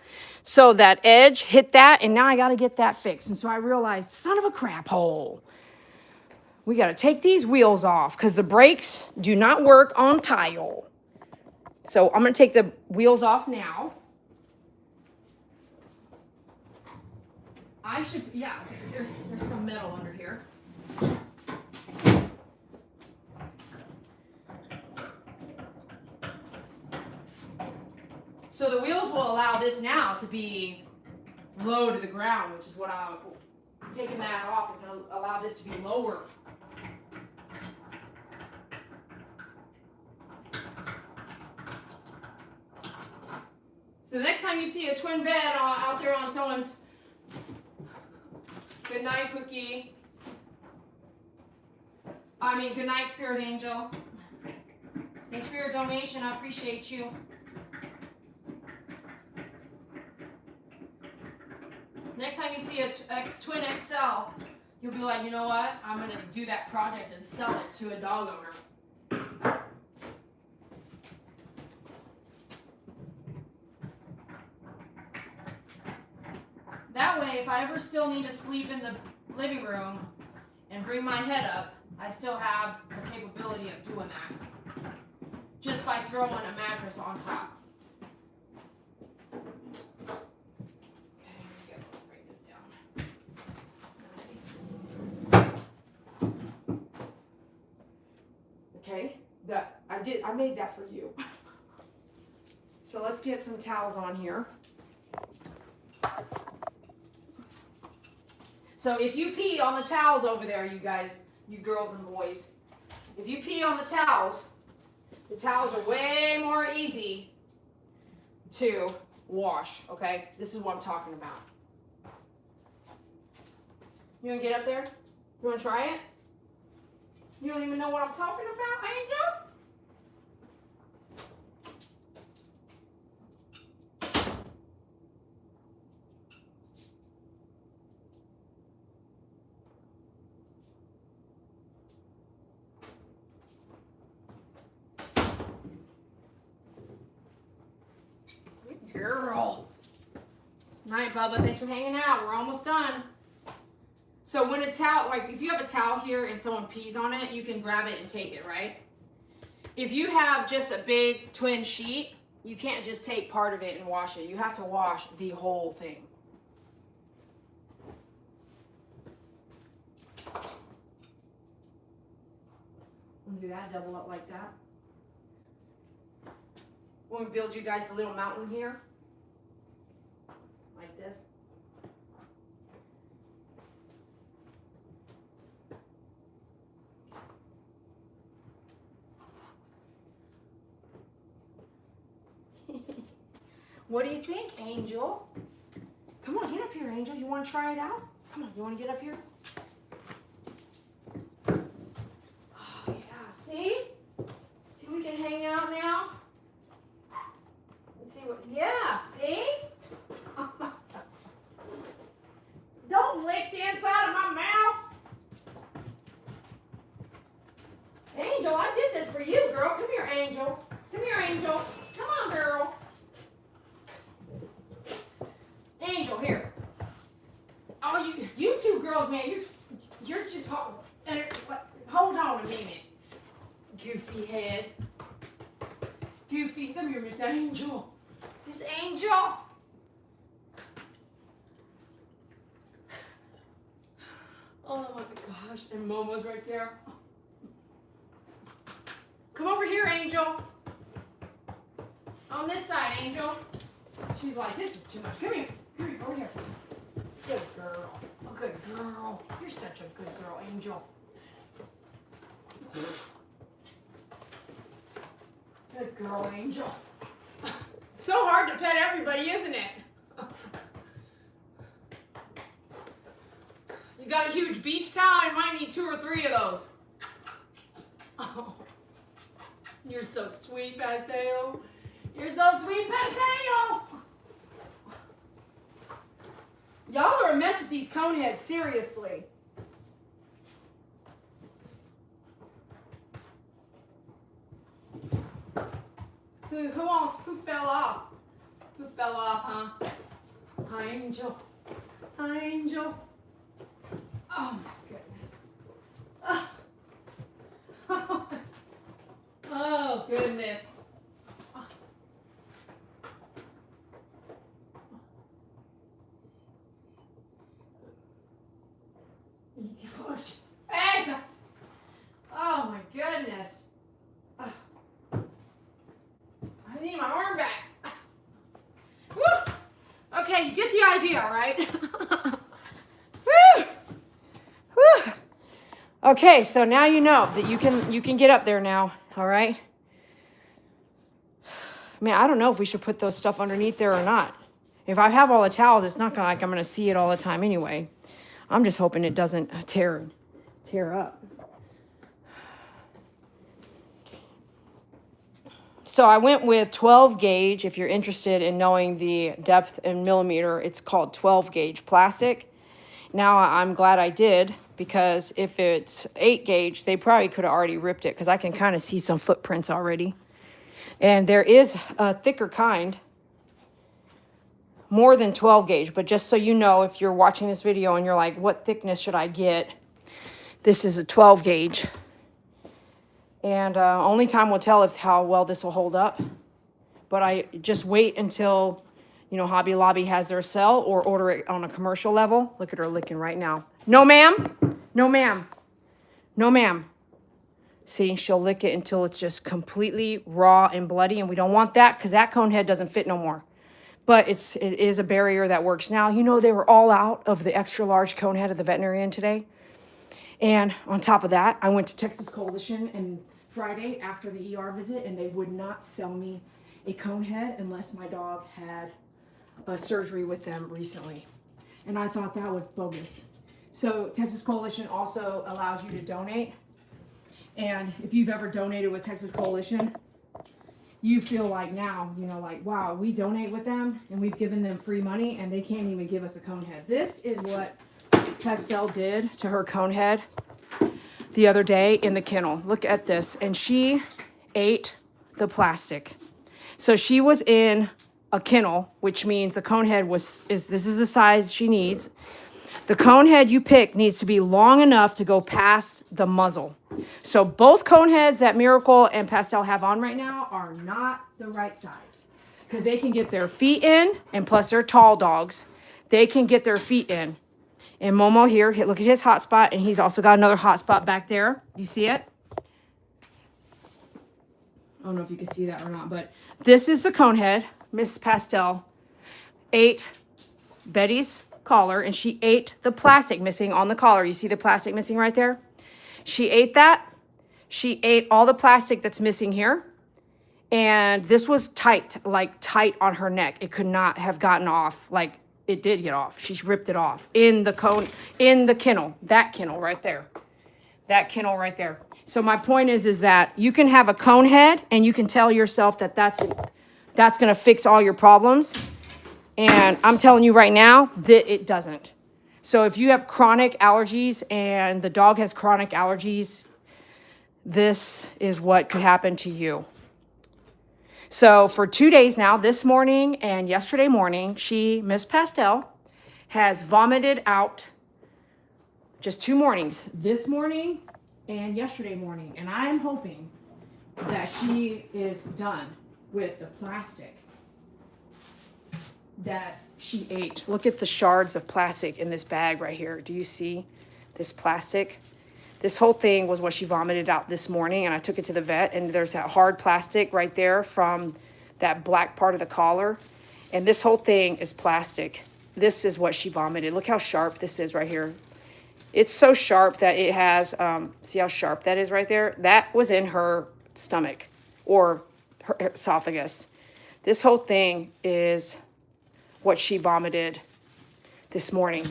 So that edge hit that, and now I gotta get that fixed. And so I realized, son of a crap hole. We gotta take these wheels off because the brakes do not work on tile. So I'm gonna take the wheels off now. I should, yeah, there's some metal under here. So the wheels will allow this now to be low to the ground, which is what taking that off is going to allow this to be lower. So the next time you see a twin bed out there on someone's, good night, Pookie. Good night, Spirit Angel. Thanks for your donation. I appreciate you. Next time you see a Twin XL, you'll be like, you know what? I'm going to do that project and sell it to a dog owner. That way, if I ever still need to sleep in the living room and bring my head up, I still have the capability of doing that. Just by throwing a mattress on top. Okay, I made that for you. So let's get some towels on here. So if you pee on the towels over there, you guys, you girls and boys, if you pee on the towels are way more easy to wash, okay? This is what I'm talking about. You wanna get up there? You wanna try it? You don't even know what I'm talking about, Angel? Good girl. Night, Bubba. Thanks for hanging out. We're almost done. So when a towel, like if you have a towel here and someone pees on it, you can grab it and take it, right? If you have just a big twin sheet, you can't just take part of it and wash it. You have to wash the whole thing. We'll do that, double up like that. We'll build you guys a little mountain here. Like this. What do you think, Angel? Come on, get up here, Angel. You want to try it out? Come on, you want to get up here? Oh, yeah. See? See, we can hang out now? Let's see what, yeah, see? Don't lick the inside of my mouth. Angel, I did this for you, girl. Come here, Angel. Come here, Angel. Come on, girl. Angel, here. Oh, you two girls, man, you're just hold on a minute. Goofy head. Goofy, come here, Miss Angel. Miss Angel. Oh my gosh, and Momo's right there. Come over here, Angel. On this side, Angel. She's like, this is too much. Come here. Come here, over here. Good girl. A good girl. You're such a good girl, Angel. Good girl, Angel. It's so hard to pet everybody, isn't it? You got a huge beach towel? I might need 2 or 3 of those. Oh, you're so sweet, Pastel. You're so sweet, Pastel. Y'all are a mess with these cone heads, seriously. Who fell off? Who fell off, huh? Hi, Angel. Hi, Angel. Oh my goodness. Oh goodness. Gosh. Hey, that's. Oh my goodness. I need my arm back. Woo. Okay, you get the idea, right? Woo. Woo. Okay, so now you know that you can get up there now, all right? I mean, I don't know if we should put those stuff underneath there or not. If I have all the towels, it's not gonna like I'm gonna see it all the time anyway. I'm just hoping it doesn't tear up. So I went with 12 gauge. If you're interested in knowing the depth in millimeter, it's called 12 gauge plastic. Now I'm glad I did, because if it's 8 gauge, they probably could have already ripped it, because I can kind of see some footprints already. And there is a thicker kind, more than 12 gauge, but just so you know, if you're watching this video and you're like, what thickness should I get? This is a 12 gauge. And only time will tell how well this will hold up. But I just wait until, you know, Hobby Lobby has their sale, or order it on a commercial level. Look at her licking right now. No, ma'am. No, ma'am. No, ma'am. See, she'll lick it until it's just completely raw and bloody, and we don't want that, because that cone head doesn't fit no more. But it is a barrier that works now. You know, they were all out of the extra large cone head at the veterinarian today. And on top of that, I went to Texas Coalition and Friday after the ER visit, and they would not sell me a cone head unless my dog had a surgery with them recently. And I thought that was bogus. So Texas Coalition also allows you to donate. And if you've ever donated with Texas Coalition, you feel like now, you know, like, wow, we donate with them and we've given them free money and they can't even give us a cone head. This is what Pastel did to her cone head the other day in the kennel. Look at this. And she ate the plastic. So she was in a kennel, which means the cone head this is the size she needs. The cone head you pick needs to be long enough to go past the muzzle. So both cone heads that Miracle and Pastel have on right now are not the right size, because they can get their feet in, and plus they're tall dogs. They can get their feet in. And Momo here, look at his hot spot, and he's also got another hot spot back there. You see it? I don't know if you can see that or not, but this is the cone head. Miss Pastel ate Betty's collar, and she ate the plastic missing on the collar. You see the plastic missing right there? She ate that. She ate all the plastic that's missing here. And this was tight, like tight on her neck. It could not have gotten off. Like, it did get off. She ripped it off in the kennel. That kennel right there. That kennel right there. So my point is that you can have a cone head and you can tell yourself that that's going to fix all your problems. And I'm telling you right now that it doesn't. So if you have chronic allergies and the dog has chronic allergies, this is what could happen to you. So for 2 days now, this morning and yesterday morning, Miss Pastel, has vomited out just 2 mornings, this morning and yesterday morning. And I'm hoping that she is done with the plastic that she ate. Look at the shards of plastic in this bag right here. Do you see this plastic? This whole thing was what she vomited out this morning, and I took it to the vet, and there's that hard plastic right there from that black part of the collar. And this whole thing is plastic. This is what she vomited. Look how sharp this is right here. It's so sharp that it has, see how sharp that is right there? That was in her stomach or her esophagus. This whole thing is what she vomited this morning.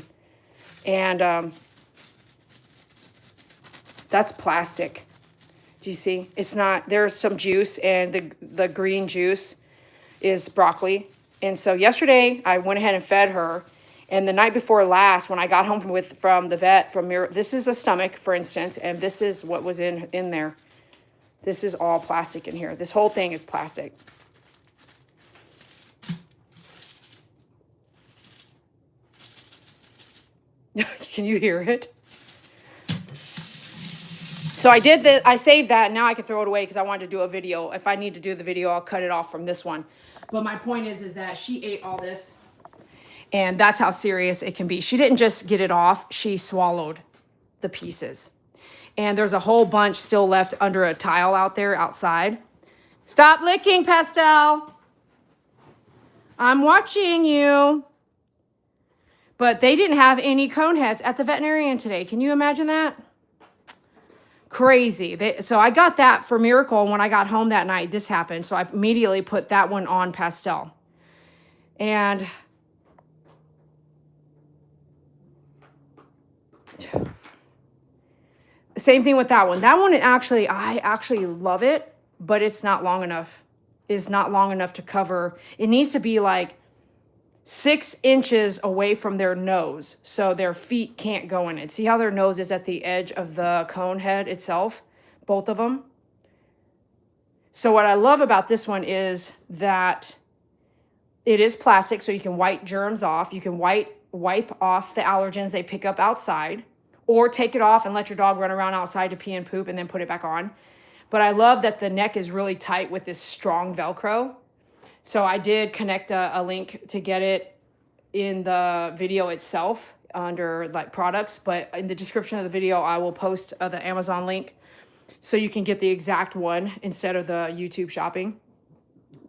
And that's plastic. Do you see? It's not, there's some juice, and the green juice is broccoli. And so yesterday I went ahead and fed her, And the night before last, when I got home from the vet, this is a stomach, for instance, and this is what was in there. This is all plastic in here. This whole thing is plastic. Can you hear it? So I did that. I saved that. And now I can throw it away because I wanted to do a video. If I need to do the video, I'll cut it off from this one. But my point is that she ate all this. And that's how serious it can be. She didn't just get it off. She swallowed the pieces. And there's a whole bunch still left under a tile out there outside. Stop licking, Pastel. I'm watching you. But they didn't have any cone heads at the veterinarian today. Can you imagine that? Crazy. So I got that for Miracle. And when I got home that night, this happened. So I immediately put that one on Pastel. And same thing with that one. That one, I actually love it, but it's not long enough. It's not long enough to cover. It needs to be like 6 inches away from their nose so their feet can't go in it. See how their nose is at the edge of the cone head itself? Both of them. So what I love about this one is that it is plastic, so you can wipe germs off. You can wipe off the allergens they pick up outside, or take it off and let your dog run around outside to pee and poop and then put it back on. But I love that the neck is really tight with this strong Velcro. So I did connect a link to get it in the video itself under like products. But in the description of the video, I will post the Amazon link so you can get the exact one instead of the YouTube shopping.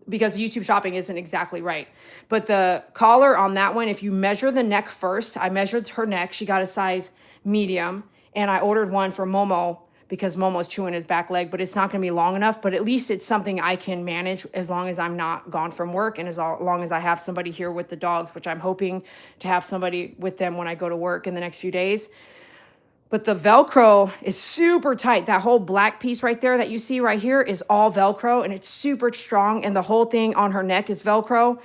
Because YouTube shopping isn't exactly right. But the collar on that one, if you measure the neck first, I measured her neck. She got a size medium, and I ordered one for Momo because Momo's chewing his back leg, but it's not going to be long enough. But at least it's something I can manage as long as I'm not gone from work and as long as I have somebody here with the dogs, which I'm hoping to have somebody with them when I go to work in the next few days. But the Velcro is super tight. That whole black piece right there that you see right here is all Velcro, and it's super strong, and the whole thing on her neck is Velcro.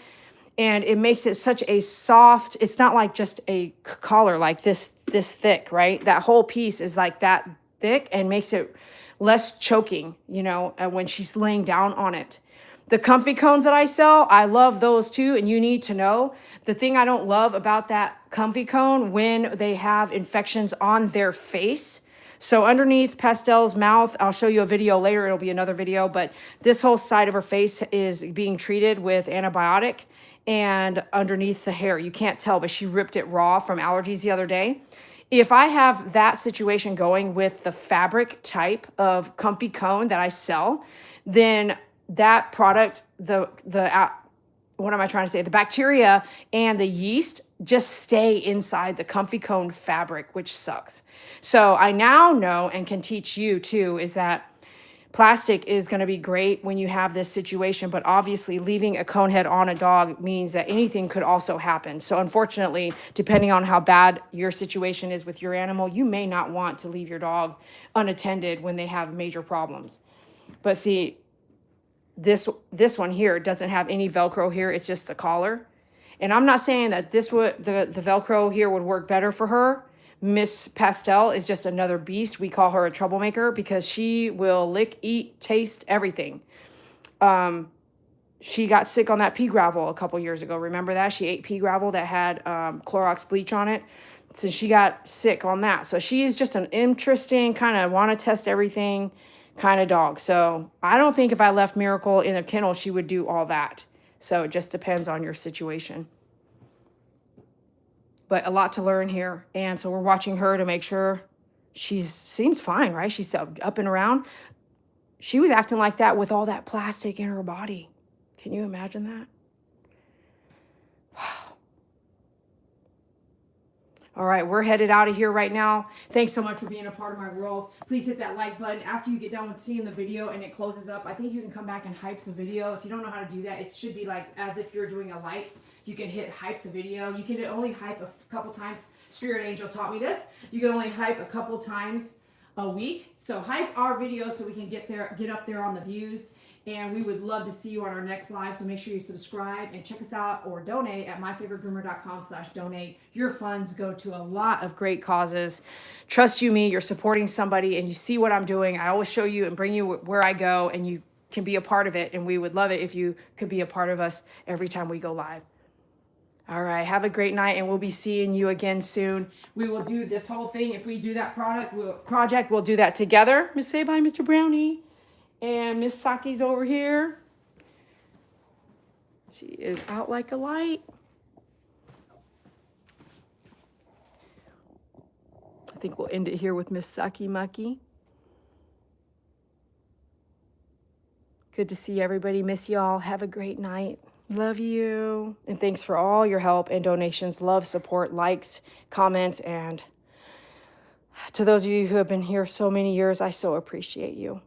And it makes it such a soft, it's not like just a collar like this thick, right? That whole piece is like that thick and makes it less choking, you know, when she's laying down on it. The comfy cones that I sell, I love those too. And you need to know the thing I don't love about that comfy cone when they have infections on their face. So underneath Pastel's mouth, I'll show you a video later. It'll be another video, but this whole side of her face is being treated with antibiotic. And underneath the hair, you can't tell, but she ripped it raw from allergies the other day. If I have that situation going with the fabric type of comfy cone that I sell, then that product, what am I trying to say? The bacteria and the yeast just stay inside the comfy cone fabric, which sucks. So I now know and can teach you too, is that plastic is going to be great when you have this situation, but obviously leaving a cone head on a dog means that anything could also happen. So unfortunately, depending on how bad your situation is with your animal, you may not want to leave your dog unattended when they have major problems. But see, this one here doesn't have any Velcro here. It's just a collar. And I'm not saying that the Velcro here would work better for her. Miss Pastel is just another beast. We call her a troublemaker because she will lick, eat, taste everything. She got sick on that pea gravel a couple years ago. Remember that? She ate pea gravel that had Clorox bleach on it. So she got sick on that. So she's just an interesting kind of want to test everything kind of dog. So I don't think if I left Miracle in a kennel, she would do all that. So it just depends on your situation. But a lot to learn here. And so we're watching her to make sure she seems fine, right? She's up and around. She was acting like that with all that plastic in her body. Can you imagine that? All right, we're headed out of here right now. Thanks so much for being a part of my world. Please hit that like button after you get done with seeing the video and it closes up. I think you can come back and hype the video. If you don't know how to do that, it should be like as if you're doing a like. You can hit hype the video. You can only hype a couple times. Spirit Angel taught me this. You can only hype a couple times a week. So hype our videos so we can get up there on the views. And we would love to see you on our next live. So make sure you subscribe and check us out or donate at myfavoritegroomer.com/donate. Your funds go to a lot of great causes. Trust you me, you're supporting somebody and you see what I'm doing. I always show you and bring you where I go and you can be a part of it. And we would love it if you could be a part of us every time we go live. All right, have a great night, and we'll be seeing you again soon. We will do this whole thing. If we do that project, we'll do that together. Miss Say bye, Mr. Brownie. And Miss Saki's over here. She is out like a light. I think we'll end it here with Miss Saki Mucky. Good to see everybody. Miss y'all. Have a great night. Love you. And thanks for all your help and donations, love, support, likes, comments, and to those of you who have been here so many years, I so appreciate you.